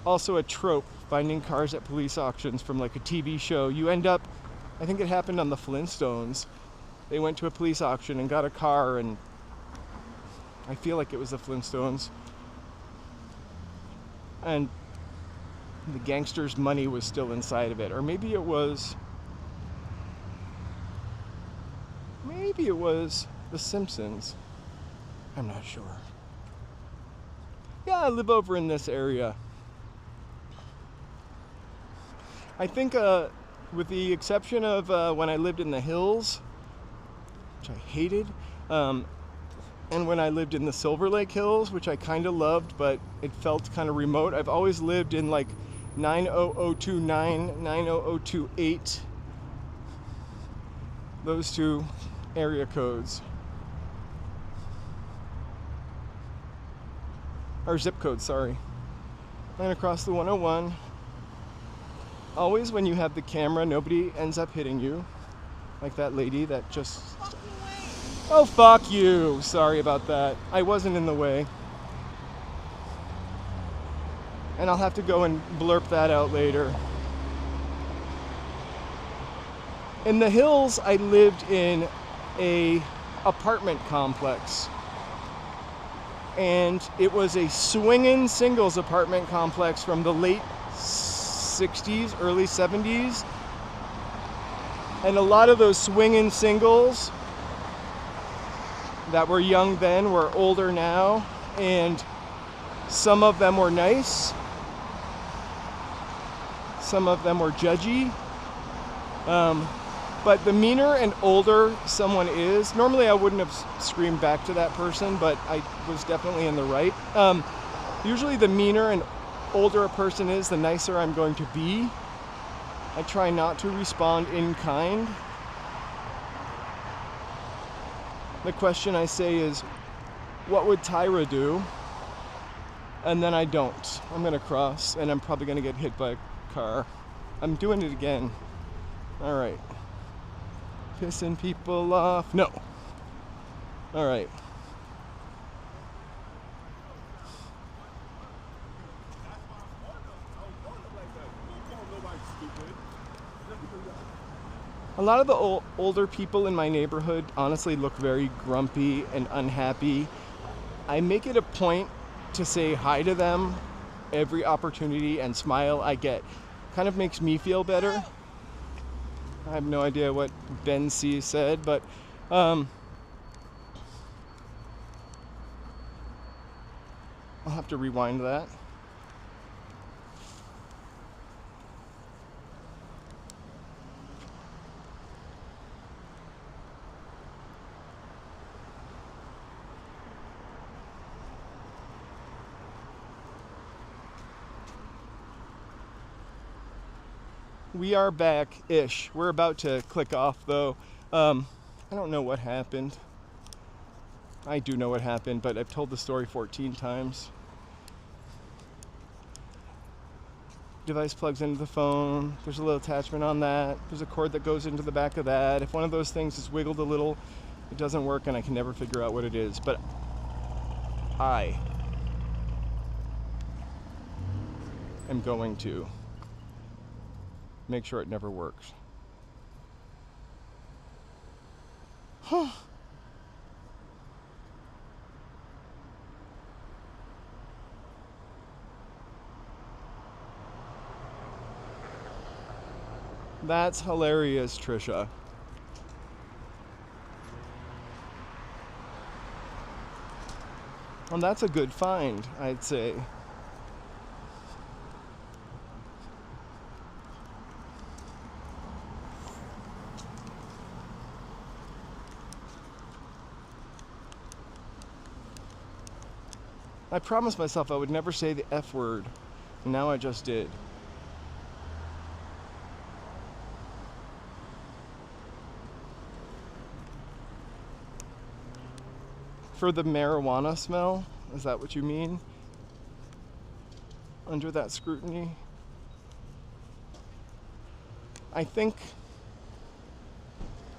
also a trope, finding cars at police auctions from like a TV show. You end up, I think it happened on the Flintstones. They went to a police auction and got a car, and I feel like it was the Flintstones. And the gangster's money was still inside of it. Or maybe it was The Simpsons. I'm not sure. Yeah, I live over in this area. I think with the exception of when I lived in the hills, which I hated, and when I lived in the Silver Lake Hills, which I kind of loved, but it felt kind of remote, I've always lived in like 90029, 90028, those two area codes. Or zip codes, sorry. And across the 101. Always when you have the camera, nobody ends up hitting you. Like that lady that just... Oh, fuck you! Sorry about that. I wasn't in the way. And I'll have to go and blurp that out later. In the hills, I lived in a apartment complex. And it was a swinging singles apartment complex from the late 60s, early 70s. And a lot of those swinging singles that were young then were older now, and some of them were nice, some of them were judgy. But the meaner and older someone is, normally I wouldn't have screamed back to that person, but I was definitely in the right. Usually the meaner and older a person is, the nicer I'm going to be. I try not to respond in kind. The question I say is, what would Tyra do? And then I don't. I'm gonna cross, and I'm probably gonna get hit by a car. I'm doing it again. All right. Pissing people off. No. All right. A lot of the older people in my neighborhood honestly look very grumpy and unhappy. I make it a point to say hi to them every opportunity and smile I get. Kind of makes me feel better. I have no idea what Ben C said, but I'll have to rewind that. We are back-ish. We're about to click off, though. I don't know what happened. I do know what happened, but I've told the story 14 times. Device plugs into the phone. There's a little attachment on that. There's a cord that goes into the back of that. If one of those things is wiggled a little, it doesn't work, and I can never figure out what it is. But I am going to make sure it never works. That's hilarious, Trisha. Well, that's a good find, I'd say. I promised myself I would never say the F word, and now I just did. For the marijuana smell? Is that what you mean? Under that scrutiny? I think...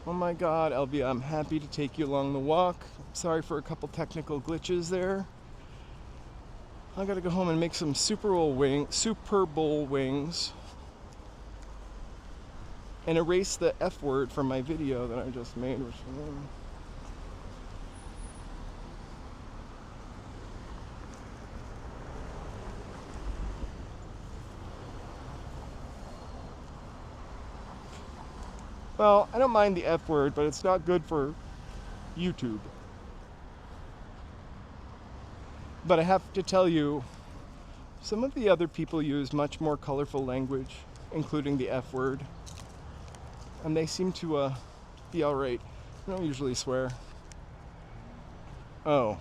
Oh my god, Elvia, I'm happy to take you along the walk. Sorry for a couple technical glitches there. I gotta go home and make some Super Bowl wings and erase the F word from my video that I just made. Well, I don't mind the F word, but it's not good for YouTube. But I have to tell you, some of the other people use much more colorful language, including the F word. And they seem to be alright. I don't usually swear. Oh.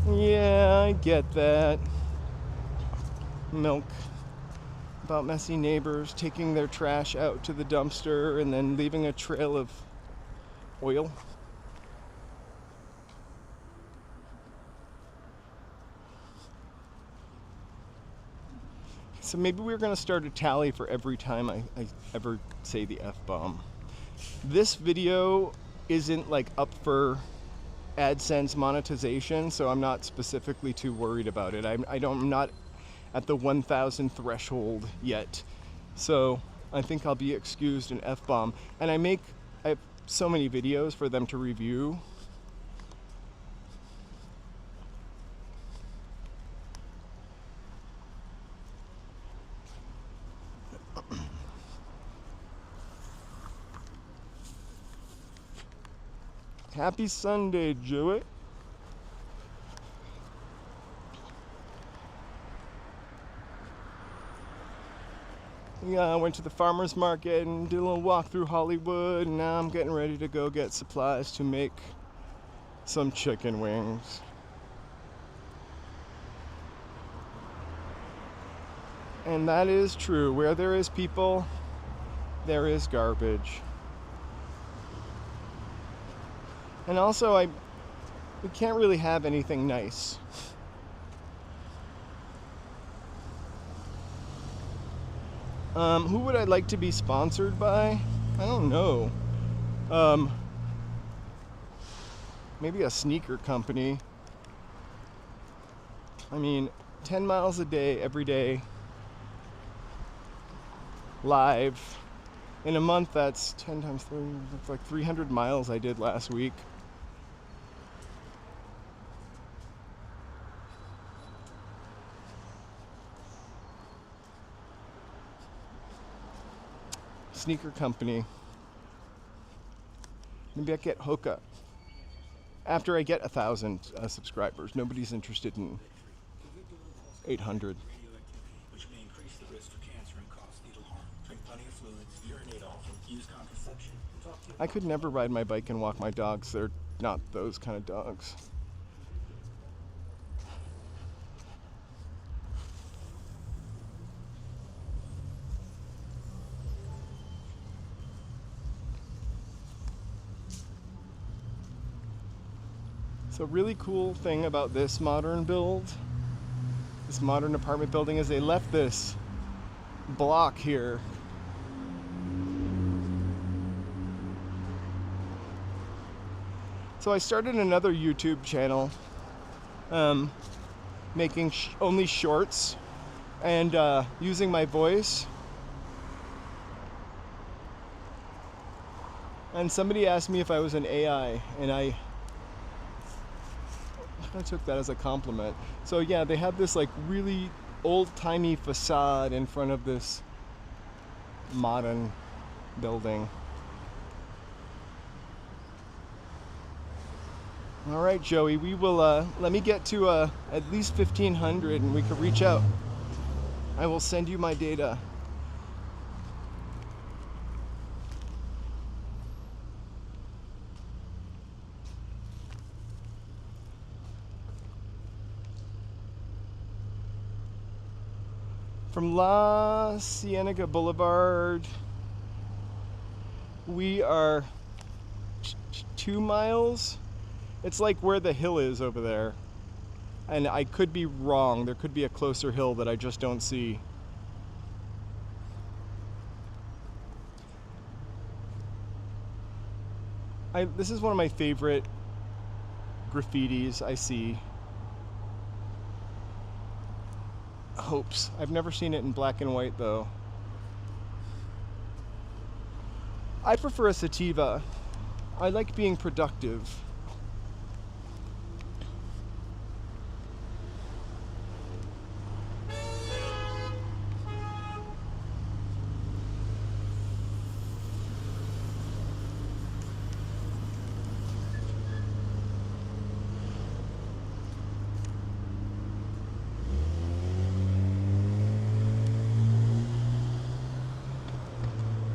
Yeah, I get that. Milk. About messy neighbors taking their trash out to the dumpster and then leaving a trail of oil. So maybe we're going to start a tally for every time I ever say the F-bomb. This video isn't like up for AdSense monetization, so I'm not specifically too worried about it. I'm not at the 1,000 threshold yet, so I think I'll be excused an F-bomb. And I have so many videos for them to review. Happy Sunday, Jewett. Yeah, I went to the farmer's market and did a little walk through Hollywood, and now I'm getting ready to go get supplies to make some chicken wings. And that is true. Where there is people, there is garbage. And also, we can't really have anything nice. Who would I like to be sponsored by? I don't know. Maybe a sneaker company. I mean, 10 miles a day, every day, live. In a month, that's 10 times 3, that's like 300 miles I did last week. sneaker company. Maybe I get Hoka. After I get 1,000 subscribers, nobody's interested in 800. Which may increase the risk of cancer and cause fetal harm. Drink plenty of fluids, urinate often, use contraception. I could never ride my bike and walk my dogs. They're not those kind of dogs. So really cool thing about this modern build, this modern apartment building, is they left this block here. So I started another YouTube channel making only shorts and using my voice. And somebody asked me if I was an AI, and I took that as a compliment. So yeah, they have this like really old-timey facade in front of this modern building. All right, Joey, we will let me get to at least 1,500 and we can reach out. I will send you my data. From La Cienega Boulevard, we are 2 miles. It's like where the hill is over there. And I could be wrong. There could be a closer hill that I just don't see. This is one of my favorite graffitis I see. Hopes. I've never seen it in black and white though. I prefer a sativa. I like being productive.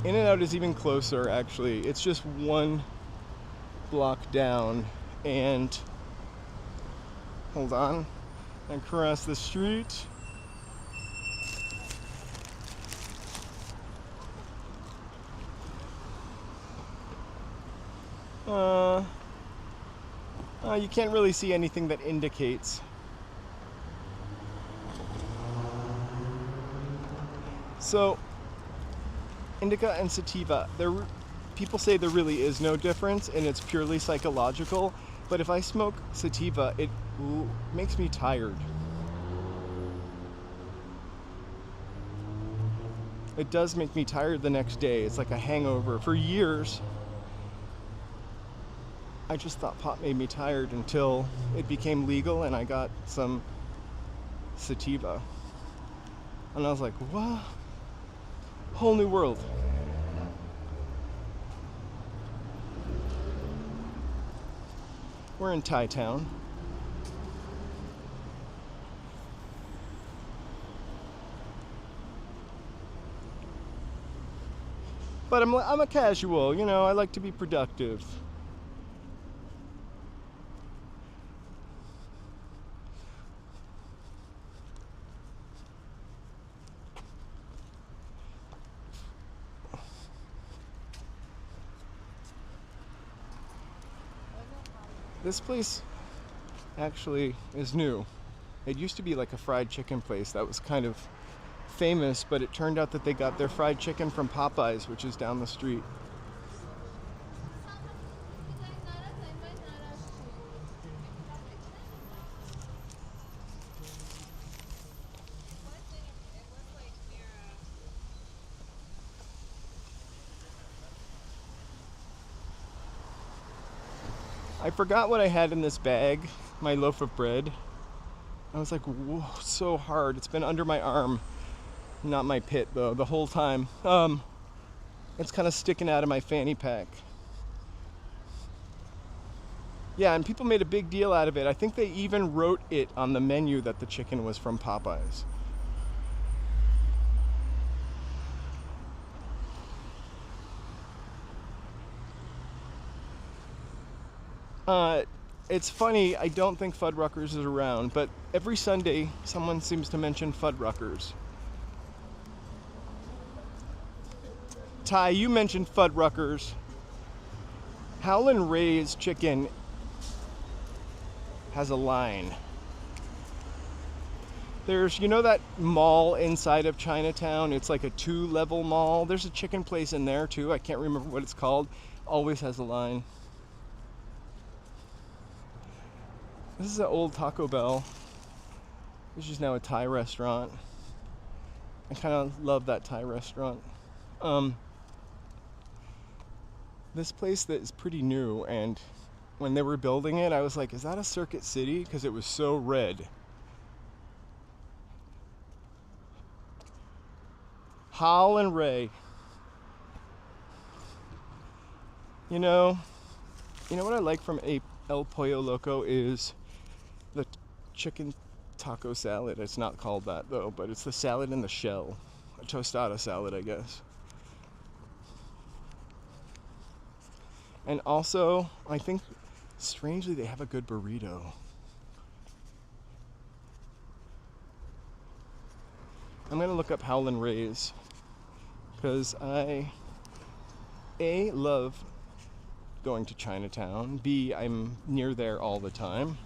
In-N-Out is even closer, actually. It's just 1 block down, and hold on, across the street. You can't really see anything that indicates. So indica and sativa, people say there really is no difference and it's purely psychological, but if I smoke sativa, it makes me tired. It does make me tired the next day. It's like a hangover. For years, I just thought pot made me tired until it became legal and I got some sativa. And I was like, what? Whole new world. We're in Thai Town. But I'm a casual, you know, I like to be productive. This place actually is new. It used to be like a fried chicken place that was kind of famous, but it turned out that they got their fried chicken from Popeyes, which is down the street. I forgot what I had in this bag, my loaf of bread. I was like, whoa, so hard. It's been under my arm, not my pit though, the whole time. It's kind of sticking out of my fanny pack. Yeah, and people made a big deal out of it. I think they even wrote it on the menu that the chicken was from Popeyes. It's funny, I don't think Fuddruckers is around, but every Sunday someone seems to mention Fuddruckers. Ty, you mentioned Fuddruckers. Howlin' Ray's Chicken has a line. There's, you know that mall inside of Chinatown? It's like a 2-level mall. There's a chicken place in there too. I can't remember what it's called. Always has a line. This is an old Taco Bell, which is now a Thai restaurant. I kind of love that Thai restaurant. This place that is pretty new, and when they were building it, I was like, is that a Circuit City? Because it was so red. Howlin' Ray. You know what I like from El Pollo Loco is the chicken taco salad. It's not called that though, but it's the salad in the shell. A tostada salad, I guess. And also, I think, strangely, they have a good burrito. I'm gonna look up Howlin' Ray's, because I, A, love going to Chinatown. B, I'm near there all the time.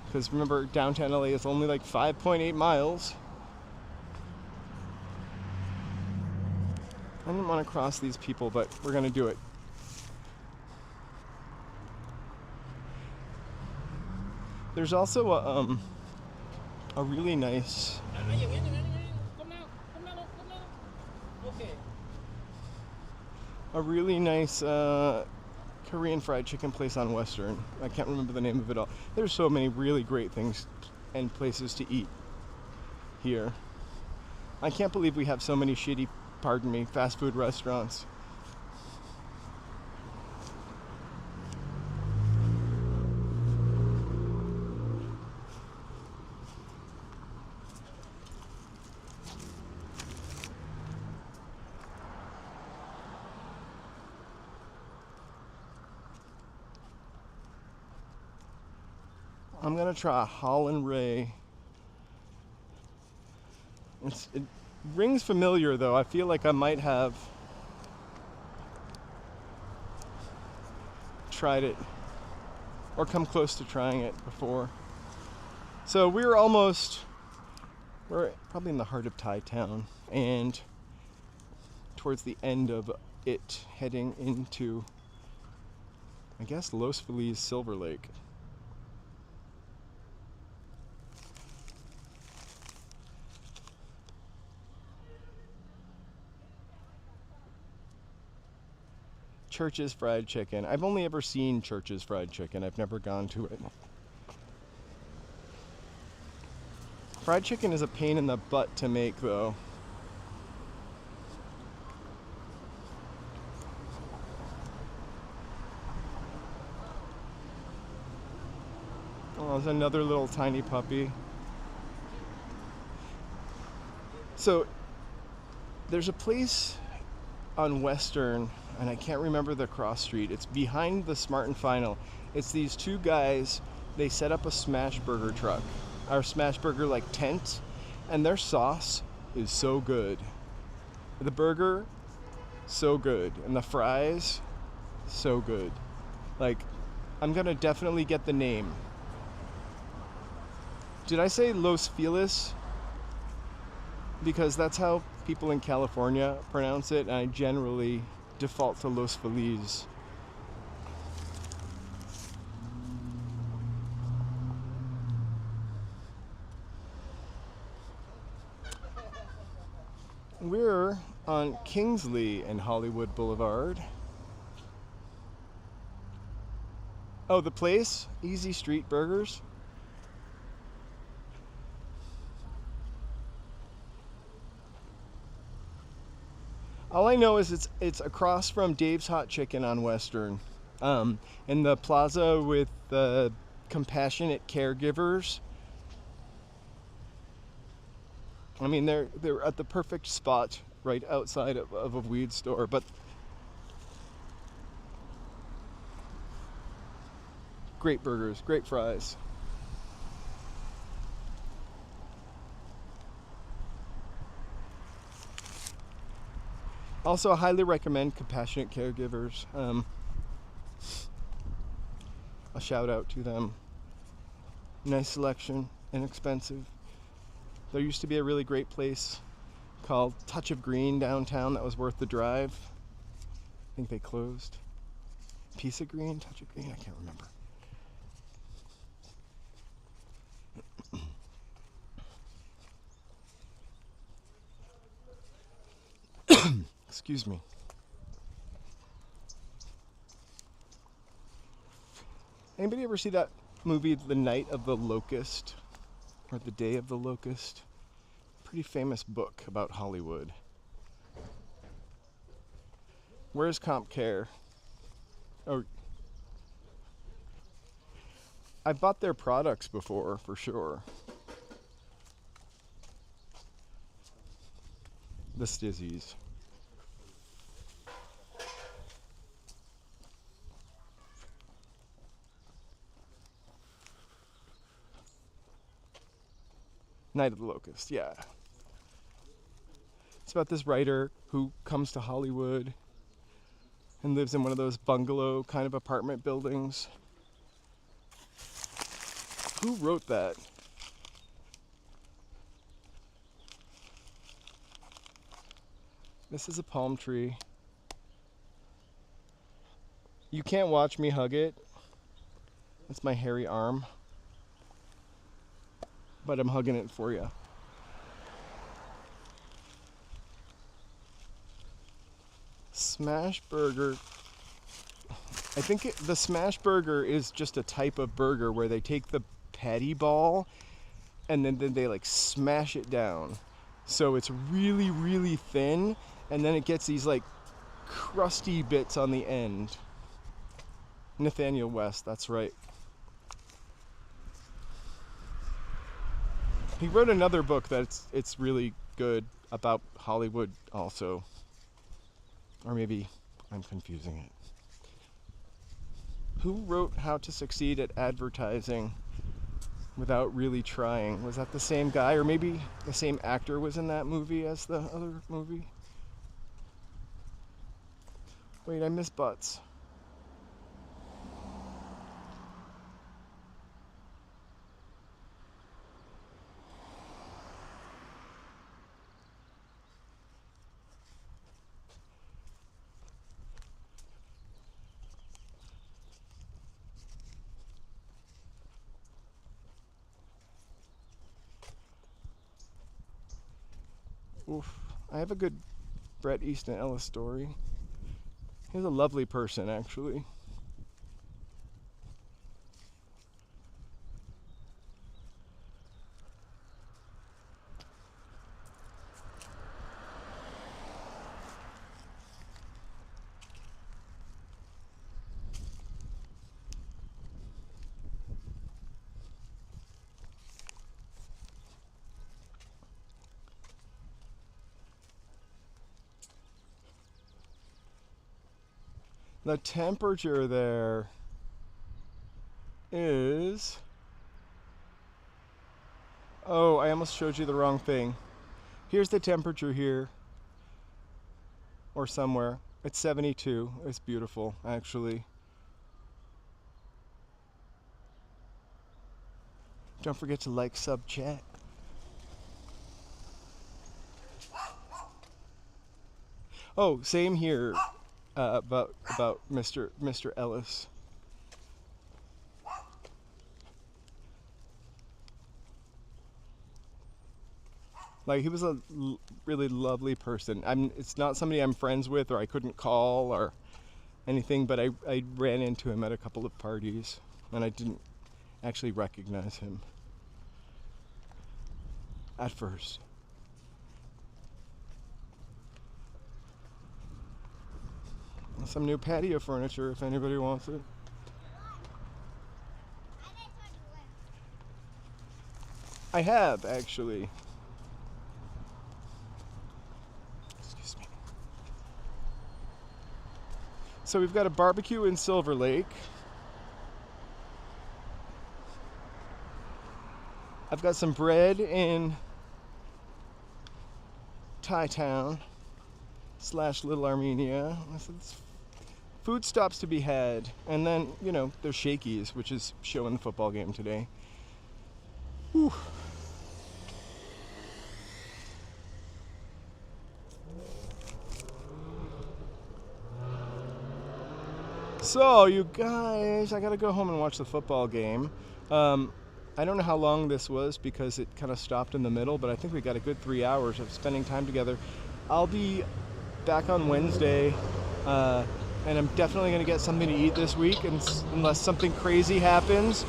Because remember, downtown LA is only like 5.8 miles. I didn't want to cross these people, but we're gonna do it. There's also a really nice Korean fried chicken place on Western. I can't remember the name of it all. There's so many really great things and places to eat here. I can't believe we have so many shitty, pardon me, fast food restaurants. I'm gonna try a Howlin' Ray. It rings familiar though. I feel like I might have tried it or come close to trying it before. So we're probably in the heart of Thai town and towards the end of it, heading into, I guess, Los Feliz Silver Lake. Church's Fried Chicken. I've only ever seen Church's Fried Chicken. I've never gone to it. Fried chicken is a pain in the butt to make, though. Oh, there's another little tiny puppy. So, there's a place on Western, and I can't remember the cross street. It's behind the Smart and Final. It's these two guys. They set up a smash burger truck, or smash burger like tent, and their sauce is so good. The burger, so good, and the fries, so good. Like, I'm gonna definitely get the name. Did I say Los Feliz? Because that's how people in California pronounce it, and I generally default to Los Feliz. We're on Kingsley and Hollywood Boulevard. Oh, the place? Easy Street Burgers. All I know is it's across from Dave's Hot Chicken on Western, in the plaza with the compassionate caregivers. I mean, they're at the perfect spot right outside of a weed store, but great burgers, great fries. Also, I highly recommend Compassionate Caregivers. A shout out to them. Nice selection, inexpensive. There used to be a really great place called Touch of Green downtown that was worth the drive. I think they closed. Piece of Green, Touch of Green, I can't remember. Excuse me. Anybody ever see that movie, The Night of the Locust? Or The Day of the Locust? Pretty famous book about Hollywood. Where's CompCare? Oh, I've bought their products before, for sure. The Stizzies. Night of the Locust, yeah. It's about this writer who comes to Hollywood and lives in one of those bungalow kind of apartment buildings. Who wrote that? This is a palm tree. You can't watch me hug it. That's my hairy arm. But I'm hugging it for you. Smash burger. I think the smash burger is just a type of burger where they take the patty ball and then they like smash it down. So it's really, really thin, and then it gets these like crusty bits on the end. Nathaniel West, that's right. He wrote another book that's it's really good about Hollywood also. Or maybe I'm confusing it. Who wrote How to Succeed at Advertising Without Really Trying? Was that the same guy, or maybe the same actor was in that movie as the other movie? Wait, I missed Butts. Oof. I have a good Bret Easton Ellis story. He's a lovely person, actually. The temperature there is... Oh, I almost showed you the wrong thing. Here's the temperature here. Or somewhere. It's 72. It's beautiful, actually. Don't forget to like, sub, chat. Oh, same here. About Mr. Ellis. Like, he was a really lovely person. It's not somebody I'm friends with or I couldn't call or anything, but I ran into him at a couple of parties and I didn't actually recognize him at first. Some new patio furniture if anybody wants it. I have, actually. Excuse me. So we've got a barbecue in Silver Lake. I've got some bread in Thai Town / Little Armenia. Food stops to be had. And then, you know, there's Shakey's, which is showing the football game today. Whew. So, you guys, I gotta go home and watch the football game. I don't know how long this was because it kind of stopped in the middle, but I think we got a good 3 hours of spending time together. I'll be back on Wednesday, and I'm definitely gonna get something to eat this week, unless something crazy happens.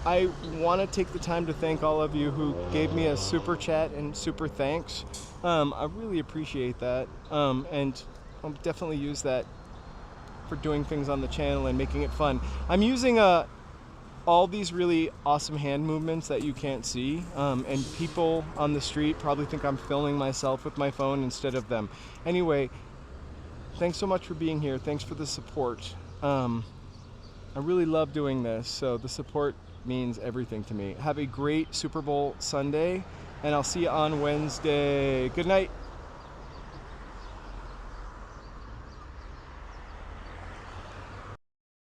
I want to take the time to thank all of you who gave me a super chat and super thanks. I really appreciate that, and I'll definitely use that for doing things on the channel and making it fun. I'm using all these really awesome hand movements that you can't see, and people on the street probably think I'm filming myself with my phone instead of them. Anyway, thanks so much for being here. Thanks for the support. I really love doing this, so the support means everything to me. Have a great Super Bowl Sunday, and I'll see you on Wednesday. Good night.